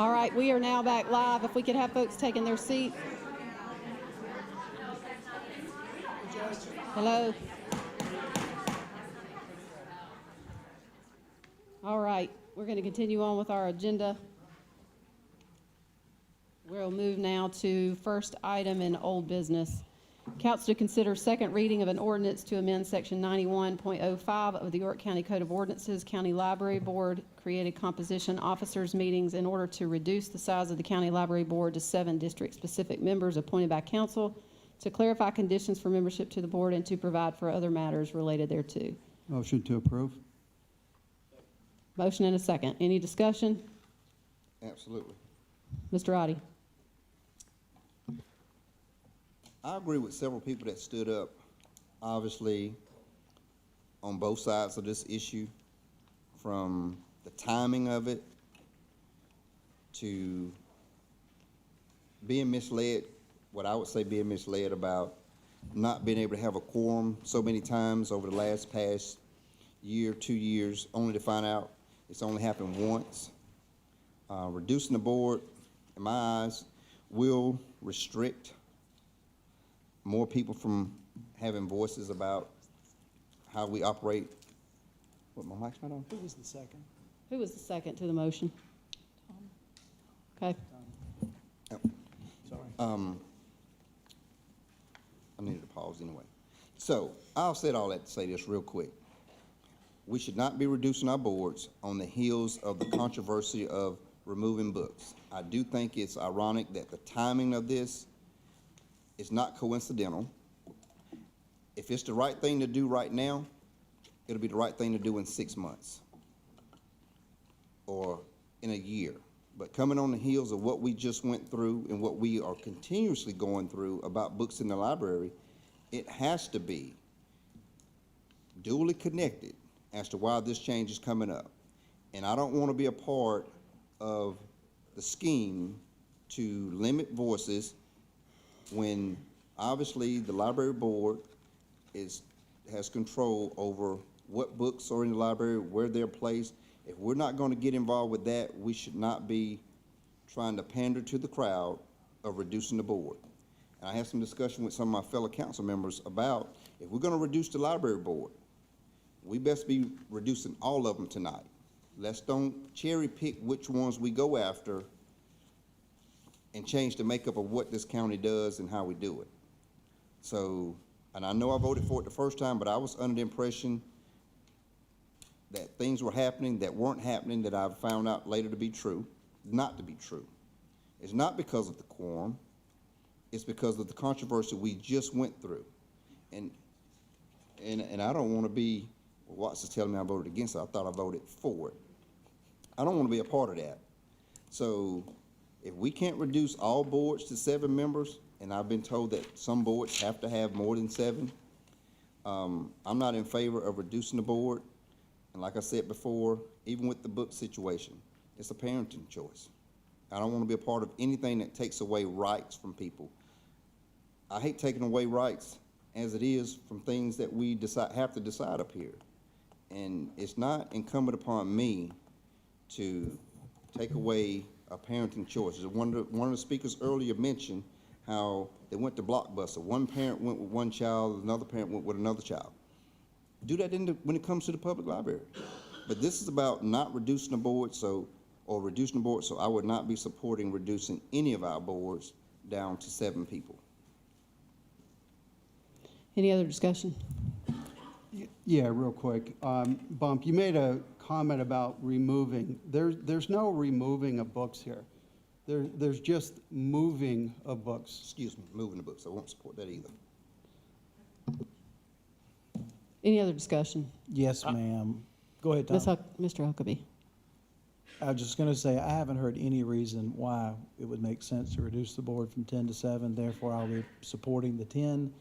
All right, we are now back live. If we could have folks taking their seats. Hello? All right, we're going to continue on with our agenda. We'll move now to first item in old business. Council to consider second reading of an ordinance to amend section 91.05 of the York County Code of Ordinances, County Library Board, created composition officers meetings in order to reduce the size of the County Library Board to 7 district-specific members appointed by council, to clarify conditions for membership to the board, and to provide for other matters related thereto. Motion to approve. Motion and a second. Any discussion? Absolutely. Mr. Rowdy? I agree with several people that stood up, obviously, on both sides of this issue, from the timing of it to being misled, what I would say being misled about not being able to have a quorum so many times over the past year, 2 years, only to find out it's only happened once. Reducing the board, in my eyes, will restrict more people from having voices about how we operate. What, my mic's not on? Who was the second? Who was the second to the motion? Okay. Sorry. I needed to pause anyway. So I'll say all that to say this real quick. We should not be reducing our boards on the heels of the controversy of removing books. I do think it's ironic that the timing of this is not coincidental. If it's the right thing to do right now, it'll be the right thing to do in 6 months or in a year. But coming on the heels of what we just went through and what we are continuously going through about books in the library, it has to be duly connected as to why this change is coming up. And I don't want to be a part of the scheme to limit voices when obviously the library board has control over what books are in the library, where they're placed. If we're not going to get involved with that, we should not be trying to pander to the crowd of reducing the board. And I had some discussion with some of my fellow council members about if we're going to reduce the library board, we best be reducing all of them tonight. Let's don't cherry pick which ones we go after and change the makeup of what this county does and how we do it. So, and I know I voted for it the first time, but I was under the impression that things were happening that weren't happening that I've found out later to be true, not to be true. It's not because of the quorum, it's because of the controversy we just went through. And I don't want to be, Watts is telling me I voted against it, I thought I voted for it. I don't want to be a part of that. So if we can't reduce all boards to 7 members, and I've been told that some boards have to have more than 7, I'm not in favor of reducing the board. And like I said before, even with the book situation, it's a parenting choice. I don't want to be a part of anything that takes away rights from people. I hate taking away rights as it is from things that we have to decide up here. And it's not incumbent upon me to take away a parenting choice. One of the speakers earlier mentioned how they went to Blockbuster. One parent went with one child, another parent went with another child. Do that when it comes to the public library. But this is about not reducing the board, so I would not be supporting reducing any of our boards down to 7 people. Any other discussion? Yeah, real quick. Bump, you made a comment about removing. There's no removing of books here. There's just moving of books. Excuse me, moving the books. I won't support that either. Any other discussion? Yes, ma'am. Go ahead, Tom. Mr. Huckabee. I was just going to say, I haven't heard any reason why it would make sense to reduce the board from 10 to 7. Therefore, I'll be supporting the 10.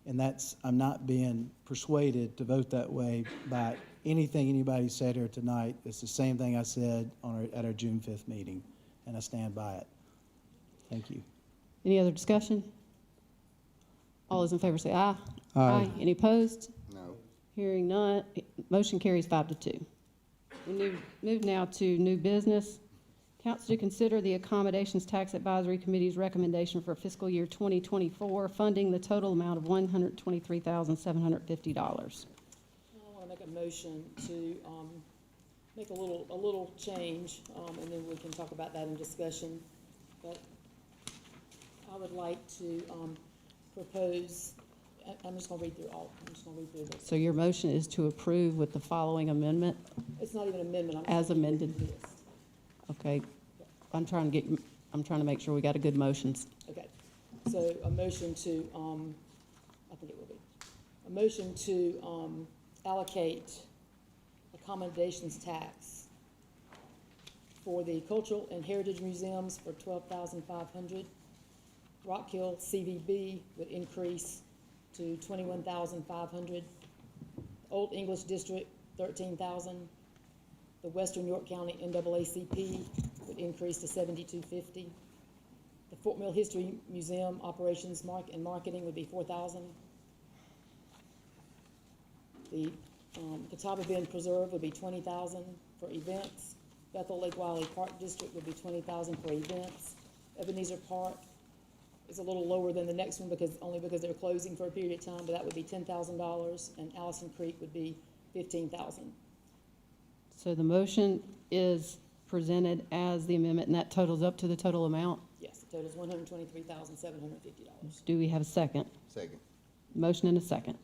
And I'm not being persuaded to vote that way by anything anybody said here tonight. It's the same thing I said at our June 5th meeting, and I stand by it. Thank you. Any other discussion? All those in favor say aye. Aye. Any opposed? No. Hearing none, motion carries 5-2. We move now to new business. Council to consider the Accommodations Tax Advisory Committee's recommendation for fiscal year 2024, funding the total amount of $123,750. I want to make a motion to make a little change, and then we can talk about that in discussion. But I would like to propose, I'm just going to read through this. So your motion is to approve with the following amendment? It's not even an amendment. As amended. Okay. I'm trying to make sure we got a good motions. Okay, so a motion to, I think it will be, a motion to allocate accommodations tax for the Cultural and Heritage Museums for $12,500. Rock Hill CVB would increase to $21,500. Old English District, $13,000. The Western York County NAACP would increase to $7,250. The Fort Mill History Museum Operations and Marketing would be $4,000. The Catawba Bend Preserve would be $20,000 for events. Bethel Lake Wiley Park District would be $20,000 for events. Ebenezer Park is a little lower than the next one only because they're closing for a period of time, but that would be $10,000, and Allison Creek would be $15,000. So the motion is presented as the amendment, and that totals up to the total amount? Yes, the total is $123,750. Do we have a second? Second. Motion and a second.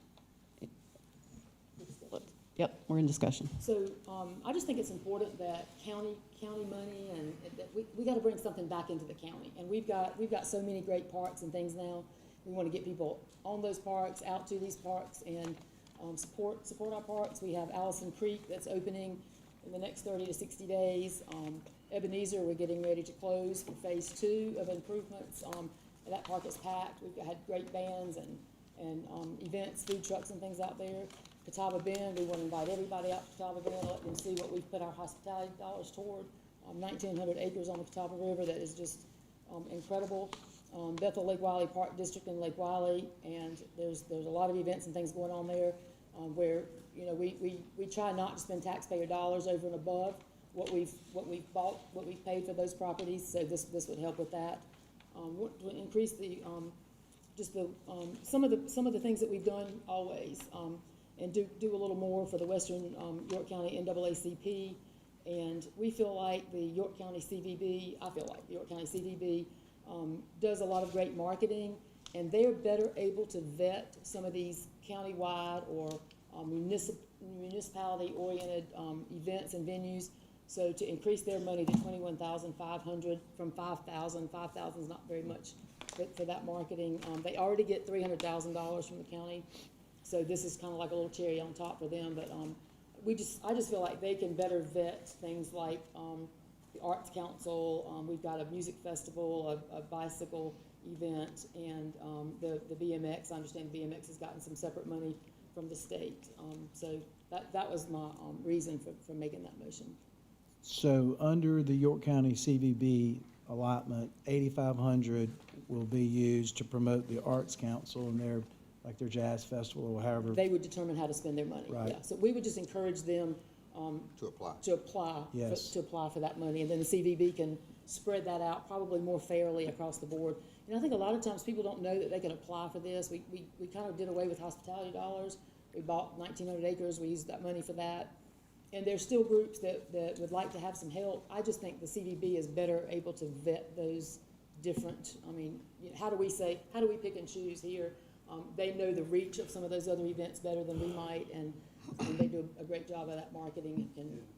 Yep, we're in discussion. So I just think it's important that county money and that we got to bring something back into the county. And we've got so many great parks and things now. We want to get people on those parks, out to these parks, and support our parks. We have Allison Creek that's opening in the next 30 to 60 days. Ebenezer, we're getting ready to close for phase 2 of improvements. That park is packed. We've had great bands and events, food trucks and things out there. Catawba Bend, we want to invite everybody out to Catawba Bend, let them see what we've put our hospitality dollars toward. 1,900 acres on the Catawba River that is just incredible. Bethel Lake Wiley Park District in Lake Wiley, and there's a lot of events and things going on there where we try not to spend taxpayer dollars over and above what we've bought, what we've paid for those properties. So this would help with that. To increase the some of the things that we've done always. And do a little more for the Western York County NAACP. And we feel like the York County CVB, does a lot of great marketing, and they're better able to vet some of these countywide or municipality-oriented events and venues. So to increase their money to $21,500 from $5,000, $5,000 is not very much for that marketing. They already get $300,000 from the county. So this is kind of like a little cherry on top for them, but I just feel like they can better vet things like the Arts Council. We've got a music festival, a bicycle event, and the BMX. I understand the BMX has gotten some separate money from the state. So that was my reason for making that motion. So under the York County CVB allotment, $8,500 will be used to promote the Arts Council and their jazz festival or however. They would determine how to spend their money. Right. Yeah. So we would just encourage them To apply. Yes. to apply for that money, and then the CVB can spread that out probably more fairly across the board. And I think a lot of times people don't know that they can apply for this. We kind of did away with hospitality dollars. We bought 1,900 acres. We used that money for that. And there's still groups that would like to have some help. I just think the CVB is better able to vet those different. I mean, how do we pick and choose here? They know the reach of some of those other events better than we might, and they do a great job of that marketing.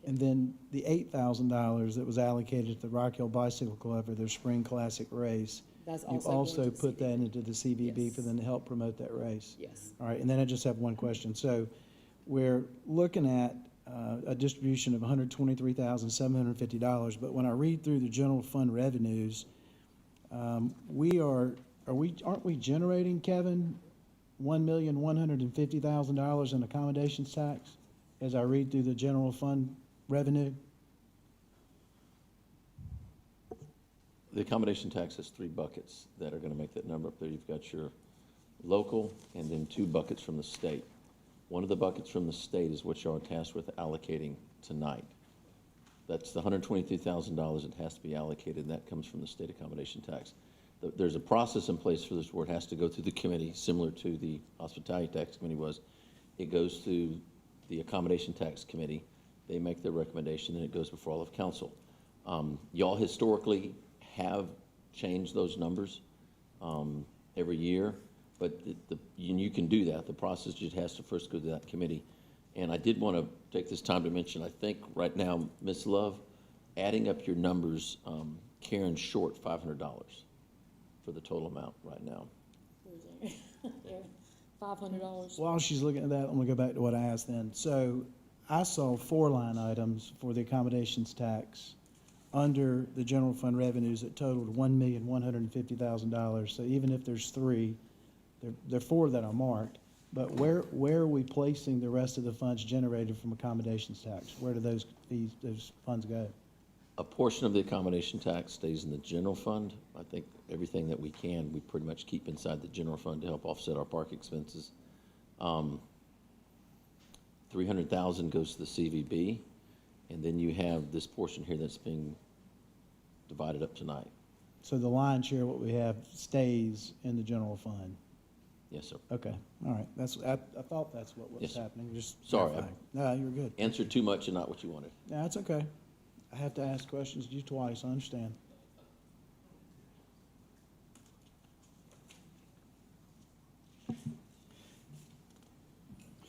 And then the $8,000 that was allocated to the Rock Hill Bicycle Club for their spring classic race, That's you've also also going to put the that into the CVB Yes. for them to help promote that race. Yes. All right, and then I just have one question. So we're looking at a distribution of $123,750, but when I read through the general fund revenues, aren't we generating, Kevin, $1,150,000 in accommodations tax as I read through the general fund revenue? The accommodation tax has 3 buckets that are going to make that number up there. You've got your local and then 2 buckets from the state. One of the buckets from the state is what you are tasked with allocating tonight. That's the $122,000 that has to be allocated, and that comes from the state accommodation tax. There's a process in place for this where it has to go through the committee, similar to the hospitality tax committee was. It goes through the accommodation tax committee. They make their recommendation, and it goes before all of council. Y'all historically have changed those numbers every year, but you can do that. The process just has to first go to that committee. And I did want to take this time to mention, I think right now, Ms. Love, adding up your numbers, Karen's short $500 for the total amount right now. $500. While she's looking at that, I'm gonna go back to what I asked then. So I saw 4 line items for the accommodations tax under the general fund revenues that totaled $1,150,000. So even if there's 3, there are 4 that are marked. But where are we placing the rest of the funds generated from accommodations tax? Where do those funds go? A portion of the accommodation tax stays in the general fund. I think everything that we can, we pretty much keep inside the general fund to help offset our park expenses. $300,000 goes to the CVB, and then you have this portion here that's being divided up tonight. So the lion's share, what we have, stays in the general fund? Yes, sir. Okay, all right. I thought that's what was Yes, sir. happening. Just Sorry, clarifying. No, you're good. Answered too much and not what you wanted. No, that's okay. I have to ask questions to you twice, I understand.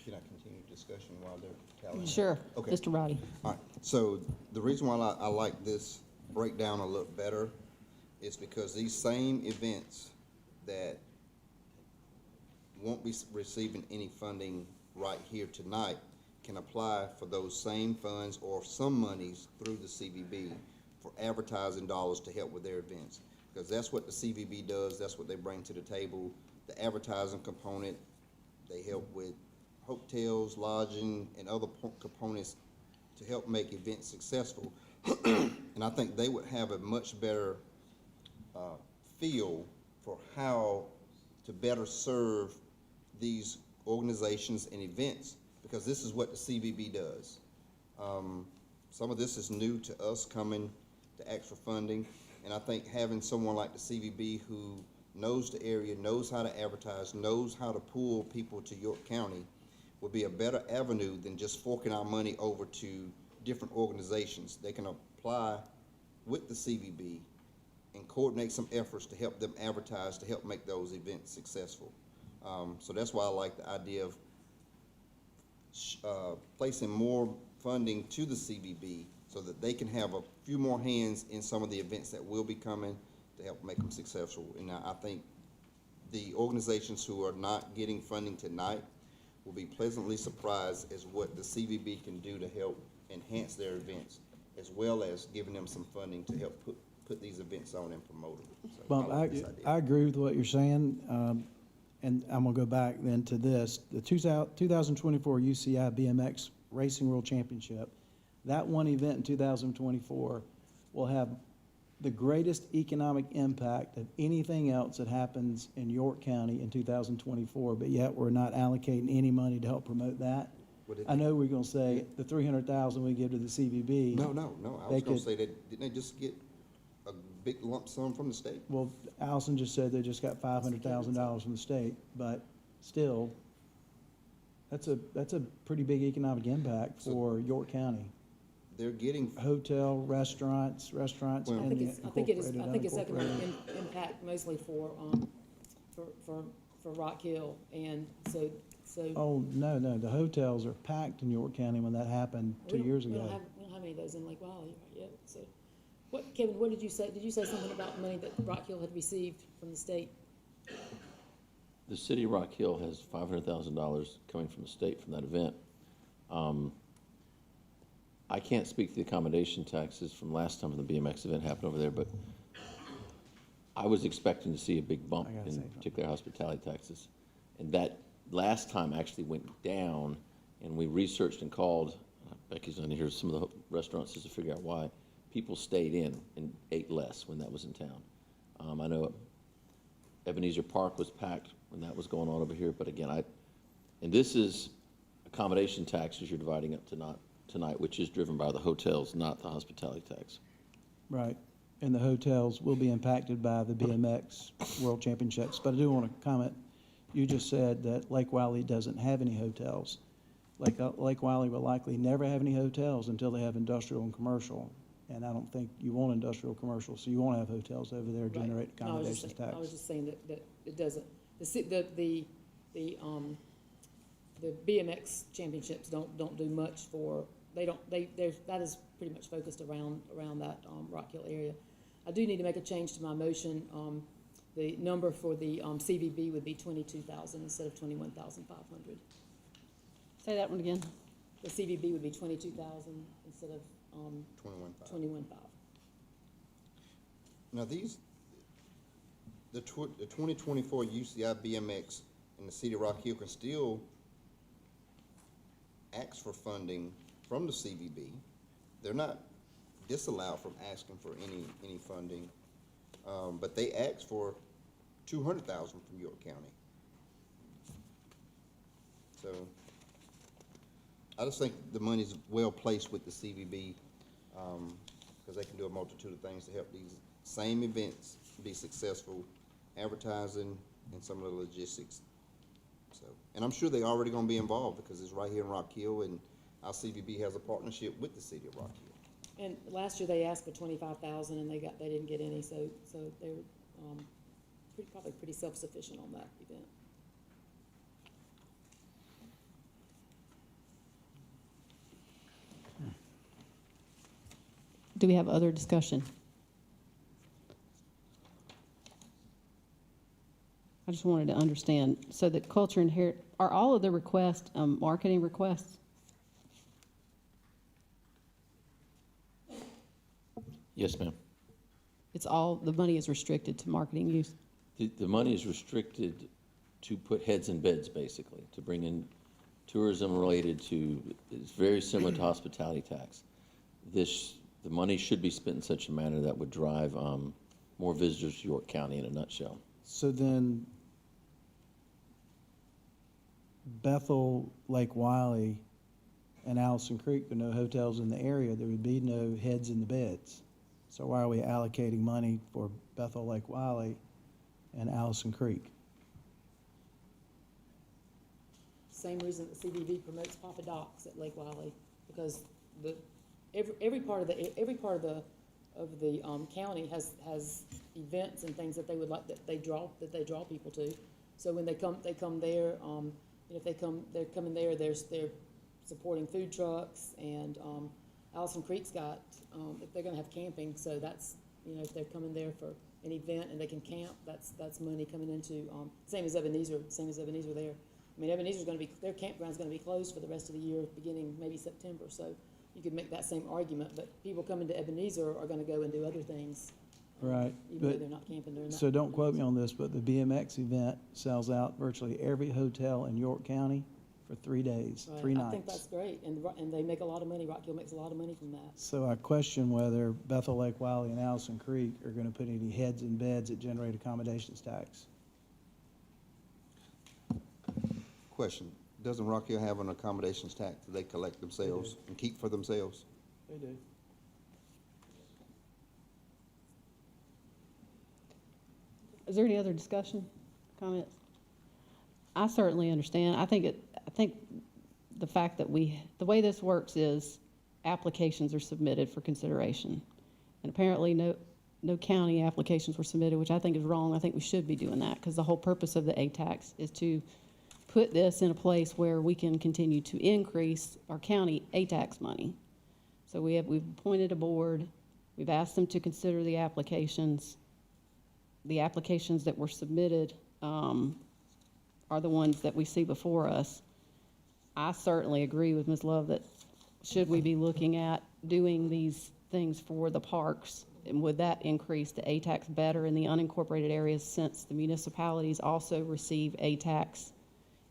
Should I continue discussion while they're tallying? Sure, Okay. Mr. Rowdy. All right, so the reason why I like this breakdown a little better is because these same events that won't be receiving any funding right here tonight can apply for those same funds or some monies through the CVB for advertising dollars to help with their events. Because that's what the CVB does, that's what they bring to the table. The advertising component, they help with hotels, lodging, and other components to help make events successful. And I think they would have a much better feel for how to better serve these organizations and events, because this is what the CVB does. Some of this is new to us coming to ask for funding, and I think having someone like the CVB who knows the area, knows how to advertise, knows how to pull people to York County would be a better avenue than just forking our money over to different organizations. They can apply with the CVB and coordinate some efforts to help them advertise, to help make those events successful. So that's why I like the idea of placing more funding to the CVB so that they can have a few more hands in some of the events that will be coming to help make them successful. And I think the organizations who are not getting funding tonight will be pleasantly surprised as what the CVB can do to help enhance their events, as well as giving them some funding to help put these events on and promote them. So Well, like this idea. I agree with what you're saying, and I'm gonna go back then to this. The 2024 UCI BMX Racing World Championship, that one event in 2024 will have the greatest economic impact of anything else that happens in York County in 2024, but yet we're not allocating any money to help promote that. I know we're gonna say the 300,000 we give to the CVB. No, I they was gonna could- say that, didn't they just get a big lump sum from the state? Well, Allison just said they just got $500,000 from the state, but still, that's a pretty big economic impact for York County. They're getting hotel, restaurants, Well, I and think the it's, I think it is, I incorporated, think it's unincorporated. economic impact mostly for Rock Hill, and so. Oh, no, the hotels are packed in York County when that happened 2 years We ago. don't have any of those in Lake Wiley yet, so. Kevin, what did you say? Did you say something about money that Rock Hill had received from the state? The city of Rock Hill has $500,000 coming from the state from that event. I can't speak to the accommodation taxes from last time the BMX event happened over there, but I was expecting to see a big bump in particular hospitality taxes. And that last time actually went down, and we researched and called, Becky's on here, some of the restaurants just to figure out why. People stayed in and ate less when that was in town. I know Ebenezer Park was packed when that was going on over here, but again, and this is accommodation taxes you're dividing up to, not tonight, which is driven by the hotels, not the hospitality tax. Right. And the hotels will be impacted by the BMX World Championships. But I do want to comment, you just said that Lake Wiley doesn't have any hotels. Lake Wiley will likely never have any hotels until they have industrial and commercial. And I don't think you want industrial commercial, so you won't have hotels over there generate Right. No, accommodations tax. I was just saying that it doesn't, the BMX championships don't do much for, that is pretty much focused around that, Rock Hill area. I do need to make a change to my motion. The number for the, CVB would be 22,000 instead of 21,500. Say that one again. The CVB would be 22,000 instead of, 21,500. Now these, the 2024 UCI BMX in the city of Rock Hill can still ask for funding from the CVB. They're not disallowed from asking for any funding, but they asked for 200,000 from York County. So I just think the money's well placed with the CVB, because they can do a multitude of things to help these same events be successful, advertising and some of the logistics. So, and I'm sure they're already going to be involved because it's right here in Rock Hill, and our CVB has a partnership with the city of Rock Hill. And last year they asked for 25,000 and they didn't get any, so they were probably pretty self-sufficient on that event. Do we have other discussion? I just wanted to understand, so that culture and heritage, are all of the requests, marketing requests? Yes, ma'am. It's all, the money is restricted to marketing use? The money is restricted to put heads in beds, basically, to bring in tourism related to, it's very similar to hospitality tax. The money should be spent in such a manner that would drive more visitors to York County in a nutshell. So then Bethel, Lake Wiley, and Allison Creek, there are no hotels in the area, there would be no heads in the beds. So why are we allocating money for Bethel, Lake Wiley, and Allison Creek? Same reason that CBV promotes Papa Doc's at Lake Wiley, because every part of the county has events and things that they would like, that they draw people to. So when they come there, they're coming there, they're supporting food trucks, and Allison Creek's got, if they're gonna have camping, so that's, if they're coming there for an event and they can camp, that's money coming into, same as Ebenezer there. I mean, Ebenezer's gonna be, their campground's gonna be closed for the rest of the year, beginning maybe September, so you could make that same argument, but people coming to Ebenezer are gonna go and do other things. Right. Even though they're not camping during that. So don't quote me on this, but the BMX event sells out virtually every hotel in York County for 3 days, Right. 3 nights. I think that's great, and they make a lot of money, Rock Hill makes a lot of money from that. So I question whether Bethel, Lake Wiley, and Allison Creek are gonna put any heads in beds that generate accommodations tax. Question, doesn't Rock Hill have an accommodations tax that they collect themselves and keep for themselves? They do. Is there any other discussion, comments? I certainly understand. I think the fact that the way this works is applications are submitted for consideration. And apparently no county applications were submitted, which I think is wrong. I think we should be doing that, because the whole purpose of the A-tax is to put this in a place where we can continue to increase our county A-tax money. So we've appointed a board. We've asked them to consider the applications. The applications that were submitted are the ones that we see before us. I certainly agree with Ms. Love that should we be looking at doing these things for the parks, and would that increase the A-tax better in the unincorporated areas, since the municipalities also receive A-tax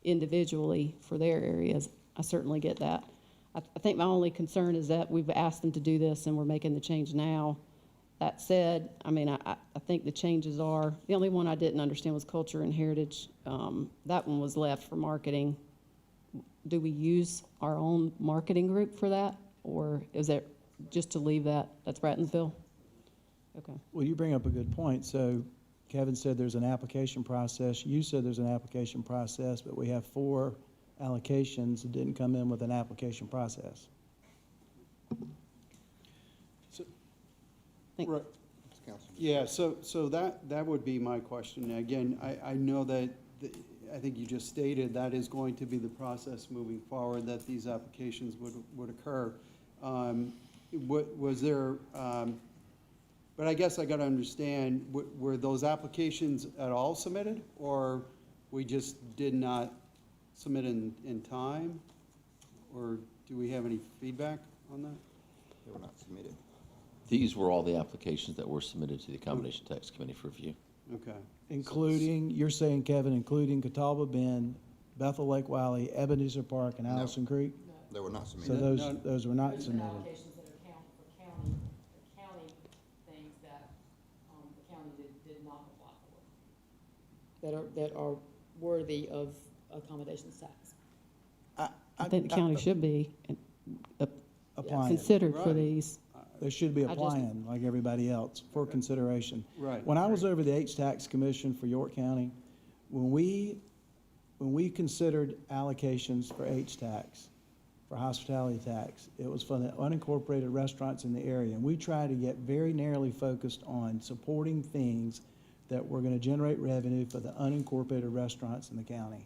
individually for their areas? I certainly get that. I think my only concern is that we've asked them to do this and we're making the change now. That said, I mean, I think the changes are, the only one I didn't understand was culture and heritage. That one was left for marketing. Do we use our own marketing group for that? or is that just to leave that, that's Brattonsville? Okay. Well, you bring up a good point. So Kevin said there's an application process. You said there's an application process, but we have 4 allocations that didn't come in with an application process. Right. Yeah, so that would be my question. Again, I know that, I think you just stated that is going to be the process moving forward, that these applications would occur. Was there, but I guess I got to understand, were those applications at all submitted, or we just did not submit in time? Or do we have any feedback on that? They were not submitted. These were all the applications that were submitted to the Accommodation Tax Committee for review. Okay. Including, you're saying, Kevin, including Catawba Bend, Bethel Lake Valley, Ebenezer Park, and Allison Creek? They were not So submitted. those were not Those are submitted. allocations that are county things that, the county did not apply for. That are worthy of accommodations tax. I think the county should be Applying. considered for Right. these. They should be I just- applying like everybody else for consideration. Right. When I was over the H-Tax Commission for York County, when we considered allocations for H-Tax, for hospitality tax, it was for the unincorporated restaurants in the area. And we tried to get very narrowly focused on supporting things that were gonna generate revenue for the unincorporated restaurants in the county.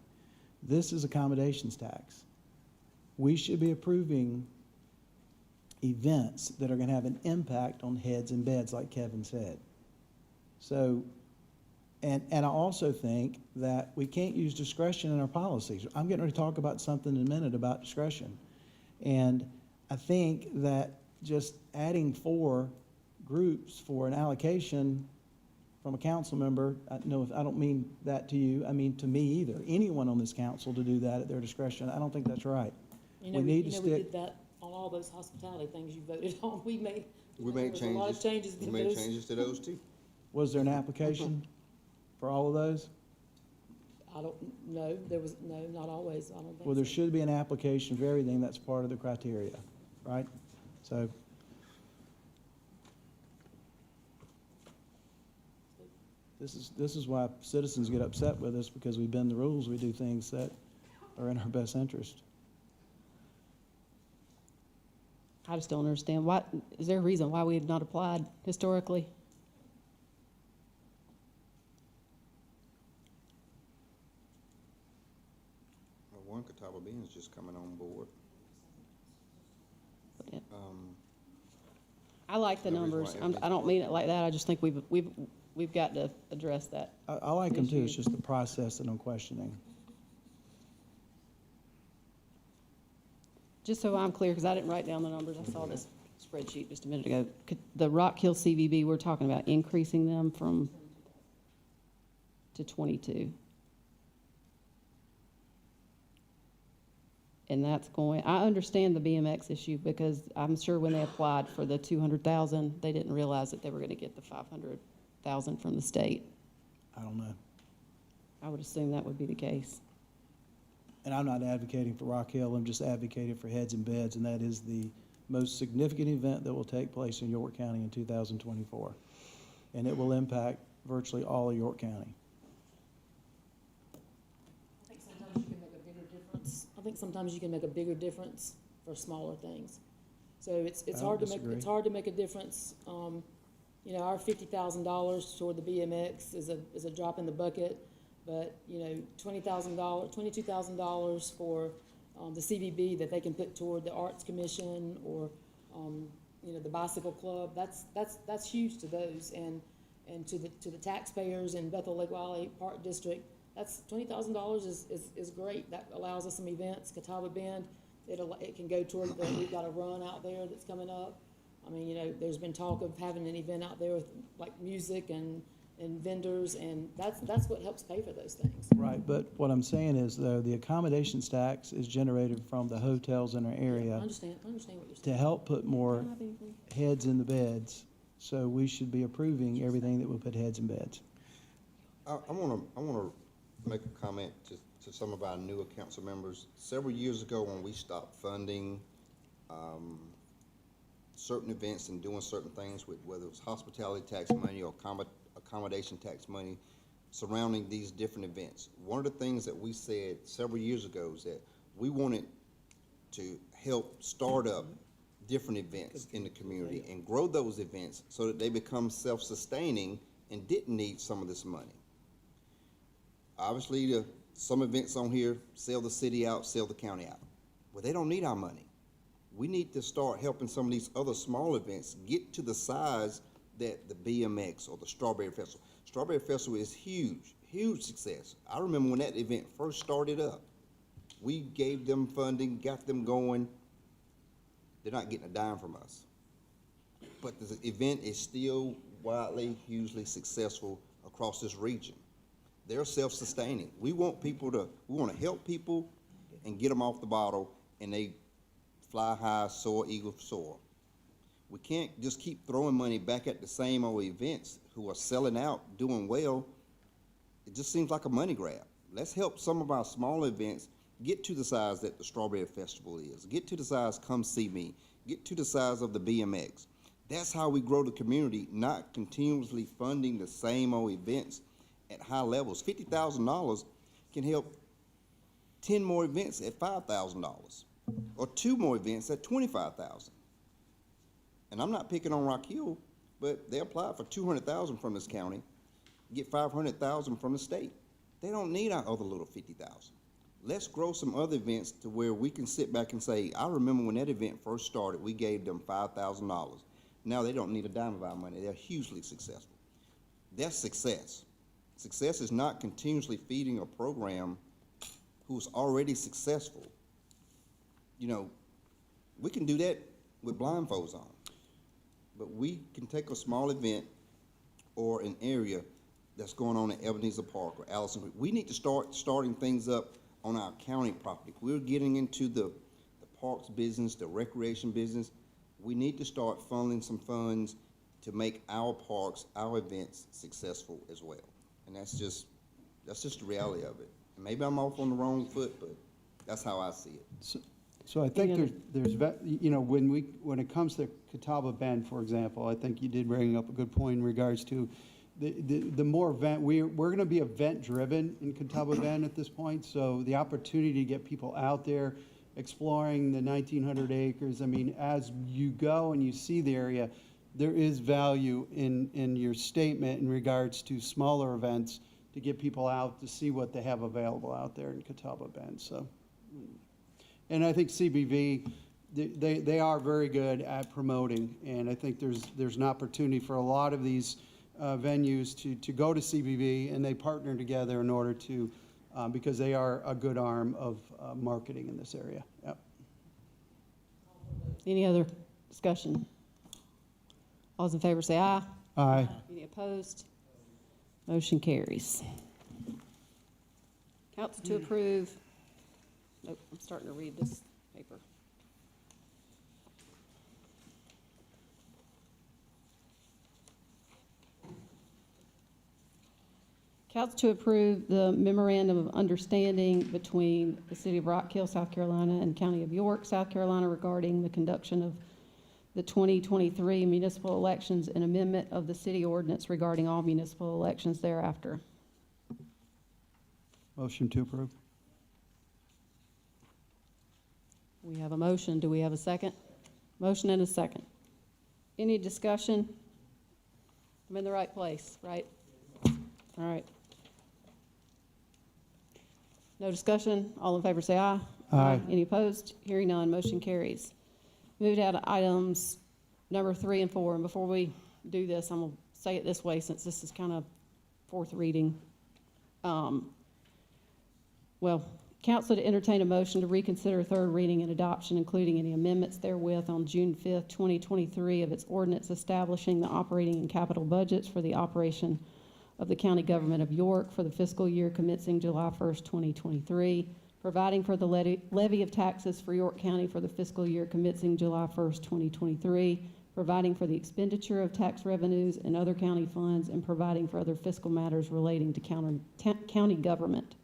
This is accommodations tax. We should be approving events that are gonna have an impact on heads and beds, like Kevin said. So, and I also think that we can't use discretion in our policies. I'm getting ready to talk about something in a minute about discretion. And I think that just adding 4 groups for an allocation from a council member, I don't mean that to you, I mean to me either. Anyone on this council to do that at their discretion, I don't think that's right. You know, we did that on all those hospitality things you voted on. We made changes. a lot of changes to We made those. changes to those too. Was there an application for all of those? I don't know. There was, no, not always. I don't think Well, there so. should be an application for everything that's part of the criteria, right? So, this is why citizens get upset with us, because we bend the rules, we do things that are in our best interest. I just don't understand why, is there a reason why we have not applied historically? Well, one, Catawba Bend is just coming on board. Yeah. I like the No reason numbers. why I don't mean it like that. I just think we've got to address that. I like them too, it's issue. just the process that I'm questioning. Just so I'm clear, because I didn't write down the numbers, I saw this spreadsheet just a minute ago. The Rock Hill CVB, we're talking about increasing them to 22. And that's going, I understand the BMX issue, because I'm sure when they applied for the 200,000, they didn't realize that they were going to get the 500,000 from the state. I don't know. I would assume that would be the case. And I'm not advocating for Rock Hill, I'm just advocating for heads and beds, and that is the most significant event that will take place in York County in 2024. And it will impact virtually all of York County. I think sometimes you can make a bigger difference. I think sometimes you can make a bigger difference for smaller things. So it's I don't hard to disagree. it's hard to make a difference. You know, our $50,000 toward the BMX is a drop in the bucket, but you know, $22,000 for the CVB that they can put toward the Arts Commission or you know, the Bicycle Club. That's huge to those, and to the taxpayers in Bethel Lake Valley Park District. That's $20,000 is great. That allows us some events. Catawba Bend, it can go toward we've got a run out there that's coming up. I mean, you know, there's been talk of having an event out there with like music and vendors, and that's what helps pay for those things. Right, but what I'm saying is, though, the accommodations tax is generated from the hotels in our area I understand what you're saying. to help put more heads in the beds. So we should be approving everything that will put heads in beds. I wanna make a comment to some of our newer council members. Several years ago, when we stopped funding certain events and doing certain things with whether it was hospitality tax money or accommodation tax money surrounding these different events. One of the things that we said several years ago is that we wanted to help start up different events in the community and grow those events so that they become self-sustaining and didn't need some of this money. Obviously, some events on here sell the city out, sell the county out. Well, they don't need our money. We need to start helping some of these other small events get to the size that the BMX or the Strawberry Festival. Strawberry Festival is huge, huge success. I remember when that event first started up. We gave them funding, got them going. They're not getting a dime from us. But the event is still widely, hugely successful across this region. They're self-sustaining. We want to help people and get them off the bottle, and they fly high, soar, eagle, soar. We can't just keep throwing money back at the same old events who are selling out, doing well. It just seems like a money grab. Let's help some of our small events get to the size that the Strawberry Festival is. Get to the size Come See Me. Get to the size of the BMX. That's how we grow the community, not continuously funding the same old events at high levels. $50,000 can help 10 more events at $5,000 or 2 more events at $25,000. And I'm not picking on Rock Hill, but they applied for $200,000 from this county, get $500,000 from the state. They don't need our other little $50,000. Let's grow some other events to where we can sit back and say, I remember when that event first started, we gave them $5,000. Now they don't need a dime of our money. They're hugely successful. That's success. Success is not continuously feeding a program who's already successful. You know, we can do that with blindfolds on. But we can take a small event or an area that's going on in Ebenezer Park or Allison Creek. We need to start starting things up on our county property. We're getting into the parks business, the recreation business. We need to start funneling some funds to make our parks, our events successful as well. And that's just the reality of it. And maybe I'm off on the wrong foot, but that's how I see it. So I think there's you know, when it comes to Catawba Bend, for example, I think you did bring up a good point in regards to the more event, we're going to be event driven in Catawba Bend at this point. So the opportunity to get people out there exploring the 1,900 acres. I mean, as you go and you see the area, there is value in your statement in regards to smaller events to get people out to see what they have available out there in Catawba Bend. So. And I think CBV, they are very good at promoting, and I think there's an opportunity for a lot of these venues to go to CBV, and they partner together in order to, because they are a good arm of marketing in this area. Yep. Any other discussion? All those in favor say aye. Aye. Any opposed? Motion carries. Council to approve. Nope, I'm starting to read this paper. Council to approve the memorandum of understanding between the City of Rock Hill, South Carolina, and County of York, South Carolina, regarding the conduction of the 2023 municipal elections and amendment of the city ordinance regarding all municipal elections thereafter. Motion to approve. We have a motion. Do we have a second? Motion and a second. Any discussion? I'm in the right place, right? All right. No discussion? All in favor say aye. Aye. Any opposed? Hearing none, motion carries. Moved out of items number 3 and 4. And before we do this, I'm going to say it this way since this is kind of fourth reading. Council to entertain a motion to reconsider third reading and adoption, including any amendments therewith, on June 5th, 2023, of its ordinance establishing the operating and capital budgets for the operation of the county government of York for the fiscal year commencing July 1st, 2023, providing for the levy of taxes for York County for the fiscal year commencing July 1st, 2023, providing for the expenditure of tax revenues and other county funds, and providing for other fiscal matters relating to county government.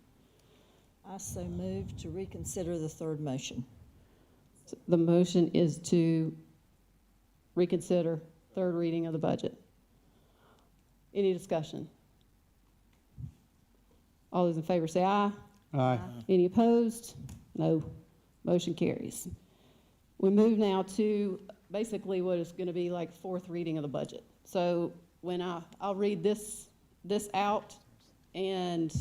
I so move to reconsider the third motion. So the motion is to reconsider third reading of the budget? Any discussion? All those in favor say aye. Aye. Any opposed? No. Motion carries. We move now to basically what is going to be like fourth reading of the budget. So when I'll read this out, and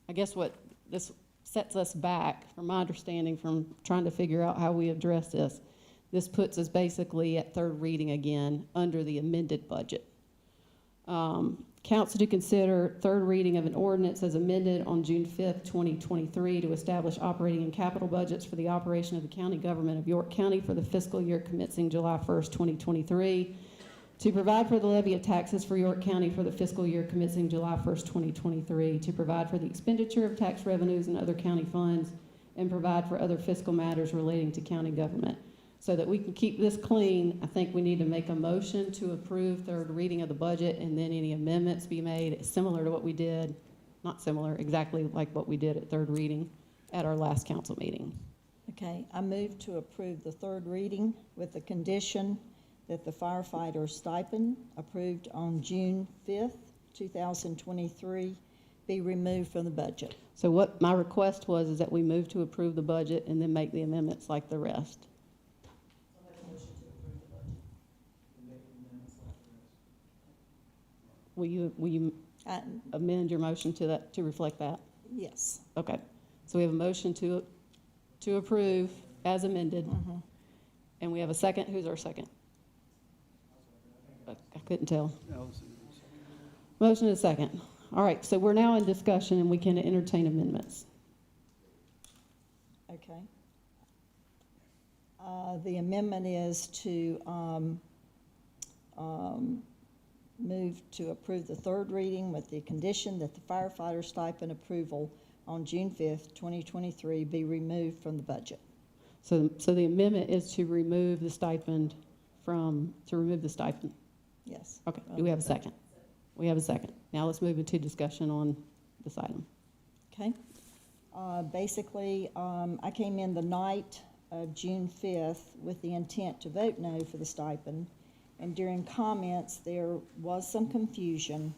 I guess what this sets us back, from my understanding, from trying to figure out how we address this puts us basically at third reading again under the amended budget. Council to consider third reading of an ordinance as amended on June 5th, 2023 to establish operating and capital budgets for the operation of the county government of York County for the fiscal year commencing July 1st, 2023, to provide for the levy of taxes for York County for the fiscal year commencing July 1st, 2023, to provide for the expenditure of tax revenues and other county funds, and provide for other fiscal matters relating to county government. So that we can keep this clean, I think we need to make a motion to approve third reading of the budget, and then any amendments be made similar to what we did, not similar, exactly like what we did at third reading at our last council meeting. Okay, I move to approve the third reading with the condition that the firefighter stipend approved on June 5th, 2023 be removed from the budget. So what my request was is that we move to approve the budget and then make the amendments like the rest. Will you amend your motion to that, to reflect that? Yes. Okay. So we have a motion to approve as amended. And we have a second. Who's our second? I couldn't tell. Motion is second. All right, so we're now in discussion and we can entertain amendments. Okay. The amendment is to move to approve the third reading with the condition that the firefighter stipend approval on June 5th, 2023 be removed from the budget. So the amendment is to remove the stipend Yes. Okay, do we have a second? We have a second. Now let's move into discussion on this item. Okay. Basically, I came in the night of June 5th with the intent to vote no for the stipend. And during comments, there was some confusion.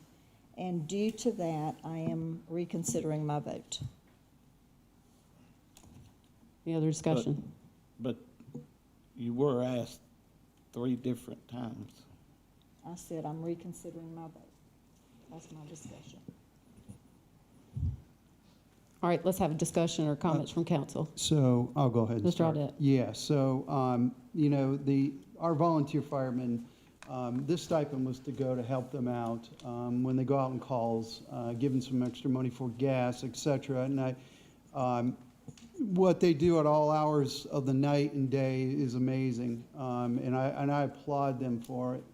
And due to that, I am reconsidering my vote. Any other discussion? But you were asked 3 different times. I said I'm reconsidering my vote. That's my discussion. All right, let's have a discussion or comments from council. So I'll go ahead and Mr. start. Audette. Yeah, so, you know, our volunteer firemen, this stipend was to go to help them out when they go out on calls, give them some extra money for gas, et cetera. And what they do at all hours of the night and day is amazing, and I applaud them for it.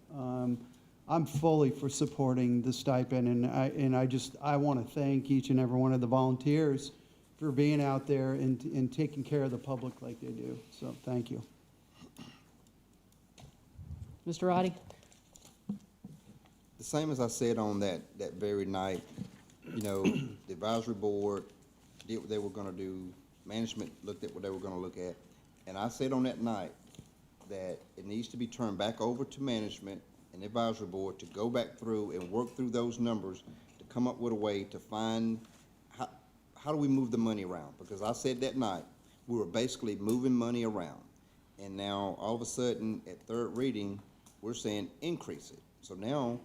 I'm fully for supporting the stipend, and I want to thank each and every one of the volunteers for being out there and taking care of the public like they do. So thank you. Mr. Rowdy? The same as I said on that very night, you know, the advisory board did what they were gonna do, management looked at what they were gonna look at, and I said on that night that it needs to be turned back over to management and the advisory board to go back through and work through those numbers to come up with a way to find how do we move the money around? Because I said that night, we were basically moving money around. And now, all of a sudden, at third reading, we're saying increase it. So now,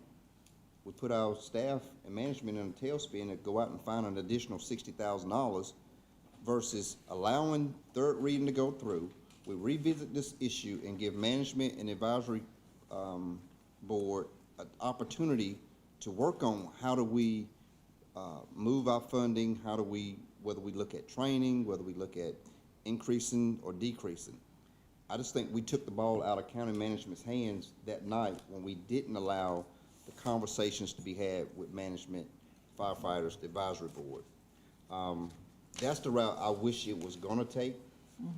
we put our staff and management in a tailspin to go out and find an additional $60,000 versus allowing third reading to go through. We revisit this issue and give management and advisory board an opportunity to work on how do we move our funding, whether we look at training, whether we look at increasing or decreasing. I just think we took the ball out of county management's hands that night when we didn't allow the conversations to be had with management, firefighters, the advisory board. That's the route I wish it was gonna take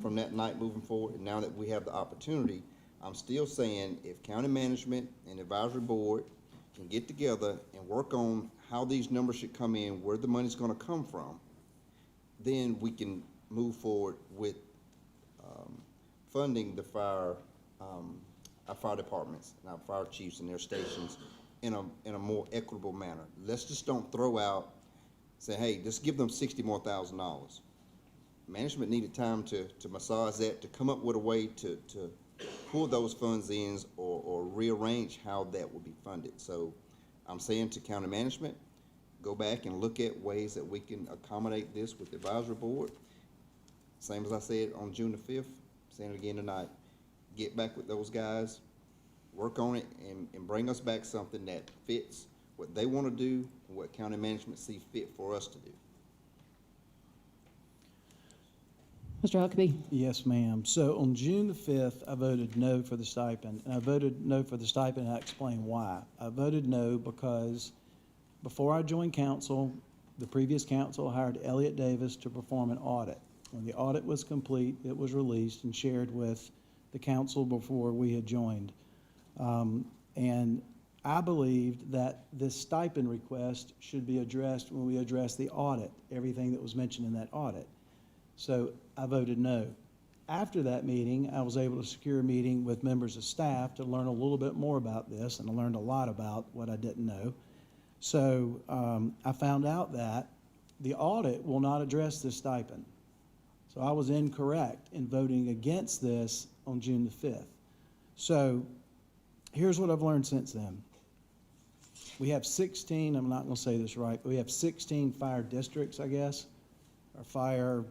from that night moving forward. And now that we have the opportunity, I'm still saying if county management and advisory board can get together and work on how these numbers should come in, where the money's gonna come from, then we can move forward with funding the fire our fire departments and our fire chiefs and their stations in a more equitable manner. Let's just don't throw out, say, hey, just give them $60,000 more. Management needed time to massage that, to come up with a way to pull those funds in or rearrange how that will be funded. So I'm saying to county management, go back and look at ways that we can accommodate this with the advisory board. Same as I said on June the 5th, saying it again tonight, get back with those guys, work on it, and bring us back something that fits what they want to do and what county management see fit for us to do. Mr. Huckabee? Yes, ma'am. So on June the 5th, I voted no for the stipend. And I voted no for the stipend, and I explain why. I voted no because before I joined council, the previous council hired Elliott Davis to perform an audit. When the audit was complete, it was released and shared with the council before we had joined. And I believed that this stipend request should be addressed when we address the audit, everything that was mentioned in that audit. So I voted no. After that meeting, I was able to secure a meeting with members of staff to learn a little bit more about this, and I learned a lot about what I didn't know. So I found out that the audit will not address this stipend. So I was incorrect in voting against this on June the 5th. So here's what I've learned since then. We have 16, I'm not going to say this right, but we have 16 fire districts, I guess, or fire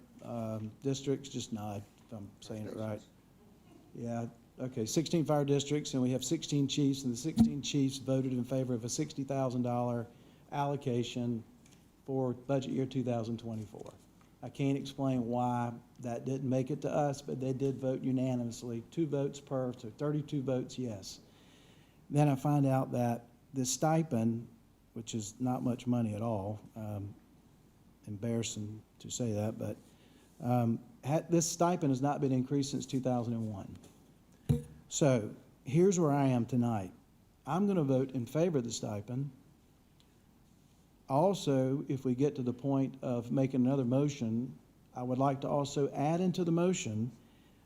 districts. Just nod if I'm saying it right. Yeah, okay, 16 fire districts, and we have 16 chiefs, and the 16 chiefs voted in favor of a $60,000 allocation for budget year 2024. I can't explain why that didn't make it to us, but they did vote unanimously, 2 votes per, so 32 votes yes. Then I find out that this stipend, which is not much money at all, embarrassing to say that, but this stipend has not been increased since 2001. So here's where I am tonight. I'm going to vote in favor of the stipend. Also, if we get to the point of making another motion, I would like to also add into the motion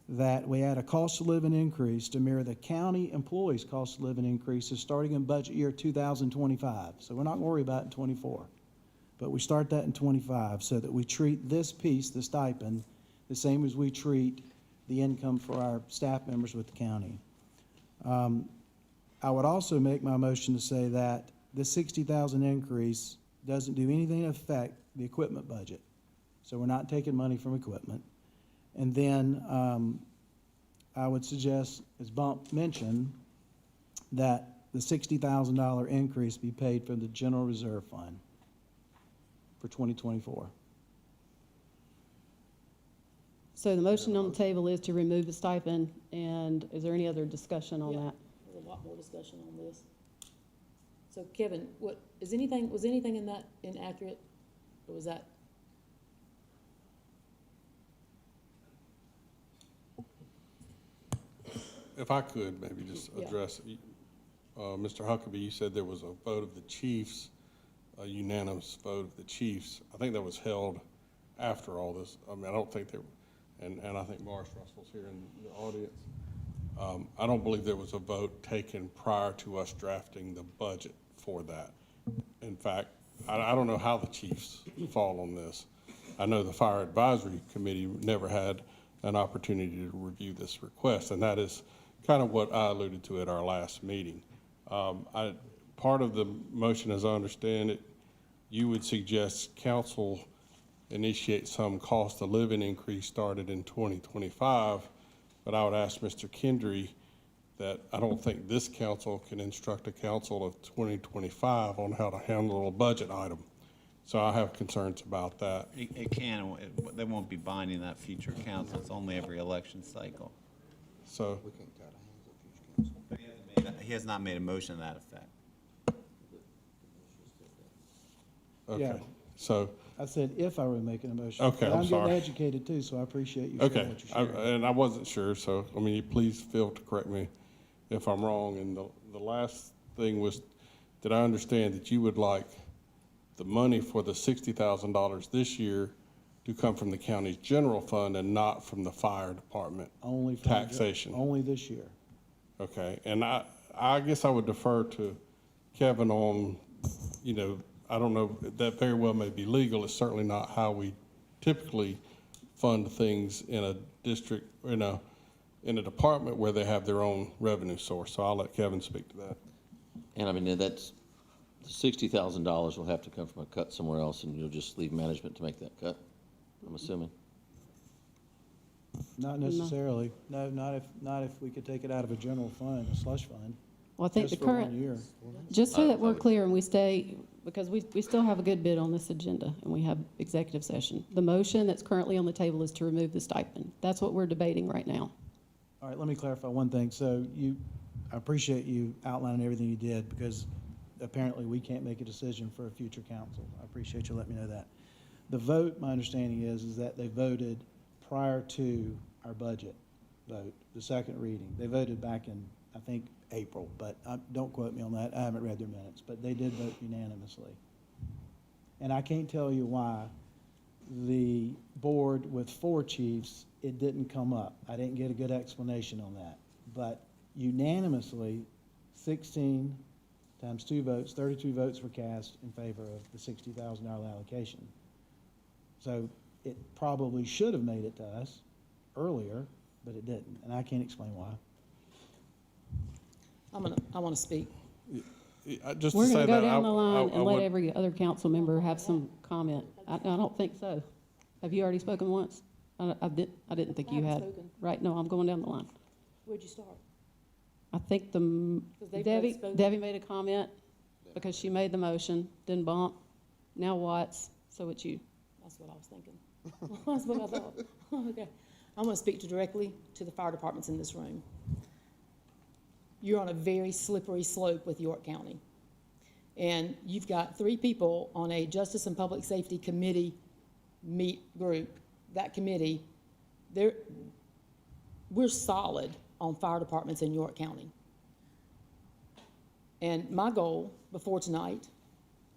that we add a cost of living increase to mirror the county employees' cost of living increases starting in budget year 2025. So we're not going to worry about it in 24, but we start that in 25 so that we treat this piece, the stipend, the same as we treat the income for our staff members with the county. I would also make my motion to say that the $60,000 increase doesn't do anything to affect the equipment budget. So we're not taking money from equipment. And then I would suggest, as Bump mentioned, that the $60,000 increase be paid from the General Reserve Fund for 2024. So the motion on the table is to remove the stipend, and is there any other discussion on that? There's a lot more discussion on this. So Kevin, was anything in that inaccurate, or was that? If I could maybe just address, Mr. Huckabee, you said there was a vote of the chiefs, a unanimous vote of the chiefs. I think that was held after all this. I mean, I don't think there, and I think Morris Russell's here in the audience. I don't believe there was a vote taken prior to us drafting the budget for that. In fact, I don't know how the chiefs fall on this. I know the Fire Advisory Committee never had an opportunity to review this request, and that is kind of what I alluded to at our last meeting. Part of the motion, as I understand it, you would suggest council initiate some cost of living increase started in 2025, but I would ask Mr. Kendry that I don't think this council can instruct a council of 2025 on how to handle a budget item. So I have concerns about that. It can, they won't be binding that future council. It's only every election cycle. So We can't tie the hands of future council. He has not made a motion to that effect. okay, Yeah. so I said if I were making a motion. Okay, But I'm sorry. getting educated too, so I appreciate you sharing okay, what you're sharing. and I wasn't sure. So I mean, please feel to correct me if I'm wrong. And the last thing was, did I understand that you would like the money for the $60,000 this year to come from the county's general fund and not from the fire department Only for taxation? only this year. Okay, and I guess I would defer to Kevin on, you know, I don't know, that very well may be legal. It's certainly not how we typically fund things in a district, in a department where they have their own revenue source. So I'll let Kevin speak to that. And I mean, that's, $60,000 will have to come from a cut somewhere else, and you'll just leave management to make that cut, I'm assuming? Not necessarily. No, not if we could take it out of a general fund, a slush fund. Well, I think just the for 1 current, year. just so that we're clear and we stay, because we still have a good bit on this agenda and we have executive session. The motion that's currently on the table is to remove the stipend. That's what we're debating right now. All right, let me clarify one thing. So I appreciate you outlining everything you did, because apparently we can't make a decision for a future council. I appreciate you letting me know that. The vote, my understanding is that they voted prior to our budget vote, the second reading. They voted back in, I think, April, but don't quote me on that. I haven't read their minutes, but they did vote unanimously. And I can't tell you why the board with 4 chiefs, it didn't come up. I didn't get a good explanation on that. But unanimously, 16 times 2 votes, 32 votes were cast in favor of the $60,000 allocation. So it probably should have made it to us earlier, but it didn't, and I can't explain why. I want to speak. Just We're to going say to go that, down the line and let would- every other council member have some comment. I don't think so. Have you already spoken once? I didn't think I you haven't had. spoken. Right, no, I'm going down the line. Where'd you start? I think they've both spoken. Debbie made a comment because she made the motion, then Bump, now Watts, so it's you. That's what I was thinking. That's what I thought. Okay. I'm going to speak directly to the fire departments in this room. You're on a very slippery slope with York County. And you've got 3 people on a Justice and Public Safety Committee group. That committee, we're solid on fire departments in York County. And my goal before tonight,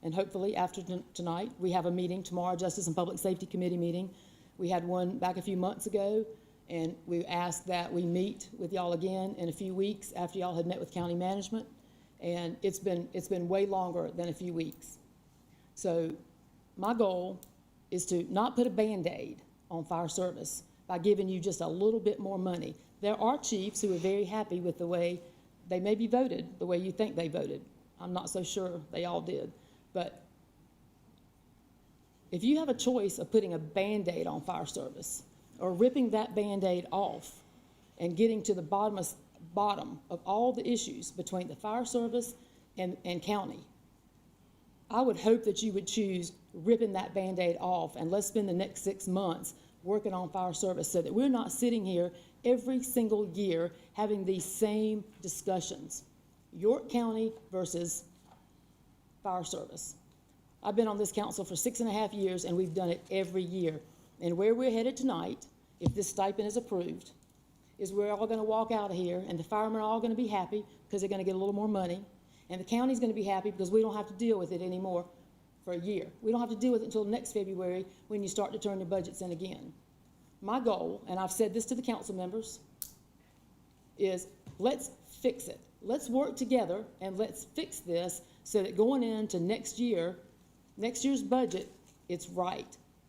and hopefully after tonight, we have a meeting tomorrow, Justice and Public Safety Committee meeting. We had one back a few months ago, and we asked that we meet with y'all again in a few weeks after y'all had met with county management. And it's been way longer than a few weeks. So my goal is to not put a Band-Aid on fire service by giving you just a little bit more money. There are chiefs who are very happy with the way they maybe voted, the way you think they voted. I'm not so sure they all did. But if you have a choice of putting a Band-Aid on fire service or ripping that Band-Aid off and getting to the bottom of all the issues between the fire service and county, I would hope that you would choose ripping that Band-Aid off, and let's spend the next 6 months working on fire service so that we're not sitting here every single year having these same discussions. York County versus fire service. I've been on this council for 6.5 years, and we've done it every year. And where we're headed tonight, if this stipend is approved, is we're all going to walk out of here, and the firemen are all going to be happy because they're going to get a little more money, and the county's going to be happy because we don't have to deal with it anymore for a year. We don't have to deal with it until next February when you start to turn your budgets in again. My goal, and I've said this to the council members, is let's fix it. Let's work together and let's fix this so that going into next year's budget, it's right.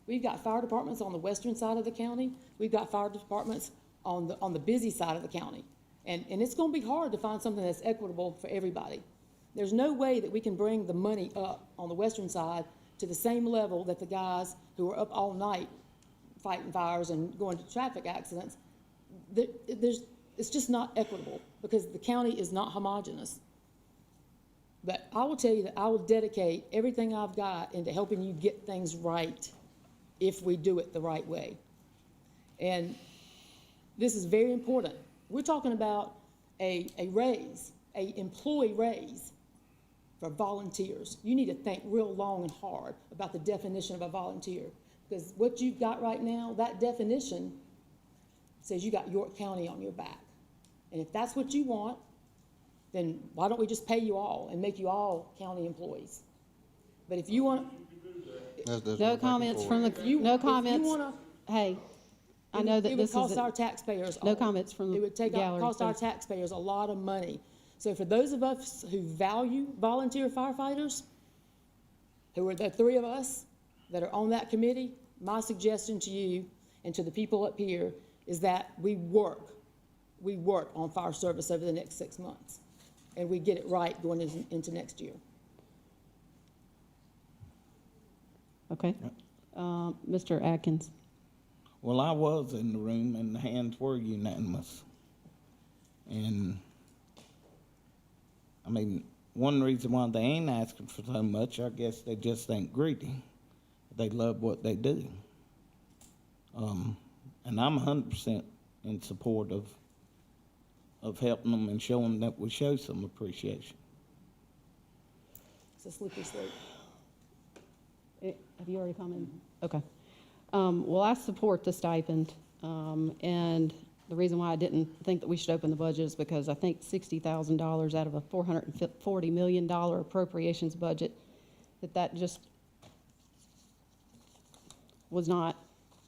We've got fire departments on the western side of the county. We've got fire departments on the busy side of the county. And it's going to be hard to find something that's equitable for everybody. There's no way that we can bring the money up on the western side to the same level that the guys who are up all night fighting fires and going to traffic accidents. It's just not equitable because the county is not homogeneous. But I will tell you that I will dedicate everything I've got into helping you get things right if we do it the right way. And this is very important. We're talking about a raise, an employee raise for volunteers. You need to think real long and hard about the definition of a volunteer, because what you've got right now, that definition says you got York County on your back. And if that's what you want, then why don't we just pay you all and make you all county employees? But if you want, No comments from the, no comments. Hey, I know that It this would cost is, our taxpayers. no comments from It would take, gallery, cost our please. taxpayers a lot of money. So for those of us who value volunteer firefighters, who are the three of us that are on that committee, my suggestion to you and to the people up here is that we work on fire service over the next 6 months, and we get it right going into next year. Okay. Mr. Atkins. Well, I was in the room and the hands were unanimous. And, I mean, one reason why they ain't asking for so much, I guess they just ain't greedy. They love what they do. And I'm 100% in support of helping them and showing that we show some appreciation. It's a slippery slope. Have you already commented? Okay. Well, I support the stipend, and the reason why I didn't think that we should open the budget is because I think $60,000 out of a $440 million appropriations budget, that just was not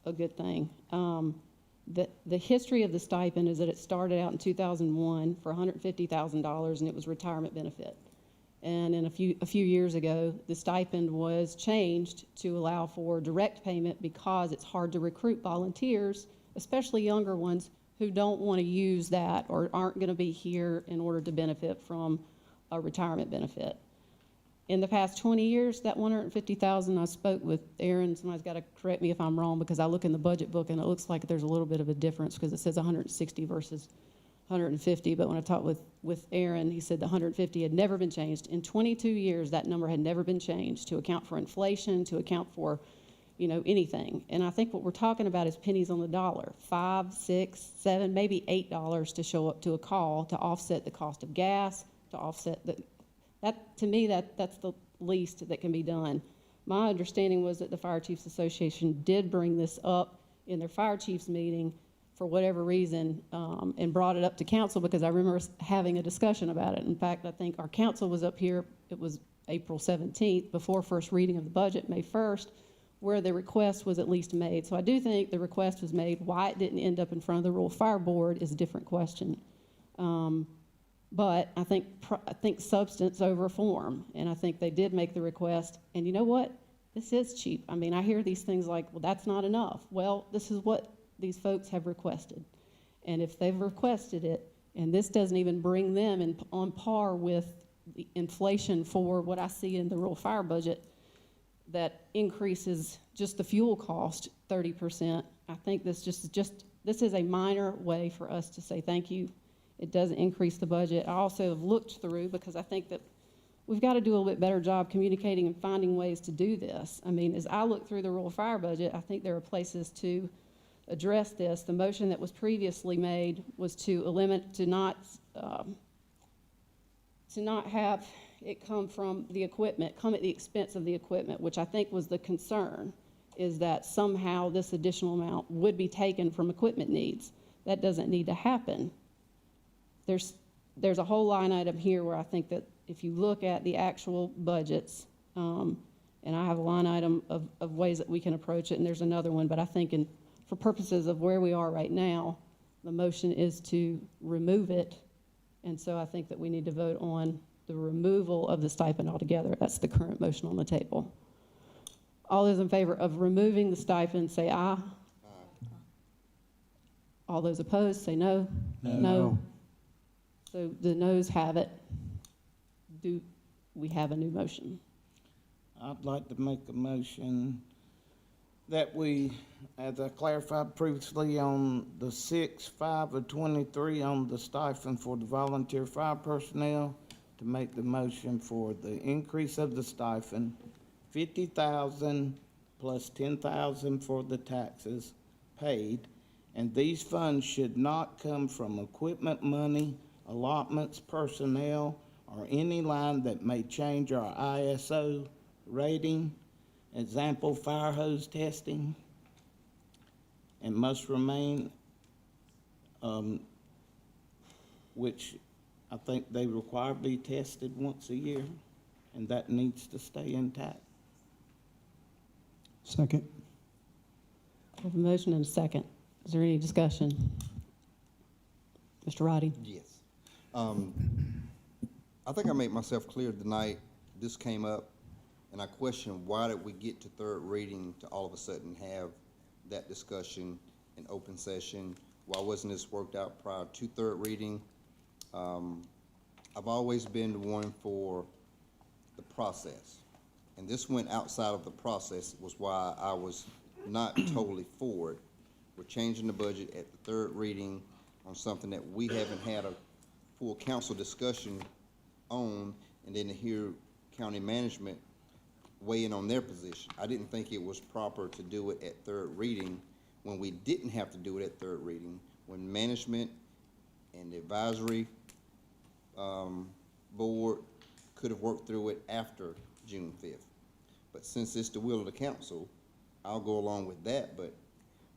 a good thing. The history of the stipend is that it started out in 2001 for $150,000, and it was retirement benefit. And in a few years ago, the stipend was changed to allow for direct payment because it's hard to recruit volunteers, especially younger ones who don't want to use that or aren't going to be here in order to benefit from a retirement benefit. In the past 20 years, that $150,000, I spoke with Aaron, somebody's got to correct me if I'm wrong, because I look in the budget book and it looks like there's a little bit of a difference because it says 160 versus 150, but when I talked with Aaron, he said the 150 had never been changed. In 22 years, that number had never been changed to account for inflation, to account for, anything. And I think what we're talking about is pennies on the dollar, $5, $6, $7, maybe $8 to show up to a call to offset the cost of gas, to offset to me, that's the least that can be done. My understanding was that the Fire Chiefs Association did bring this up in their fire chiefs meeting for whatever reason, and brought it up to council because I remember having a discussion about it. In fact, I think our council was up here, it was April 17th, before first reading of the budget, May 1st, where the request was at least made. So I do think the request was made. Why it didn't end up in front of the Rural Fire Board is a different question. But I think substance over form, and I think they did make the request. And you know what? This is cheap. I mean, I hear these things like, well, that's not enough. Well, this is what these folks have requested. And if they've requested it, and this doesn't even bring them on par with the inflation for what I see in the rural fire budget that increases just the fuel cost 30%, I think this is a minor way for us to say thank you. It doesn't increase the budget. I also have looked through, because I think that we've got to do a little bit better job communicating and finding ways to do this. I mean, as I look through the rural fire budget, I think there are places to address this. The motion that was previously made was to not have it come from the equipment, come at the expense of the equipment, which I think was the concern, is that somehow this additional amount would be taken from equipment needs. That doesn't need to happen. There's a whole line item here where I think that if you look at the actual budgets, and I have a line item of ways that we can approach it, and there's another one, but I think for purposes of where we are right now, the motion is to remove it, and so I think that we need to vote on the removal of the stipend altogether. That's the current motion on the table. All those in favor of removing the stipend, say aye. Aye. All those opposed, say no. No. So the noes have it. Do we have a new motion? I'd like to make a motion that we, as I clarified previously on the 6-5 of 23 on the stipend for the volunteer fire personnel, to make the motion for the increase of the stipend, $50,000 plus $10,000 for the taxes paid, and these funds should not come from equipment money, allotments, personnel, or any line that may change our ISO rating, example, fire hose testing, and must remain, which I think they require to be tested once a year, and that needs to stay intact. Second. I have a motion and a second. Is there any discussion? Mr. Rowdy? Yes. I think I made myself clear tonight. This came up, and I questioned why did we get to third reading to all of a sudden have that discussion in open session? Why wasn't this worked out prior to third reading? I've always been the one for the process, and this went outside of the process, was why I was not totally for it. We're changing the budget at the third reading on something that we haven't had a full council discussion on, and then to hear county management weigh in on their position. I didn't think it was proper to do it at third reading when we didn't have to do it at third reading, when management and the advisory board could have worked through it after June 5th. But since it's the will of the council, I'll go along with that, but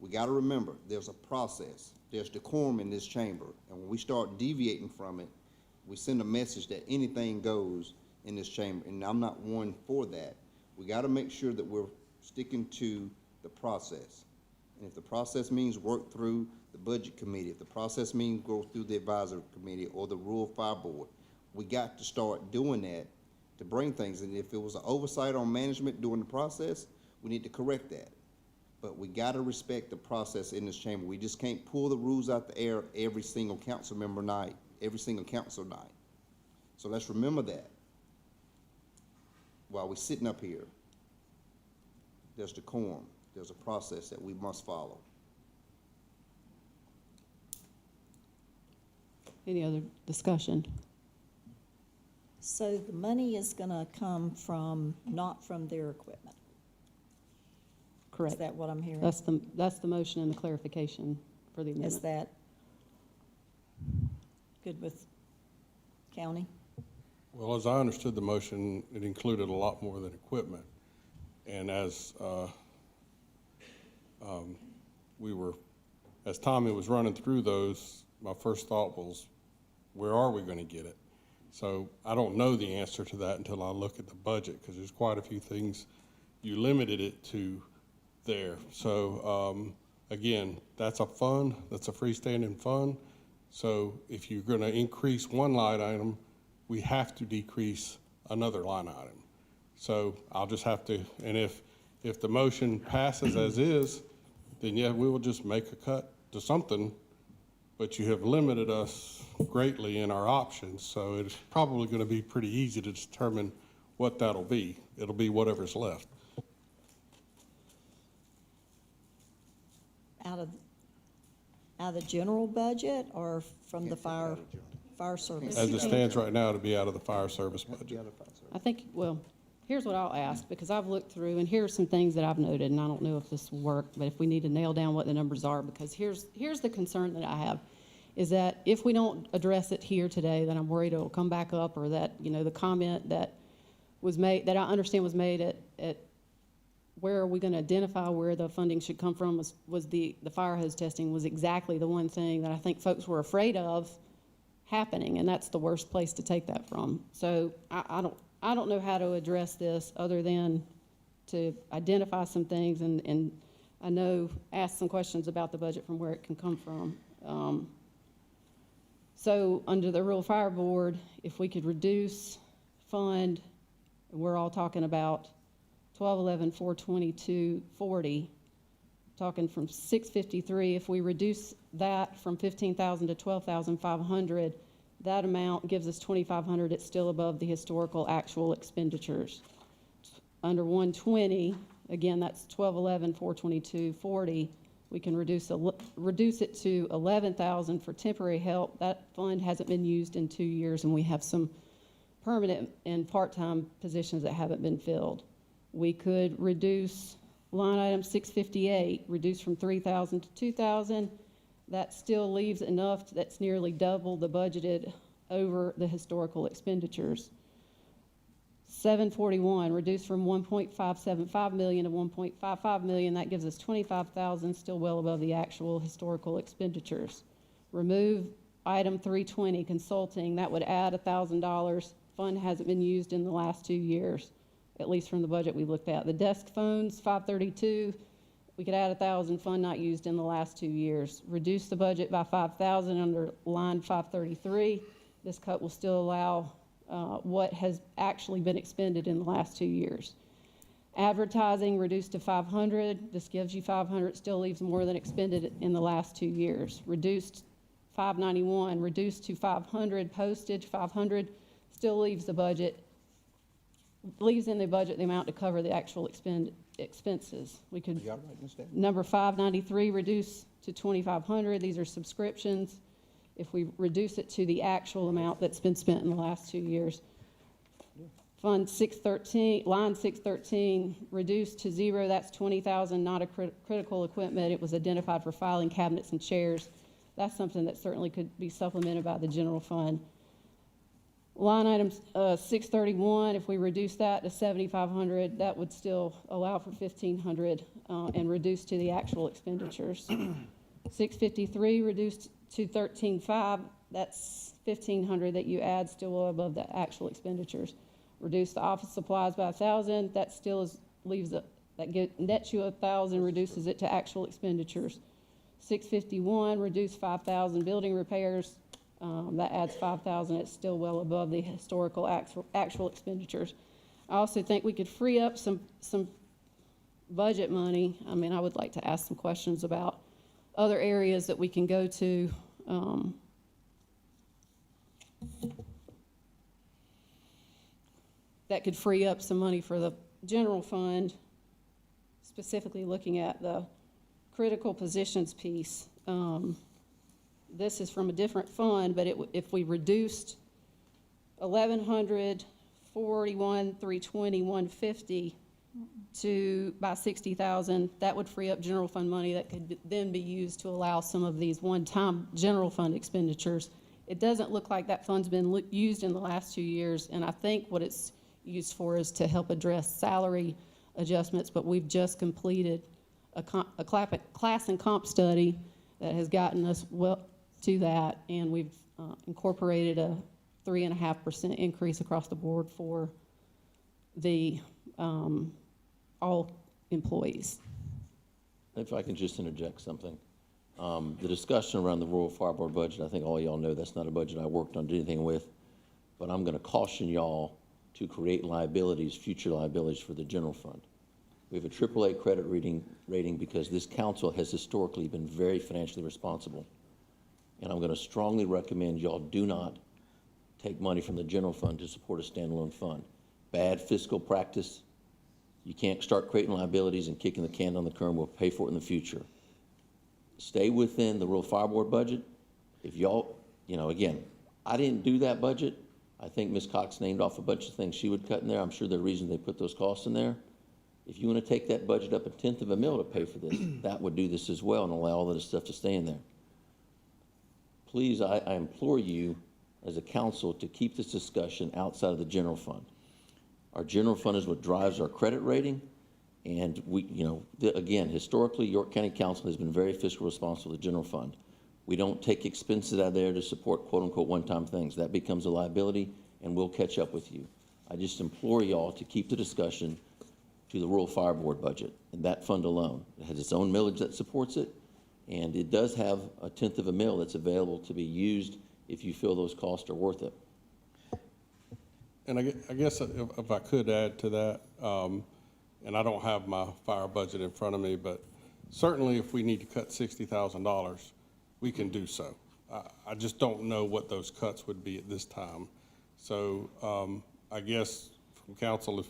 we got to remember, there's a process. There's decorum in this chamber, and when we start deviating from it, we send a message that anything goes in this chamber, and I'm not one for that. We got to make sure that we're sticking to the process. And if the process means work through the budget committee, if the process means go through the advisory committee or the Rule 5 board, we got to start doing that to bring things. And if it was an oversight on management during the process, we need to correct that. But we got to respect the process in this chamber. We just can't pull the rules out the air every single council member night, every single council night. So let's remember that while we're sitting up here. There's decorum. There's a process that we must follow. Any other discussion? So the money is gonna come from, not from their equipment? Correct. Is that what I'm hearing? That's the motion and the clarification for the amendment. Is that good with county? Well, as I understood the motion, it included a lot more than equipment. And as as Tommy was running through those, my first thought was, where are we going to get it? So I don't know the answer to that until I look at the budget, because there's quite a few things you limited it to there. So again, that's a fund, that's a freestanding fund. So if you're going to increase one line item, we have to decrease another line item. So I'll just have to, and if the motion passes as is, then yeah, we will just make a cut to something, but you have limited us greatly in our options, so it's probably going to be pretty easy to determine what that'll be. It'll be whatever's left. Out of the general budget or from the fire service? As it stands right now, it'll be out of the fire service budget. I think, well, here's what I'll ask, because I've looked through, and here are some things that I've noted, and I don't know if this will work, but if we need to nail down what the numbers are, because here's the concern that I have, is that if we don't address it here today, then I'm worried it'll come back up, or that, you know, the comment that was made, that I understand was made at where are we going to identify where the funding should come from, was the fire hose testing was exactly the one thing that I think folks were afraid of happening, and that's the worst place to take that from. So I don't know how to address this other than to identify some things and I know ask some questions about the budget from where it can come from. So under the Rural Fire Board, if we could reduce fund, we're all talking about 1211,422.40, talking from 653. If we reduce that from 15,000 to 12,500, that amount gives us 2,500. It's still above the historical actual expenditures. Under 120, again, that's 1211,422.40. We can reduce it to 11,000 for temporary help. That fund hasn't been used in 2 years, and we have some permanent and part-time positions that haven't been filled. We could reduce line item 658, reduce from 3,000 to 2,000. That still leaves enough that's nearly double the budgeted over the historical expenditures. 741, reduced from 1.575 million to 1.55 million. That gives us 25,000, still well above the actual historical expenditures. Remove item 320, consulting. That would add $1,000. Fund hasn't been used in the last 2 years, at least from the budget we looked at. The desk phones, 532, We could add 1,000, fund not used in the last 2 years. Reduce the budget by 5,000 under line 533. This cut will still allow what has actually been expended in the last 2 years. Advertising reduced to 500. This gives you 500, still leaves more than expended in the last 2 years. Reduced 591, reduced to 500. Postage 500, still leaves the budget, leaves in the budget the amount to cover the actual expenses. We could, number 593, reduce to 2,500. These are subscriptions. If we reduce it to the actual amount that's been spent in the last 2 years. Fund 613, line 613, reduced to 0. That's 20,000, not a critical equipment. It was identified for filing cabinets and chairs. That's something that certainly could be supplemented by the general fund. Line item 631, if we reduce that to 7,500, that would still allow for 1,500 and reduce to the actual expenditures. 653 reduced to 13,500, that's 1,500 that you add, still well above the actual expenditures. Reduce the office supplies by 1,000, that still leaves it, nets you 1,000, reduces it to actual expenditures. 651, reduce 5,000 building repairs. That adds 5,000. It's still well above the historical actual expenditures. I also think we could free up some budget money. I mean, I would like to ask some questions about other areas that we can go to. That could free up some money for the general fund, specifically looking at the critical positions piece. This is from a different fund, but if we reduced 1,100, 41, 320, 150 by 60,000, that would free up general fund money that could then be used to allow some of these one-time general fund expenditures. It doesn't look like that fund's been used in the last 2 years, and I think what it's used for is to help address salary adjustments, but we've just completed a class and comp study that has gotten us well to that, and we've incorporated a 3.5% increase across the board for the all employees. If I can just interject something. The discussion around the rural fire board budget, I think all y'all know that's not a budget I worked on, did anything with, but I'm gonna caution y'all to create liabilities, future liabilities for the general fund. We have a AAA credit rating because this council has historically been very financially responsible. And I'm gonna strongly recommend y'all do not take money from the general fund to support a standalone fund. Bad fiscal practice. You can't start creating liabilities and kicking the can down the curb. We'll pay for it in the future. Stay within the rural fire board budget. If y'all, again, I didn't do that budget. I think Ms. Cox named off a bunch of things she would cut in there. I'm sure there are reasons they put those costs in there. If you want to take that budget up 1/10 of a mil to pay for this, that would do this as well and allow all of this stuff to stay in there. Please, I implore you as a council to keep this discussion outside of the general fund. Our general fund is what drives our credit rating. And we, again, historically, York County Council has been very fiscally responsible to the general fund. We don't take expenses out of there to support quote-unquote one-time things. That becomes a liability, and we'll catch up with you. I just implore y'all to keep the discussion to the rural fire board budget and that fund alone. It has its own millage that supports it, and it does have 1/10 of a mil that's available to be used if you feel those costs are worth it. And I guess if I could add to that, and I don't have my fire budget in front of me, but certainly if we need to cut $60,000, we can do so. I just don't know what those cuts would be at this time. So I guess from council,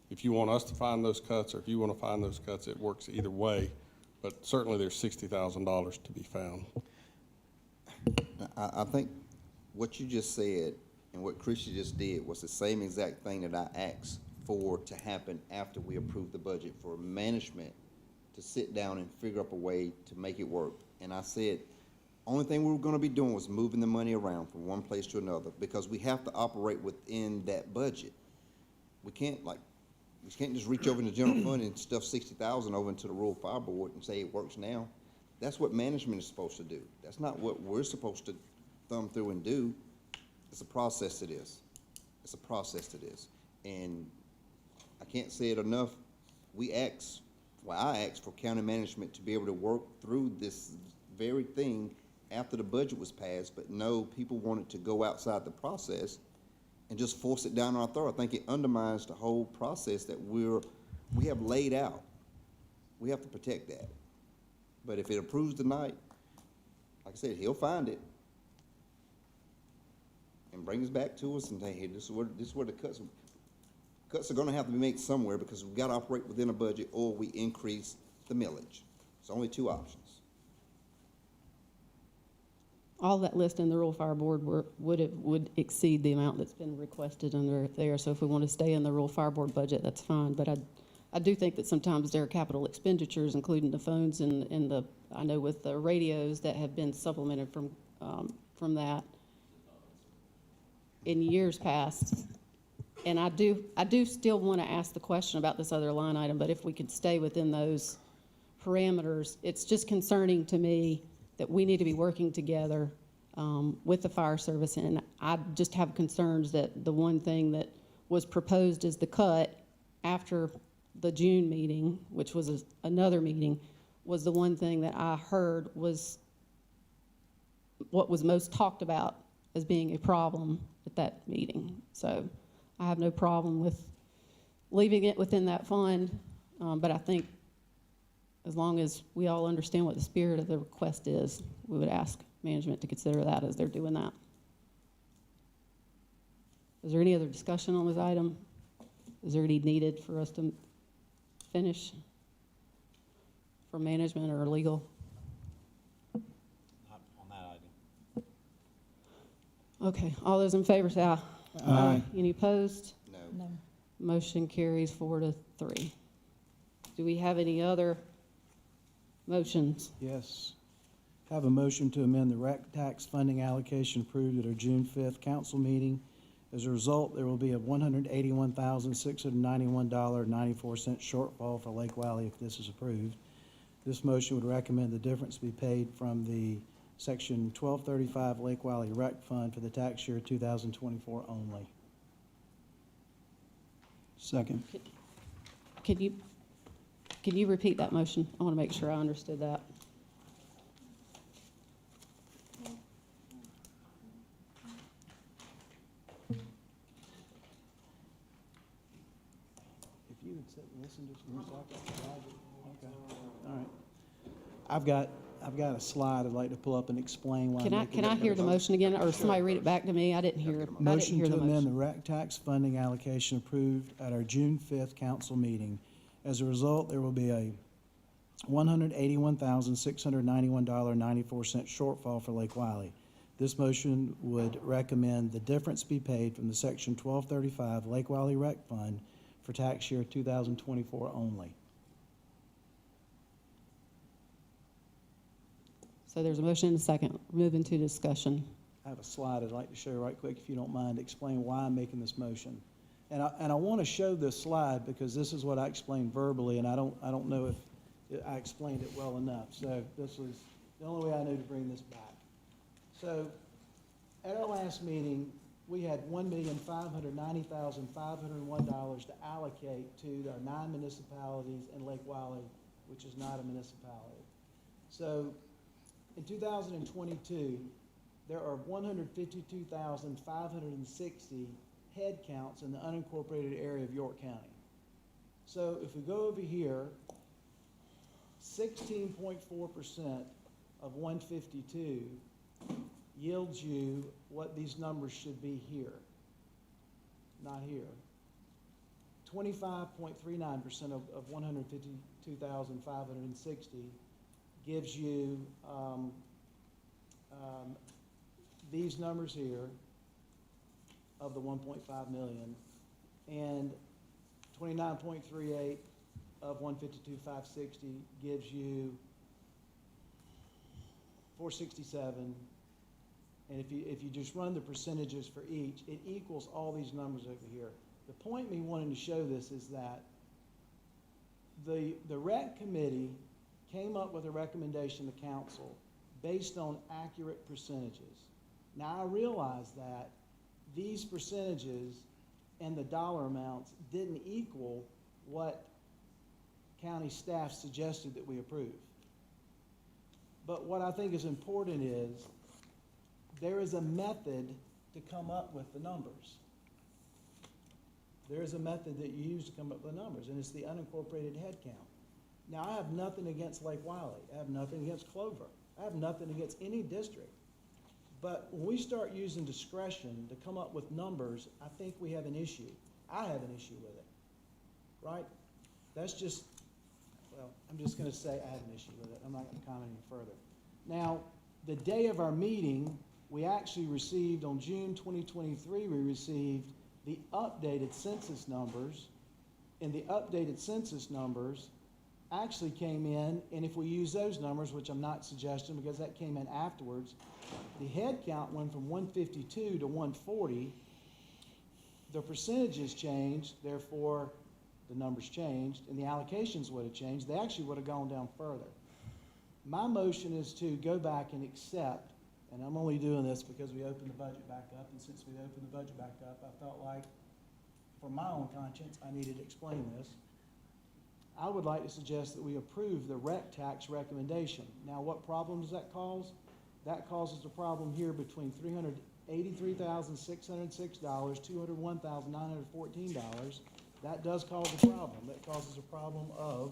if you want us to find those cuts or if you want to find those cuts, it works either way. But certainly there's $60,000 to be found. I think what you just said and what Christian just did was the same exact thing that I asked for to happen after we approved the budget, for management to sit down and figure up a way to make it work. And I said, only thing we were going to be doing was moving the money around from one place to another because we have to operate within that budget. We can't just reach over in the general fund and stuff 60,000 over into the rural fire board and say it works now. That's what management is supposed to do. That's not what we're supposed to thumb through and do. It's a process to this. It's a process to this. And I can't say it enough. We asked why I asked for county management to be able to work through this very thing after the budget was passed, but no, people wanted to go outside the process and just force it down our throat. I think it undermines the whole process that we have laid out. We have to protect that. But if it approves tonight, like I said, he'll find it and bring us back to us and say, hey, this is where the cuts are gonna have to be made somewhere, because we've got to operate within a budget, or we increase the millage. It's only two options. All that list in the rural fire board would exceed the amount that's been requested under there. So if we want to stay in the rural fire board budget, that's fine. But I do think that sometimes there are capital expenditures, including the phones and the, I know with the radios that have been supplemented from that in years past. And I do still want to ask the question about this other line item, but if we could stay within those parameters, it's just concerning to me that we need to be working together with the fire service. And I just have concerns that the one thing that was proposed as the cut after the June meeting, which was another meeting, was the one thing that I heard was what was most talked about as being a problem at that meeting. So I have no problem with leaving it within that fund, but I think as long as we all understand what the spirit of the request is, we would ask management to consider that as they're doing that. Is there any other discussion on this item? Is there any needed for us to finish from management or legal? Not on that item. Okay, all those in favor say aye. Aye. Any opposed? No. No. Motion carries 4-3. Do we have any other motions? Yes. Have a motion to amend the rec tax funding allocation approved at our June 5th council meeting. As a result, there will be a $181,691.94 shortfall for Lake Wiley if this is approved. This motion would recommend the difference be paid from the Section 1235 Lake Wiley Rec Fund for the tax year 2024 only. Second. Can you repeat that motion? I want to make sure I understood that. If you would sit and listen just for a second. Okay, all right. I've got a slide I'd like to pull up and explain why. Can I hear the motion again, or somebody read it back to me? I didn't hear the Motion to amend the motion. rec tax funding allocation approved at our June 5th council meeting. As a result, there will be a $181,691.94 shortfall for Lake Wiley. This motion would recommend the difference be paid from the Section 1235 Lake Wiley Rec Fund for tax year 2024 only. So there's a motion and a second. Moving to discussion. I have a slide I'd like to show right quick, if you don't mind, to explain why I'm making this motion. And I want to show this slide because this is what I explained verbally, and I don't know if I explained it well enough. So this was the only way I knew to bring this back. So at our last meeting, we had $1,590,501 to allocate to our 9 municipalities in Lake Wiley, which is not a municipality. So in 2022, there are 152,560 head counts in the unincorporated area of York County. So if we go over here, 16.4% of 152 yields you what these numbers should be here, not here. 25.39% of 152,560 gives you these numbers here of the 1.5 million, and 29.38 of 152,560 gives you 467. And if you just run the percentages for each, it equals all these numbers over here. The point me wanting to show this is that the REC committee came up with a recommendation to council based on accurate percentages. Now I realize that these percentages and the dollar amounts didn't equal what county staff suggested that we approve. But what I think is important is there is a method to come up with the numbers. There is a method that you use to come up with the numbers, and it's the unincorporated head count. Now, I have nothing against Lake Wiley. I have nothing against Clover. I have nothing against any district. But when we start using discretion to come up with numbers, I think we have an issue. I have an issue with it, right? That's just, well, I'm just going to say I have an issue with it. I'm not going to comment any further. Now, the day of our meeting, we actually received, on June 2023, we received the updated census numbers, and the updated census numbers actually came in, and if we use those numbers, which I'm not suggesting because that came in afterwards, the head count went from 152 to 140. The percentages changed, therefore the numbers changed, and the allocations would have changed. They actually would have gone down further. My motion is to go back and accept, and I'm only doing this because we opened the budget back up, and since we opened the budget back up, I felt like, for my own conscience, I needed to explain this. I would like to suggest that we approve the rec tax recommendation. Now, what problem does that cause? That causes a problem here between $383,606, $201,914. That does cause a problem. That causes a problem of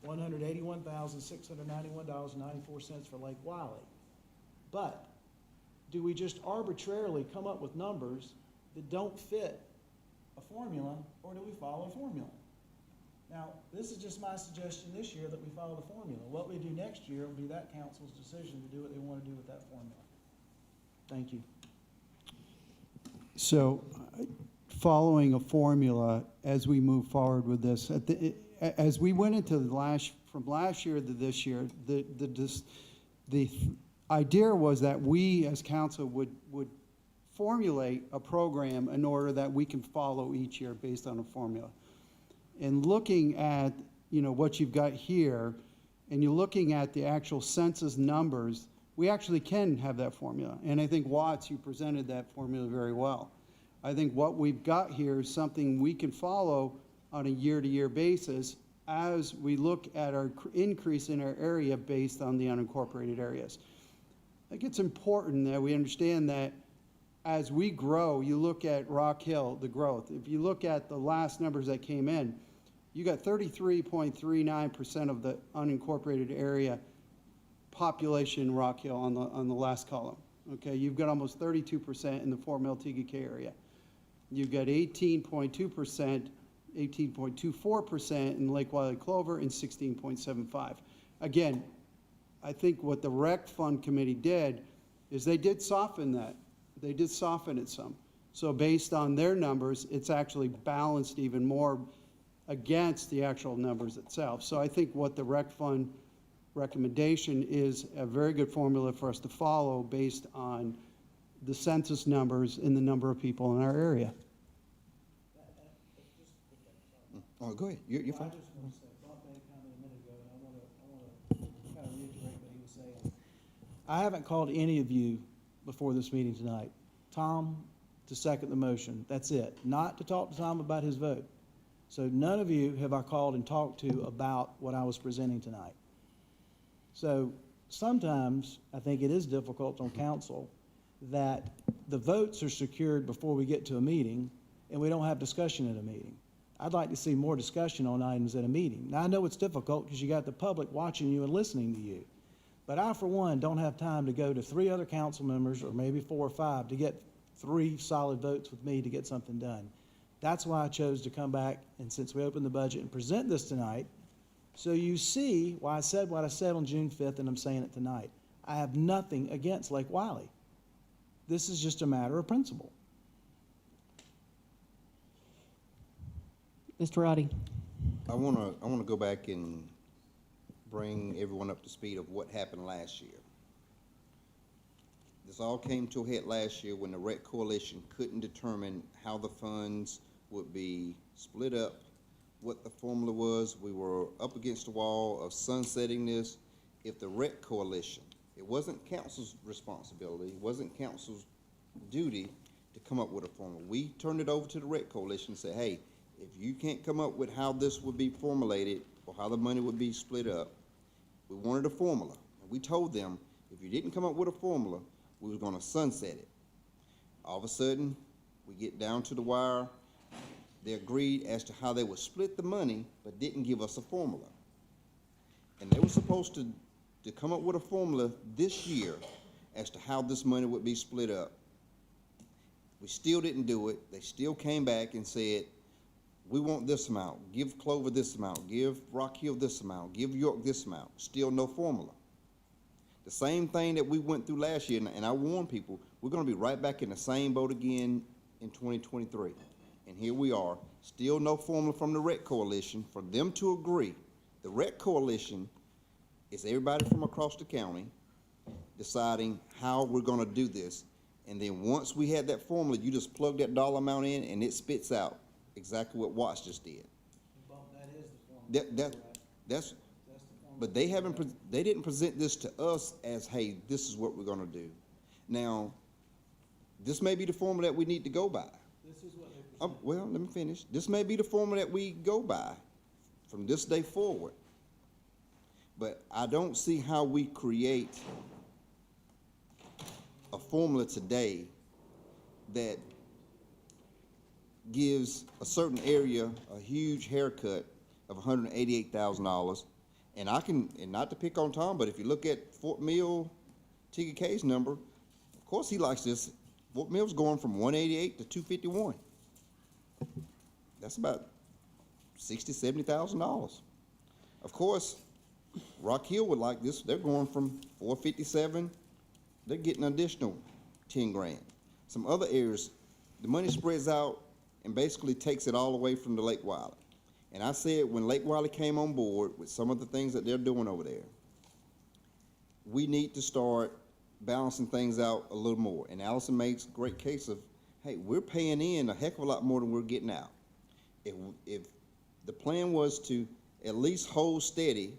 $181,691.94 for Lake Wiley. But do we just arbitrarily come up with numbers that don't fit a formula, or do we follow a formula? Now, this is just my suggestion this year that we follow the formula. What we do next year will be that council's decision to do what they want to do with that formula. Thank you. So, following a formula as we move forward with this, as we went into from last year to this year, the idea was that we as council would formulate a program in order that we can follow each year based on a formula. And looking at, what you've got here, and you're looking at the actual census numbers, we actually can have that formula. And I think, Watts, you presented that formula very well. I think what we've got here is something we can follow on a year-to-year basis as we look at our increase in our area based on the unincorporated areas. I think it's important that we understand that as we grow, you look at Rock Hill, the growth. If you look at the last numbers that came in, you got 33.39% of the unincorporated area population in Rock Hill on the last column. Okay, you've got almost 32% in the Fort Mill TGK area. You've got 18.2%, 18.24% in Lake Wiley Clover, and 16.75. Again, I think what the Rec Fund Committee did is they did soften that. They did soften it some. So based on their numbers, it's actually balanced even more against the actual numbers itself. So I think what the Rec Fund recommendation is a very good formula for us to follow based on the census numbers and the number of people in our area. Oh, go ahead. You're fine. I just want to say, Bob made a comment a minute ago, and I want to kind of reiterate what he was saying. I haven't called any of you before this meeting tonight. Tom, to second the motion. That's it. Not to talk to Tom about his vote. So none of you have I called and talked to about what I was presenting tonight. So sometimes I think it is difficult on council that the votes are secured before we get to a meeting and we don't have discussion at a meeting. I'd like to see more discussion on items at a meeting. Now, I know it's difficult because you got the public watching you and listening to you. But I, for one, don't have time to go to 3 other council members, or maybe 4 or 5, to get 3 solid votes with me to get something done. That's why I chose to come back, and since we opened the budget, and present this tonight, so you see why I said what I said on June 5th, and I'm saying it tonight. I have nothing against Lake Wiley. This is just a matter of principle. Mr. Rowdy. I want to go back and bring everyone up to speed of what happened last year. This all came to a head last year when the Rec Coalition couldn't determine how the funds would be split up, what the formula was. We were up against the wall of sunsetting this. If the Rec Coalition, it wasn't council's responsibility, it wasn't council's duty to come up with a formula. We turned it over to the Rec Coalition and said, hey, if you can't come up with how this would be formulated, or how the money would be split up. We wanted a formula. And we told them, if you didn't come up with a formula, we were gonna sunset it. All of a sudden, we get down to the wire. They agreed as to how they would split the money, but didn't give us a formula. And they were supposed to come up with a formula this year as to how this money would be split up. We still didn't do it. They still came back and said, we want this amount, give Clover this amount, give Rock Hill this amount, give York this amount. Still no formula. The same thing that we went through last year, and I warned people, we're gonna be right back in the same boat again in 2023. And here we are, still no formula from the Rec Coalition for them to agree. The Rec Coalition is everybody from across the county deciding how we're gonna do this. And then once we had that formula, you just plug that dollar amount in and it spits out exactly what Watts just did. That is the formula. But they didn't present this to us as, hey, this is what we're gonna do. Now, this may be the formula that we need to go by. This is what they present. Well, let me finish. This may be the formula that we go by from this day forward. But I don't see how we create a formula today that gives a certain area a huge haircut of $188,000. And and not to pick on Tom, but if you look at Fort Mill TKK's number, of course he likes this. Fort Mill's going from 188 to 251. That's about $60,000, $70,000. Of course, Rock Hill would like this. They're going from 457. They're getting an additional 10 grand. Some other areas, the money spreads out and basically takes it all away from the Lake Wiley. And I said when Lake Wiley came on board with some of the things that they're doing over there, we need to start balancing things out a little more. And Allison makes a great case of, hey, we're paying in a heck of a lot more than we're getting out. If the plan was to at least hold steady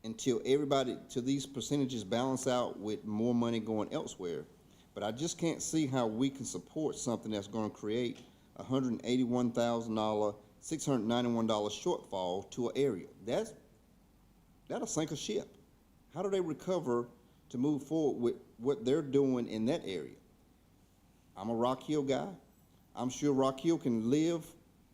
until these percentages balance out with more money going elsewhere. But I just can't see how we can support something that's gonna create $181,000, $691 shortfall to an area. That'll sink a ship. How do they recover to move forward with what they're doing in that area? I'm a Rock Hill guy. I'm sure Rock Hill can live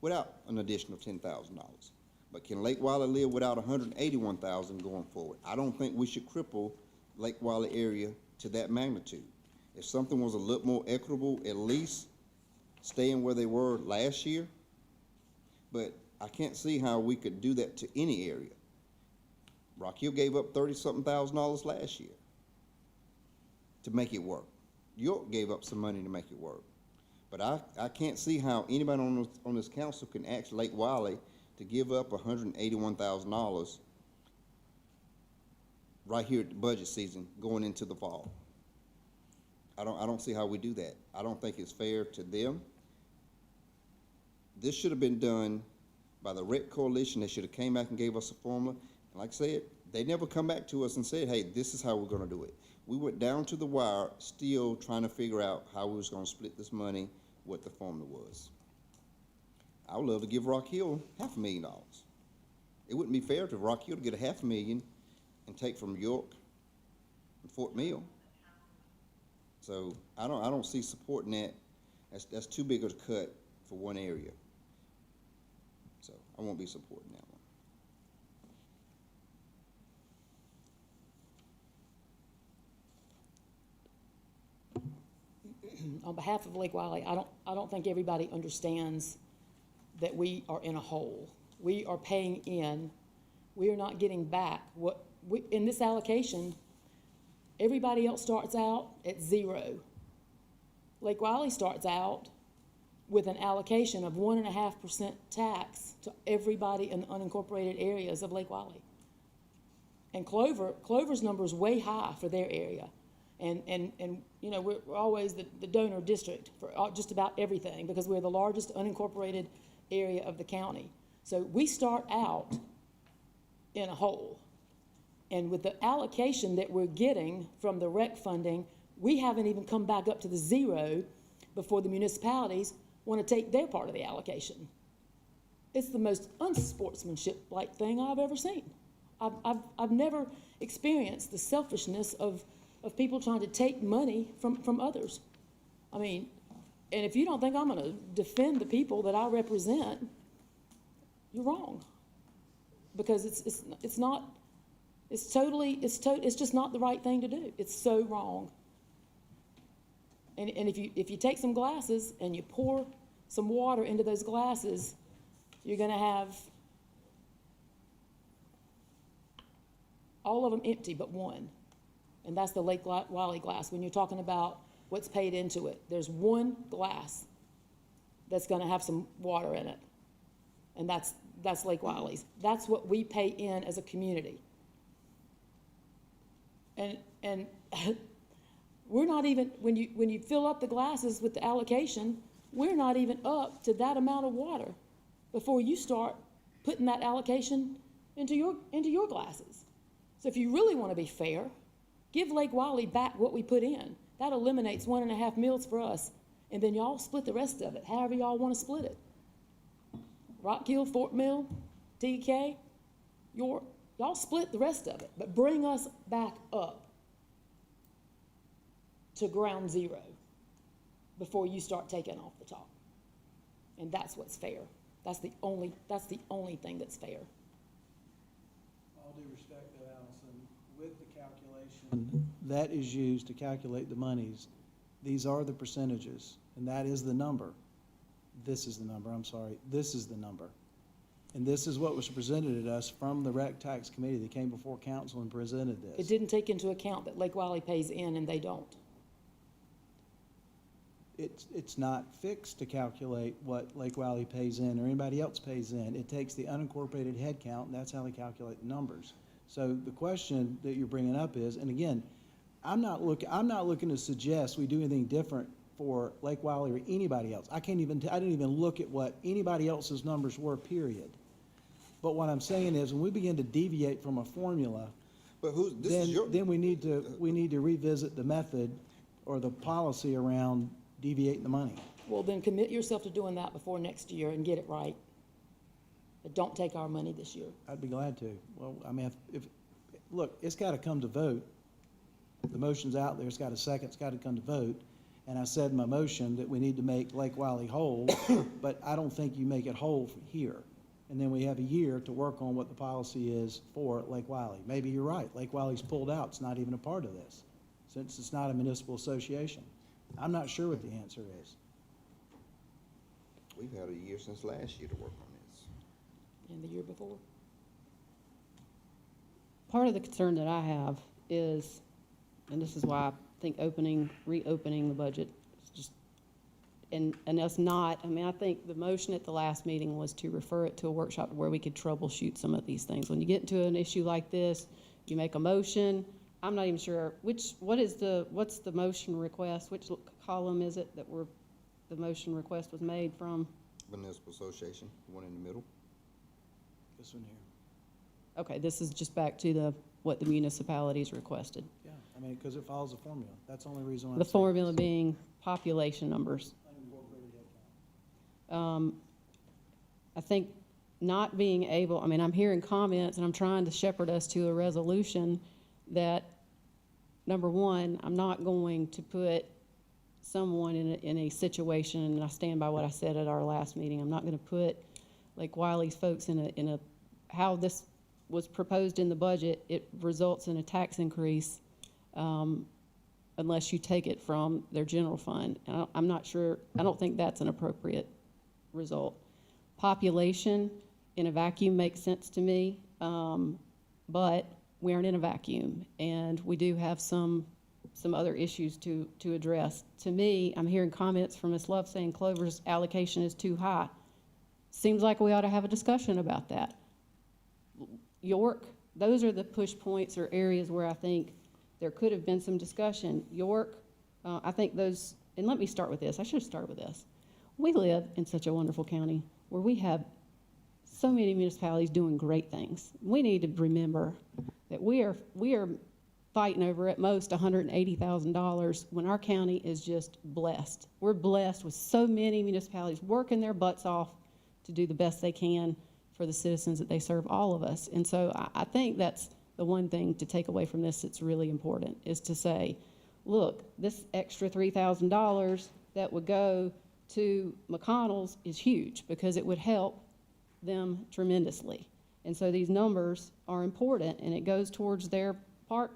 without an additional $10,000. But can Lake Wiley live without $181,000 going forward? I don't think we should cripple Lake Wiley area to that magnitude. If something was a little more equitable, at least staying where they were last year. But I can't see how we could do that to any area. Rock Hill gave up $30-something thousand last year to make it work. York gave up some money to make it work. But I can't see how anybody on this council can ask Lake Wiley to give up $181,000 right here at the budget season going into the fall. I don't see how we do that. I don't think it's fair to them. This should have been done by the Rec Coalition. They should have came back and gave us a formula. And like I said, they never come back to us and said, hey, this is how we're gonna do it. We went down to the wire still trying to figure out how we was gonna split this money, what the formula was. I would love to give Rock Hill $500,000. It wouldn't be fair to Rock Hill to get $500,000 and take from York and Fort Mill. So I don't see supporting that. That's too big of a cut for one area. So I won't be supporting that one. On behalf of Lake Wiley, I don't think everybody understands that we are in a hole. We are paying in. We are not getting back. In this allocation, everybody else starts out at 0. Lake Wiley starts out with an allocation of 1.5% tax to everybody in the unincorporated areas of Lake Wiley. And Clover's number is way high for their area. And you know, we're always the donor district for just about everything because we're the largest unincorporated area of the county. So we start out in a hole. And with the allocation that we're getting from the rec funding, we haven't even come back up to the 0 before the municipalities want to take their part of the allocation. It's the most unsportsmanship-like thing I've ever seen. I've never experienced the selfishness of people trying to take money from others. I mean, and if you don't think I'm gonna defend the people that I represent, you're wrong. Because it's just not the right thing to do. It's so wrong. And if you take some glasses and you pour some water into those glasses, you're gonna have all of them empty but one. And that's the Lake Wiley glass. When you're talking about what's paid into it, there's one glass that's gonna have some water in it. And that's Lake Wiley's. That's what we pay in as a community. And we're not even, when you fill up the glasses with the allocation, we're not even up to that amount of water before you start putting that allocation into your glasses. So if you really want to be fair, give Lake Wiley back what we put in. That eliminates 1.5 meals for us, and then y'all split the rest of it, however y'all want to split it. Rock Hill, Fort Mill, TK, York, y'all split the rest of it, but bring us back up to ground zero before you start taking off the top. And that's what's fair. That's the only thing that's fair. All due respect to Allison, with the calculation that is used to calculate the monies, these are the percentages, and that is the number. This is the number, I'm sorry. This is the number. And this is what was presented to us from the Rec Tax Committee that came before council and presented this. It didn't take into account that Lake Wiley pays in and they don't. It's not fixed to calculate what Lake Wiley pays in or anybody else pays in. It takes the unincorporated head count, and that's how they calculate the numbers. So the question that you're bringing up is, and again, I'm not looking to suggest we do anything different for Lake Wiley or anybody else. I didn't even look at what anybody else's numbers were, period. But what I'm saying is, when we begin to deviate from a formula, then we need to revisit the method or the policy around deviating the money. Well, then commit yourself to doing that before next year and get it right. But don't take our money this year. I'd be glad to. Well, I mean, look, it's got to come to vote. The motion's out there, it's got a second, it's got to come to vote. And I said in my motion that we need to make Lake Wiley whole, but I don't think you make it whole from here. And then we have a year to work on what the policy is for Lake Wiley. Maybe you're right, Lake Wiley's pulled out, it's not even a part of this, since it's not a municipal association. I'm not sure what the answer is. We've had a year since last year to work on this. And the year before. Part of the concern that I have is, and this is why I think reopening the budget is just, and us not, I mean, I think the motion at the last meeting was to refer it to a workshop where we could troubleshoot some of these things. When you get into an issue like this, you make a motion. I'm not even sure what's the motion request? Which column is it that the motion request was made from? Municipal Association, the one in the middle. This one here. Okay, this is just back to what the municipalities requested. Yeah, I mean, because it follows a formula. That's the only reason why. The formula being population numbers. I think not being able, I mean, I'm hearing comments and I'm trying to shepherd us to a resolution that, number one, I'm not going to put someone in a situation, and I stand by what I said at our last meeting, I'm not going to put Lake Wiley's folks in a how this was proposed in the budget, it results in a tax increase unless you take it from their general fund. And I'm not sure, I don't think that's an appropriate result. Population in a vacuum makes sense to me, but we aren't in a vacuum, and we do have some other issues to address. To me, I'm hearing comments from Ms. Love saying Clover's allocation is too high. Seems like we ought to have a discussion about that. York, those are the push points or areas where I think there could have been some discussion. York, I think those, and let me start with this. I should have started with this. We live in such a wonderful county where we have so many municipalities doing great things. We need to remember that we are fighting over at most $180,000 when our county is just blessed. We're blessed with so many municipalities working their butts off to do the best they can for the citizens that they serve, all of us. And so I think that's the one thing to take away from this that's really important, is to say, look, this extra $3,000 that would go to McConnell's is huge, because it would help them tremendously. And so these numbers are important, and it goes towards their park,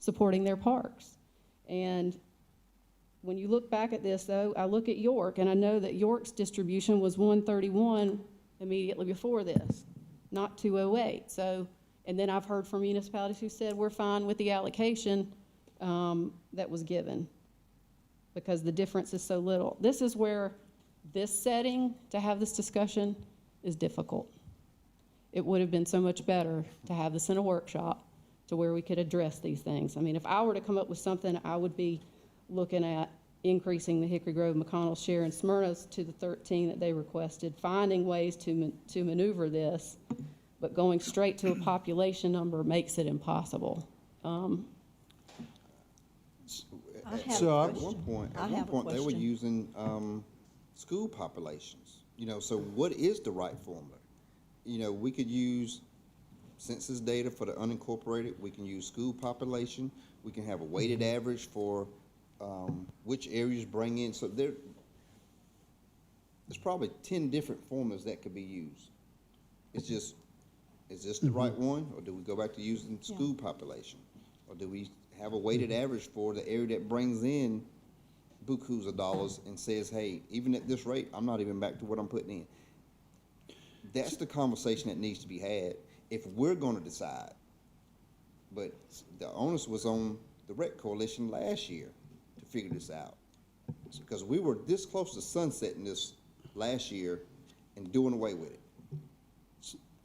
supporting their parks. And when you look back at this, though, I look at York, and I know that York's distribution was 131 immediately before this, not 208. So, and then I've heard from municipalities who said we're fine with the allocation that was given, because the difference is so little. This is where this setting, to have this discussion, is difficult. It would have been so much better to have this in a workshop to where we could address these things. I mean, if I were to come up with something, I would be looking at increasing the Hickory Grove, McConnell, Share, and Smyrna's to the 13 that they requested, finding ways to maneuver this, but going straight to a population number makes it impossible. So at one point, they were using school populations. You know, so what is the right formula? You know, we could use census data for the unincorporated. We can use school population. We can have a weighted average for which areas bring in. So there's probably 10 different formulas that could be used. It's just, is this the right one, or do we go back to using school population? Or do we have a weighted average for the area that brings in bukus of dollars and says, hey, even at this rate, I'm not even back to what I'm putting in? That's the conversation that needs to be had if we're going to decide. But the onus was on the Rec Coalition last year to figure this out, because we were this close to sunsetting this last year and doing away with it.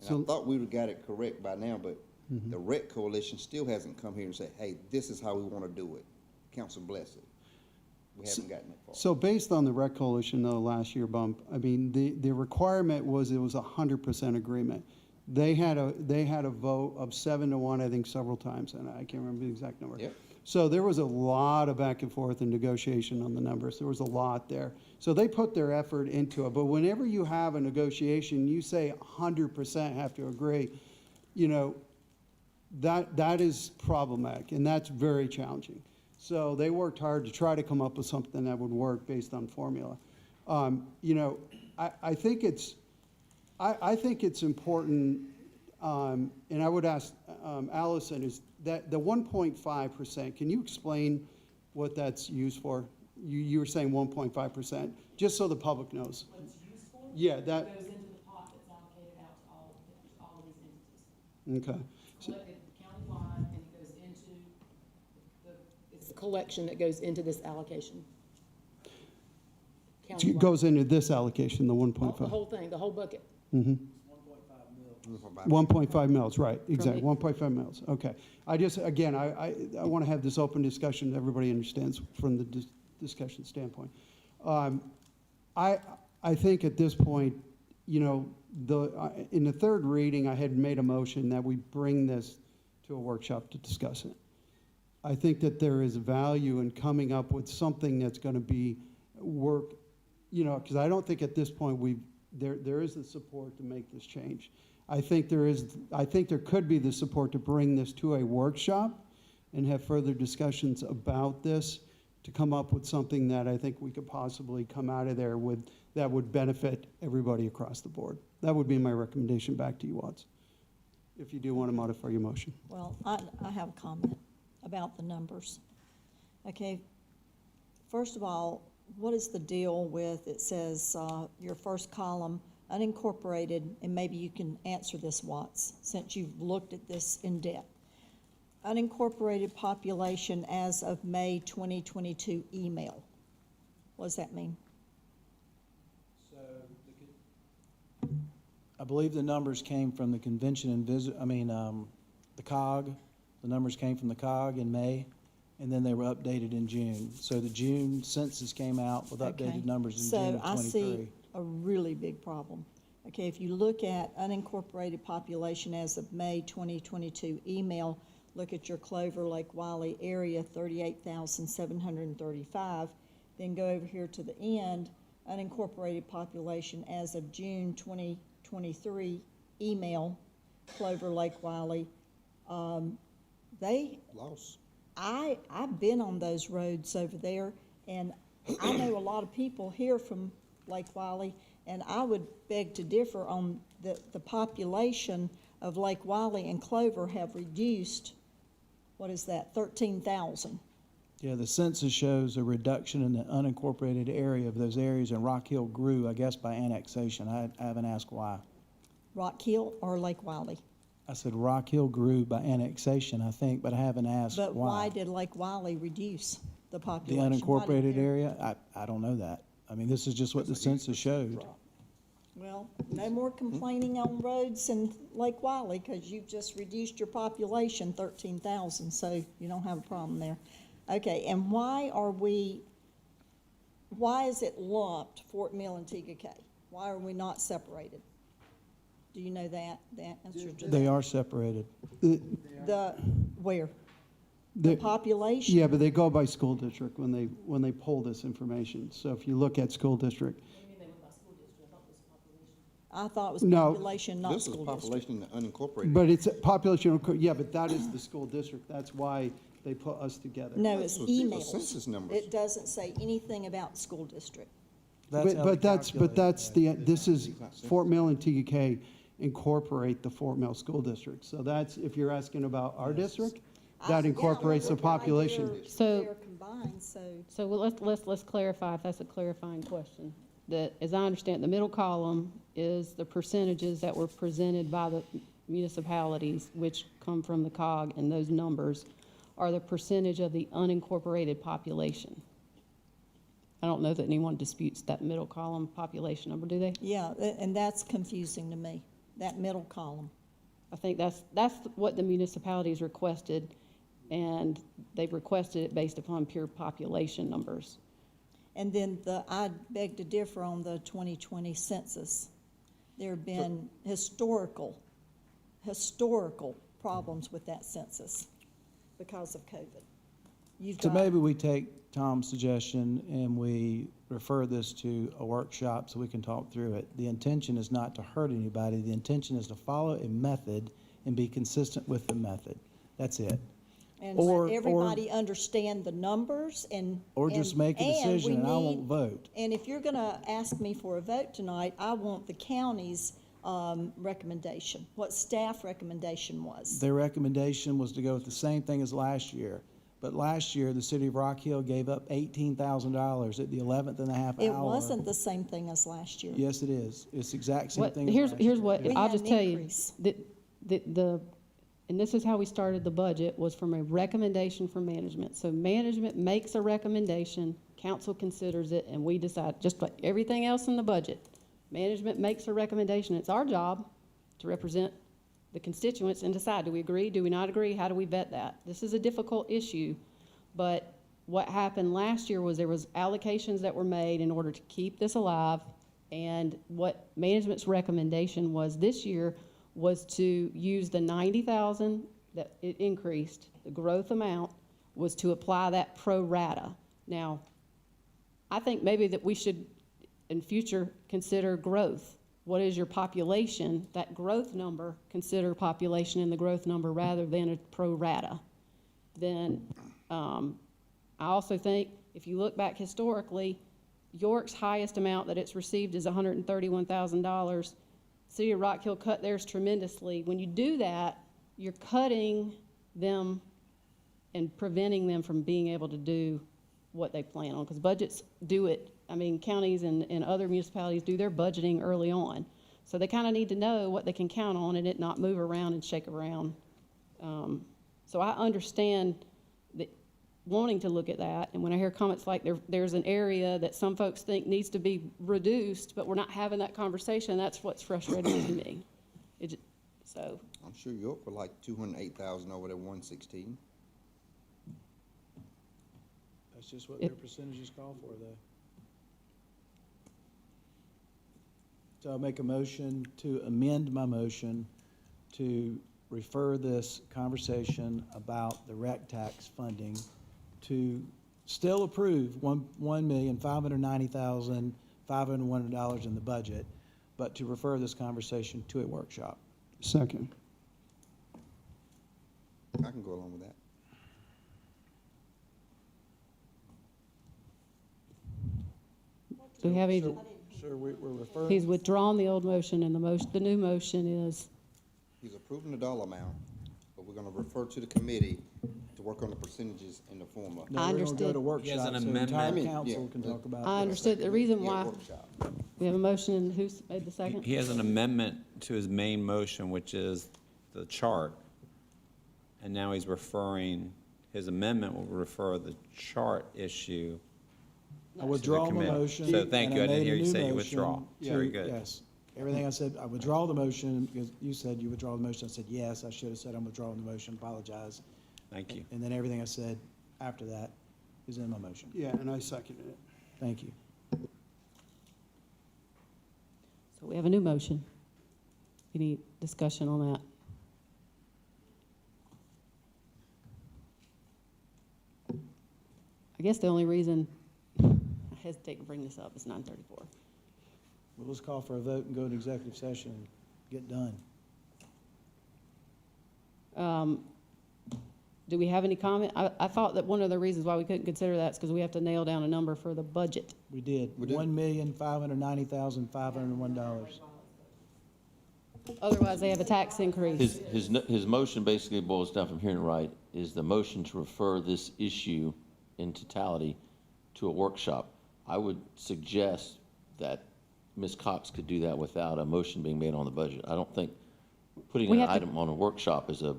And I thought we would have got it correct by now, but the Rec Coalition still hasn't come here and said, hey, this is how we want to do it. Council bless it. We haven't gotten that far. So based on the Rec Coalition, though, last year bump, I mean, the requirement was it was 100% agreement. They had a vote of 7-1, I think, several times, and I can't remember the exact number. Yep. So there was a lot of back and forth and negotiation on the numbers. There was a lot there. So they put their effort into it. But whenever you have a negotiation, you say 100% have to agree, you know, that is problematic, and that's very challenging. So they worked hard to try to come up with something that would work based on formula. You know, I think it's important, and I would ask Allison, is that the 1.5%, can you explain what that's used for? You were saying 1.5%, just so the public knows. What it's used for? Yeah, that. It goes into the pot that's allocated out to all of these entities. Okay. It's collected countywide, and it goes into it's the collection that goes into this allocation. It goes into this allocation, the 1.5. The whole thing, the whole bucket. 1.5 mils, right, exactly, 1.5 mils, okay. I just, again, I want to have this open discussion that everybody understands from the discussion standpoint. I think at this point, you know, in the third reading, I had made a motion that we bring this to a workshop to discuss it. I think that there is value in coming up with something that's going to be work, you know, because I don't think at this point there is the support to make this change. I think there could be the support to bring this to a workshop and have further discussions about this to come up with something that I think we could possibly come out of there with that would benefit everybody across the board. That would be my recommendation back to you, Watts, if you do want to modify your motion. Well, I have a comment about the numbers. Okay, first of all, what is the deal with, it says your first column, unincorporated, and maybe you can answer this, Watts, since you've looked at this in depth. Unincorporated population as of May 2022 email. What does that mean? So, I believe the numbers came from the convention and the COG. The numbers came from the COG in May, and then they were updated in June. So the June census came out with updated numbers in June of 23. So I see a really big problem. Okay, if you look at unincorporated population as of May 2022 email, look at your Clover Lake Wiley area, 38,735. Then go over here to the end, unincorporated population as of June 2023, email, Clover Lake Wiley. They, Lost. I've been on those roads over there, and I know a lot of people here from Lake Wiley, and I would beg to differ on the population of Lake Wiley and Clover have reduced, what is that, 13,000. Yeah, the census shows a reduction in the unincorporated area of those areas, and Rock Hill grew, I guess, by annexation. I haven't asked why. Rock Hill or Lake Wiley? I said Rock Hill grew by annexation, I think, but I haven't asked why. But why did Lake Wiley reduce the The population? unincorporated area, I don't know that. I mean, this is just what the census showed. Well, no more complaining on roads in Lake Wiley, because you've just reduced your population 13,000, so you don't have a problem there. Okay, and why is it lumped, Fort Mill and Tega? Why are we not separated? Do you know that answer to that? They are separated. Where? The population? Yeah, but they go by school district when they pull this information. So if you look at school district. I thought it was No. population, not school district. This is population in the unincorporated. But it's population, yeah, but that is the school district. That's why they put us together. No, it's These are emails. census numbers. It doesn't say anything about the school district. But this is Fort Mill and Tega incorporate the Fort Mill School District. So that's, if you're asking about our district, that incorporates the population. They're combined, so. So let's clarify, if that's a clarifying question. That, as I understand, the middle column is the percentages that were presented by the municipalities, which come from the COG, and those numbers are the percentage of the unincorporated population. I don't know that anyone disputes that middle column population number, do they? Yeah, and that's confusing to me, that middle column. I think that's what the municipalities requested, and they've requested it based upon pure population numbers. And then I beg to differ on the 2020 census. There have been historical problems with that census because of COVID. So maybe we take Tom's suggestion and we refer this to a workshop so we can talk through it. The intention is not to hurt anybody. The intention is to follow a method and be consistent with the method. That's it. And let everybody understand the numbers and. Or just make a decision and I won't vote. And if you're gonna ask me for a vote tonight, I want the county's recommendation, what staff recommendation was. Their recommendation was to go with the same thing as last year. But last year, the city of Rock Hill gave up $18,000 at the 11th and a half hour. It wasn't the same thing as last year. Yes, it is. It's the exact same thing. Here's what, We I'll had just an tell you, increase. and this is how we started the budget, was from a recommendation from management. So management makes a recommendation, council considers it, and we decide, just like everything else in the budget. Management makes a recommendation. It's our job to represent the constituents and decide, do we agree, do we not agree, how do we vet that? This is a difficult issue, but what happened last year was there was allocations that were made in order to keep this alive, and what management's recommendation was this year was to use the 90,000 that it increased, the growth amount, was to apply that pro rata. Now, I think maybe that we should, in future, consider growth. What is your population? That growth number, consider population in the growth number rather than a pro rata. Then I also think if you look back historically, York's highest amount that it's received is $131,000. City of Rock Hill cut theirs tremendously. When you do that, you're cutting them and preventing them from being able to do what they plan on, because budgets do it. I mean, counties and other municipalities do their budgeting early on. So they kind of need to know what they can count on and it not move around and shake around. So I understand that wanting to look at that, and when I hear comments like there's an area that some folks think needs to be reduced, but we're not having that conversation, that's what's frustrating to me. So. I'm sure York were like 208,000 over there, 116. That's just what their percentages call for, though. So I'll make a motion to amend my motion to refer this conversation about the rec tax funding to still approve $1,590,000 $501 in the budget, but to refer this conversation to a workshop. Second. I can go along with that. Do we have any, Sir, we're referring. he's withdrawn the old motion, and the new motion is, He's approving the dollar amount, but we're gonna refer to the committee to work on the percentages in the form of. No, I we're gonna go understood. to He has workshop, an so the entire amendment. council can talk about I it. understood the reason Yeah, why. workshop. We have a motion, and who's made the second? He has an amendment to his main motion, which is the chart. And now he's referring, his amendment will refer the chart issue. I withdraw my committee. motion. So thank and you. I didn't made a hear you new say you motion withdraw. to- Very good. Yes. Everything I said, I withdraw the motion, because you said you withdraw the motion. I said, yes, I should have said I'm withdrawing the motion, apologize. Thank you. And then everything I said after that is in my motion. Yeah, and I seconded it. Thank you. So we have a new motion. Any discussion on that? I guess the only reason I hesitate to bring this up is 9:34. Well, let's call for a vote and go into executive session and get done. Do we have any comment? I thought that one of the reasons why we couldn't consider that is because we have to nail down a number for the budget. We did. We did. $1,590,501. Otherwise, they have a tax increase. His motion basically boils down, if I'm hearing it right, is the motion to refer this issue in totality to a workshop. I would suggest that Ms. Cox could do that without a motion being made on the budget. I don't think putting We an have to- item on a workshop is a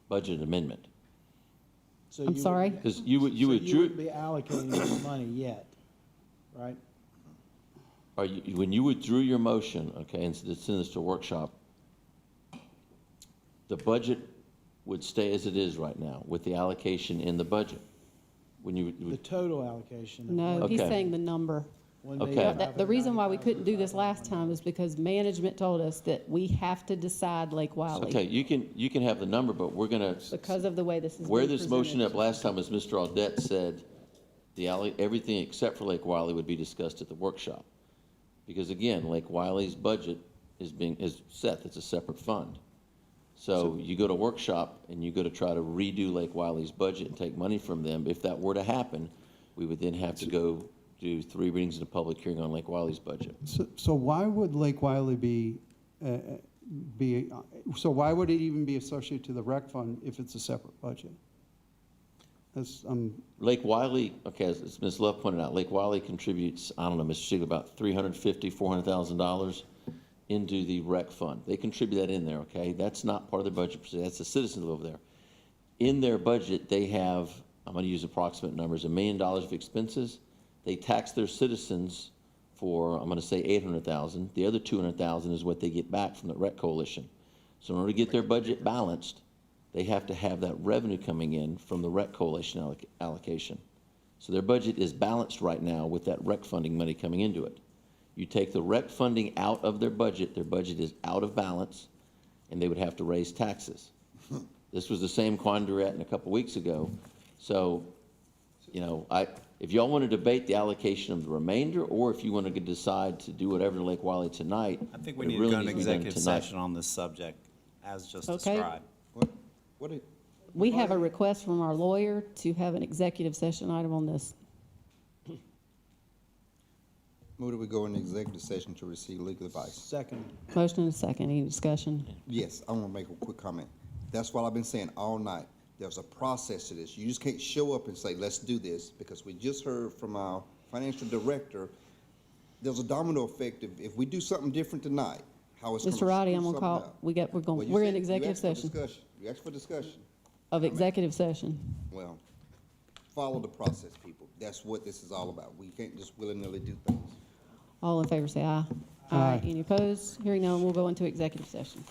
budget amendment. So I'm you sorry? wouldn't- Because you So you withdrew, wouldn't be allocating this money yet, right? when you withdrew your motion, okay, and send this to a workshop, the budget would stay as it is right now with the allocation in the budget. When you, The total allocation. of No, he's Okay. saying the number. Okay. The reason why we couldn't do this last time is because management told us that we have to decide Lake Wiley. okay, you can have the number, but we're gonna, Because of the way this is where being this motion presented. up last time was Mr. Audette said everything except for Lake Wiley would be discussed at the workshop. Because again, Lake Wiley's budget is set, it's a separate fund. So you go to workshop and you go to try to redo Lake Wiley's budget and take money from them. If that were to happen, we would then have to go do 3 readings in a public hearing on Lake Wiley's budget. So why would Lake Wiley so why would it even be associated to the rec fund if it's a separate budget? That's, Lake Wiley, okay, as Ms. Love pointed out, Lake Wiley contributes, I don't know, Mr. Siegel, about $350,000, $400,000 into the rec fund. They contribute that in there, okay? That's not part of their budget, that's the citizens over there. In their budget, they have, I'm gonna use approximate numbers, $1 million of expenses. They tax their citizens for, I'm gonna say $800,000. The other $200,000 is what they get back from the rec coalition. So in order to get their budget balanced, they have to have that revenue coming in from the rec coalition allocation. So their budget is balanced right now with that rec funding money coming into it. You take the rec funding out of their budget is out of balance, and they would have to raise taxes. This was the same quandary we were at a couple weeks ago. So, you know, if y'all want to debate the allocation of the remainder, or if you want to decide to do whatever in Lake Wiley tonight, I think we it need to really go into needs to be done executive tonight. session on this subject, as just Okay. described. We have a request from our lawyer to have an executive session item on this. Move that we go into executive session to receive legal advice. Second. Motion and a second. Any discussion? Yes, I want to make a quick comment. That's what I've been saying all night. There's a process to this. You just can't show up and say, let's do this, because we just heard from our financial director, there's a domino effect if we do something different tonight, how it's going to Mr. Rowdy, I'm screw gonna call, something up. Well, you we're in said- executive you asked for session. discussion. You asked for discussion. Of executive session. Well, follow the process, people. That's what this is all about. We can't just willy-nilly do things. All in favor, say aye. Aye. Any opposed? Hearing none, we'll go into executive session.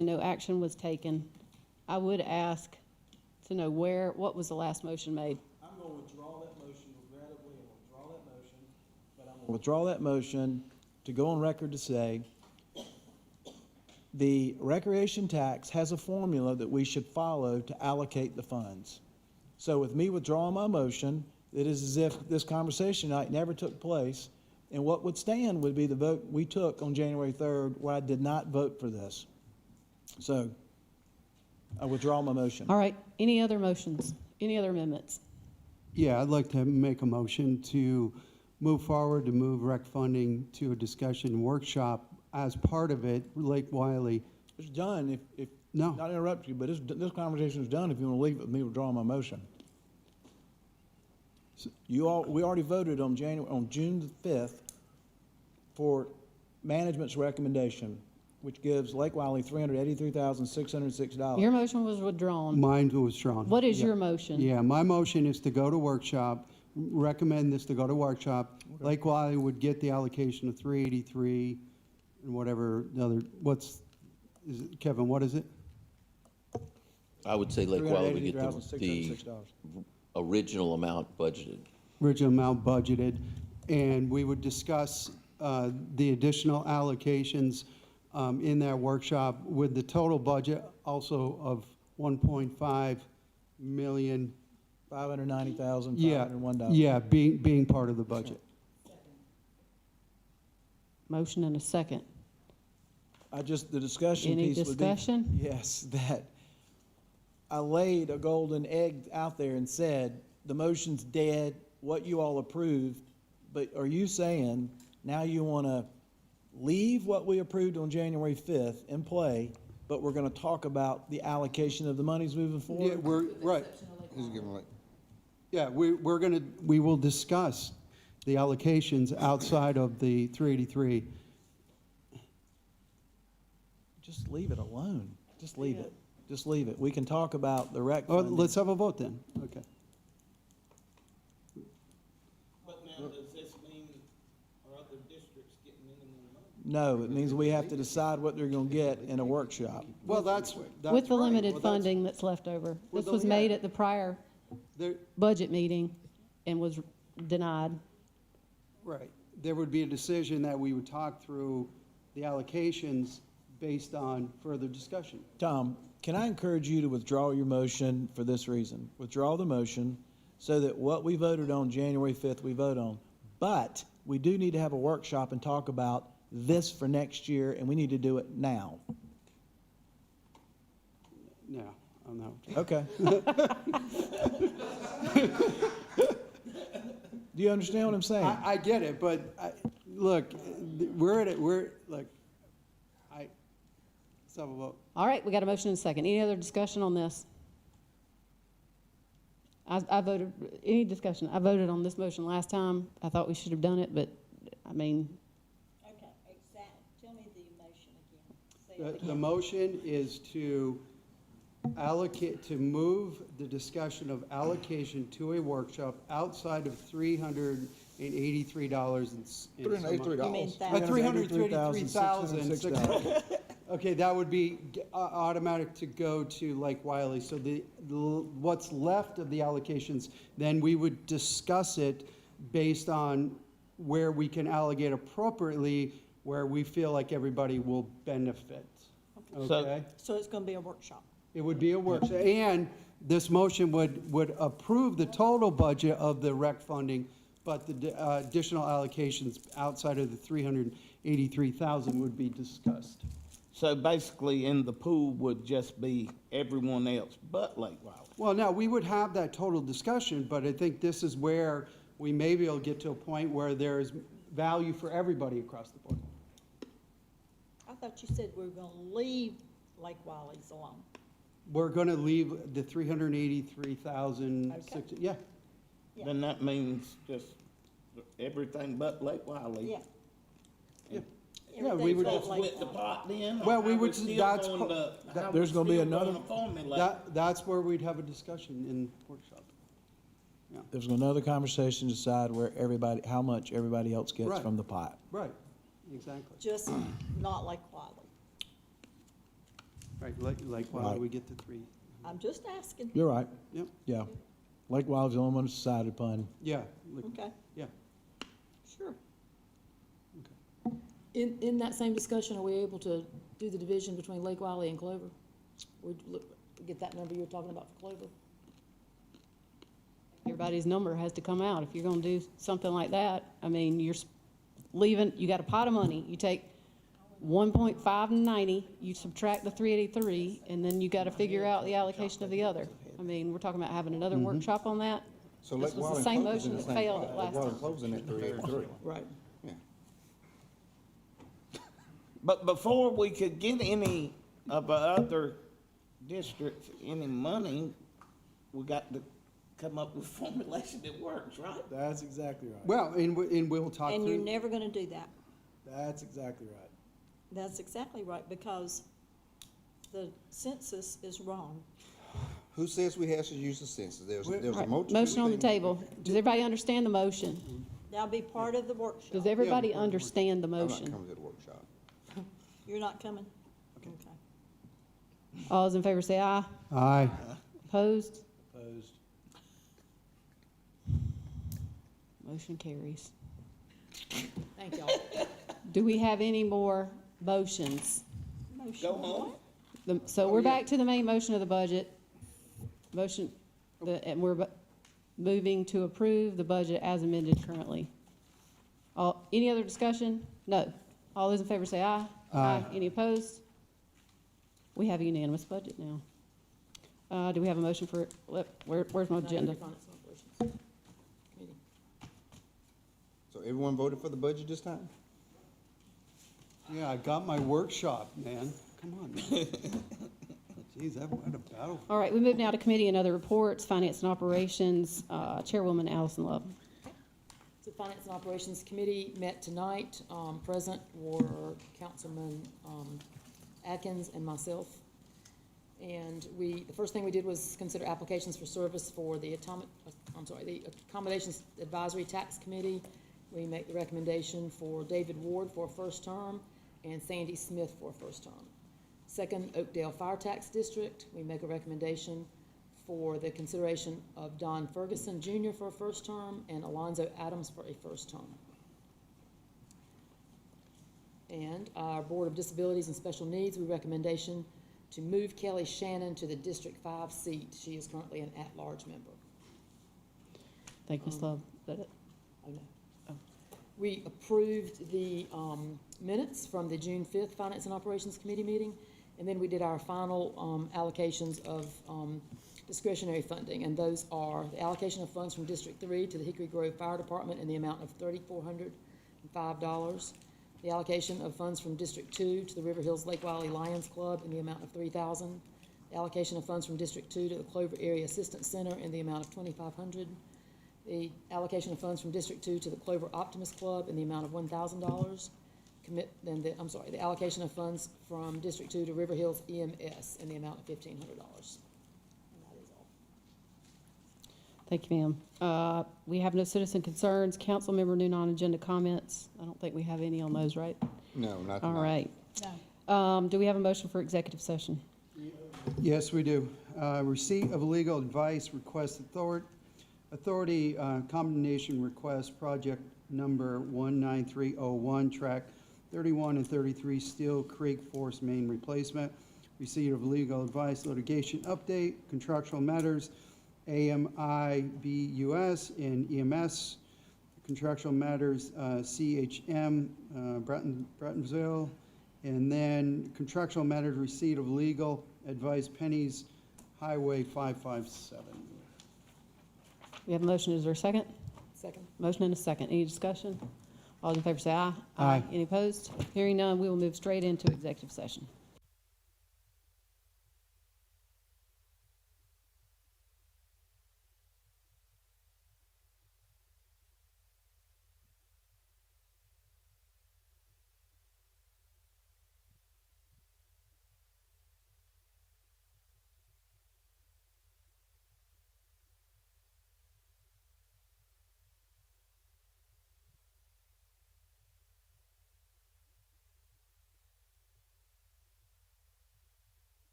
no action was taken. I would ask to know what was the last motion made? I'm going to withdraw that motion, regrettably, I'm going to withdraw that motion, but I'm going to withdraw that motion to go on record to say the recreation tax has a formula that we should follow to allocate the funds. So with me withdrawing my motion, it is as if this conversation tonight never took place, and what would stand would be the vote we took on January 3rd, where I did not vote for this. So I withdraw my motion. All right, any other motions? Any other amendments? Yeah, I'd like to make a motion to move forward, to move rec funding to a discussion workshop as part of it, Lake Wiley. It's done, if, No. not interrupt you, but this conversation is done if you want to leave it with me withdrawing my motion. We already voted on June the 5th for management's recommendation, which gives Lake Wiley $383,606. Your motion was withdrawn. Mine was withdrawn. What is Yeah. your motion? Yeah, my motion is to go to workshop, recommend this to go to workshop. Lake Wiley would get the allocation of 383 and whatever the other, Kevin, what is it? I would say Lake Wiley would get the $383,606. original amount budgeted. Original amount budgeted, and we would discuss the additional allocations in that workshop with the total budget also of 1.5 million. $590,501. Yeah, being part of the budget. Motion and a second. The discussion Any piece would be. discussion? Yes, that I laid a golden egg out there and said, the motion's dead, what you all approved, but are you saying now you want to leave what we approved on January 5th in play, but we're going to talk about the allocation of the monies moving forward? Yeah, we're, right. Who's giving like? Yeah, we will discuss the allocations outside of the 383. Just leave it alone. Just leave it. Just leave it. We can talk about the rec. Oh, funding. let's have a vote then. Okay. But now, does this mean are other districts getting minimum money? No, it means we have to decide what they're going to get in a workshop. Well, that's With the right. limited Well, funding that's left over. Well, This was yeah. made at the prior There, budget meeting and was denied. right. There would be a decision that we would talk through the allocations based on further discussion. Tom, can I encourage you to withdraw your motion for this reason? Withdraw the motion so that what we voted on January 5th, we vote on. But we do need to have a workshop and talk about this for next year, and we need to do it now. No, I'm not. Okay. Do you understand what I'm saying? I get it, but look, let's have a vote. All right, we got a motion and a second. Any other discussion on this? I voted, any discussion? I voted on this motion last time. I thought we should have done it, but, I mean, Okay, tell me the motion again. The motion is to move the discussion of allocation to a workshop outside of $383 and $383. You mean $333,606. Okay, that would be automatic to go to Lake Wiley. So what's left of the allocations, then we would discuss it based on where we can allocate appropriately, where we feel like everybody will benefit. Okay? So it's going to be a workshop. It would be a workshop, and this motion would approve the total budget of the rec funding, but the additional allocations outside of the 383,000 would be discussed. So basically, in the pool would just be everyone else but Lake Wiley. Well, now, we would have that total discussion, but I think this is where we maybe will get to a point where there is value for everybody across the board. I thought you said we were going to leave Lake Wiley's alone. We're gonna leave the 383,000, Okay. yeah. Yeah. Then that means just everything but Lake Wiley. Yeah. Yeah, we would. Just split the pot then? or Well, we how would, still that's, going to- how There's we gonna be still another- gonna formulate? that's where we'd have a discussion in workshop. There's another conversation to decide how much everybody else gets Right. from the pot. Right, exactly. Just not Lake Wiley. Right, like why Right. do we get the 3? I'm just asking. You're right. Yep. Yeah. Lake Wild's the only one that's decided upon. Yeah. Okay, Yeah. sure. In that same discussion, are we able to do the division between Lake Wiley and Clover? Get that number you were talking about for Clover? Everybody's number has to come out if you're gonna do something like that. I mean, you're leaving, you got a pot of money, you take 1.590, you subtract the 383, and then you gotta figure out the allocation of the other. I mean, we're talking about having another workshop on that. So This Lake was Wild the and same Clover's in motion the that same failed pot. at Lake last Wild and time. Clover's in at 383. Right. Yeah. But before we could get any of the other districts any money, we got to come up with formulation that works, right? That's exactly right. Well, and we'll talk And you're through, never gonna do that. That's exactly right. That's exactly right, because the census is wrong. Who says we have to use the census? There's All a right, multitude motion of on the things. table. Does everybody understand the motion? That'll be part of the workshop. Does everybody understand the I'm not motion? coming to the workshop. You're not coming? Okay. All those in favor say aye. aye. Opposed? Opposed. Motion carries. Thank y'all. Do we have any more motions? Motion what? So we're back to the main motion of the budget. Motion, and we're moving to approve the budget as amended currently. Any other discussion? No. All those in favor say aye. Aye. Any opposed? We have a unanimous budget now. Do we have a motion for, where's my agenda? Finance and Operations Committee. So everyone voted for the budget this time? Yeah, I got my workshop, man. Come on, man. Geez, what a battle. All right, we move now to committee and other reports, finance and operations, Chairwoman Allison Love. So Finance and Operations Committee met tonight. Present were Councilman Atkins and myself. And the first thing we did was consider applications for service for the Accommodations Advisory Tax Committee. We make the recommendation for David Ward for a first term and Sandy Smith for a first term. Second, Oakdale Fire Tax District, we make a recommendation for the consideration of Don Ferguson Jr. for a first term and Alonzo Adams for a first term. And our Board of Disabilities and Special Needs, we recommendation to move Kelly Shannon to the District 5 seat. She is currently an at-large member. Thank you, Ms. Love. Is that it? I know. We approved the minutes from the June 5th Finance and Operations Committee meeting, and then we did our final allocations of discretionary funding, and those are the allocation of funds from District 3 to the Hickory Grove Fire Department in the amount of $3,405. The allocation of funds from District 2 to the River Hills Lake Wiley Lions Club in the amount of $3,000. The allocation of funds from District 2 to the Clover Area Assistance Center in the amount of $2,500. The allocation of funds from District 2 to the Clover Optimist Club in the amount of $1,000. The allocation of funds from District 2 to River Hills EMS in the amount of $1,500. And that is all. Thank you, ma'am. We have no citizen concerns, council member new non-agenda comments. I don't think we have any on those, right? No, not All tonight. right. Do we have a motion for executive session? Yes, we do. Receipt of legal advice, request authority, combination request, project number 19301, track 31 and 33, Steel Creek Force Main Replacement. Receipt of legal advice, litigation update, contractual matters, AMIBUS and EMS, contractual matters, CHM, Brattonville, and then contractual matters, receipt of legal advice, Pennies Highway 557. We have a motion. Is there a second? Second. Motion and a second. Any discussion? All those in favor say aye. Aye. Any opposed? Hearing none, we will move straight into executive session.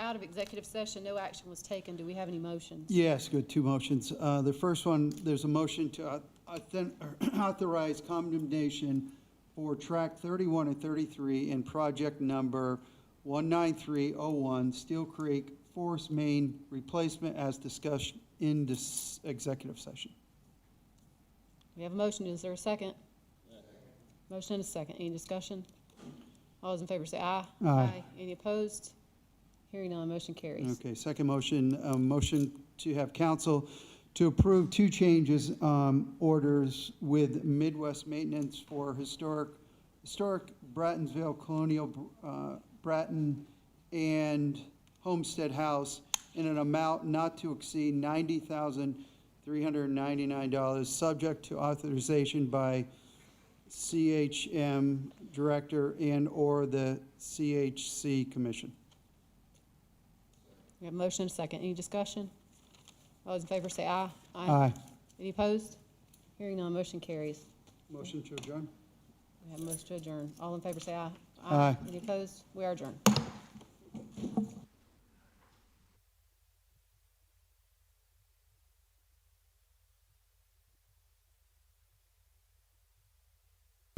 out of executive session, no action was taken. Do we have any motions? Yes, good, two motions. The first one, there's a motion to authorize condemnation for track 31 and 33 in project number 19301 Steel Creek Forest Main Replacement as discussed in this executive session. We have a motion. Is there a second? Motion and a second. Any discussion? All those in favor say aye. Aye. Any opposed? Hearing none, motion carries. Okay, second motion, motion to have council to approve two changes, orders with Midwest Maintenance for historic Brattonsville Colonial, Bratton and Homestead House in an amount not to exceed $90,399, subject to authorization by CHM Director and/or the CHC Commission. We have a motion and a second. Any discussion? All those in favor say aye. Aye. Any opposed? Hearing none, motion carries. Motion to adjourn? We have a motion to adjourn. All in favor say aye. Aye. Any opposed? We are adjourned.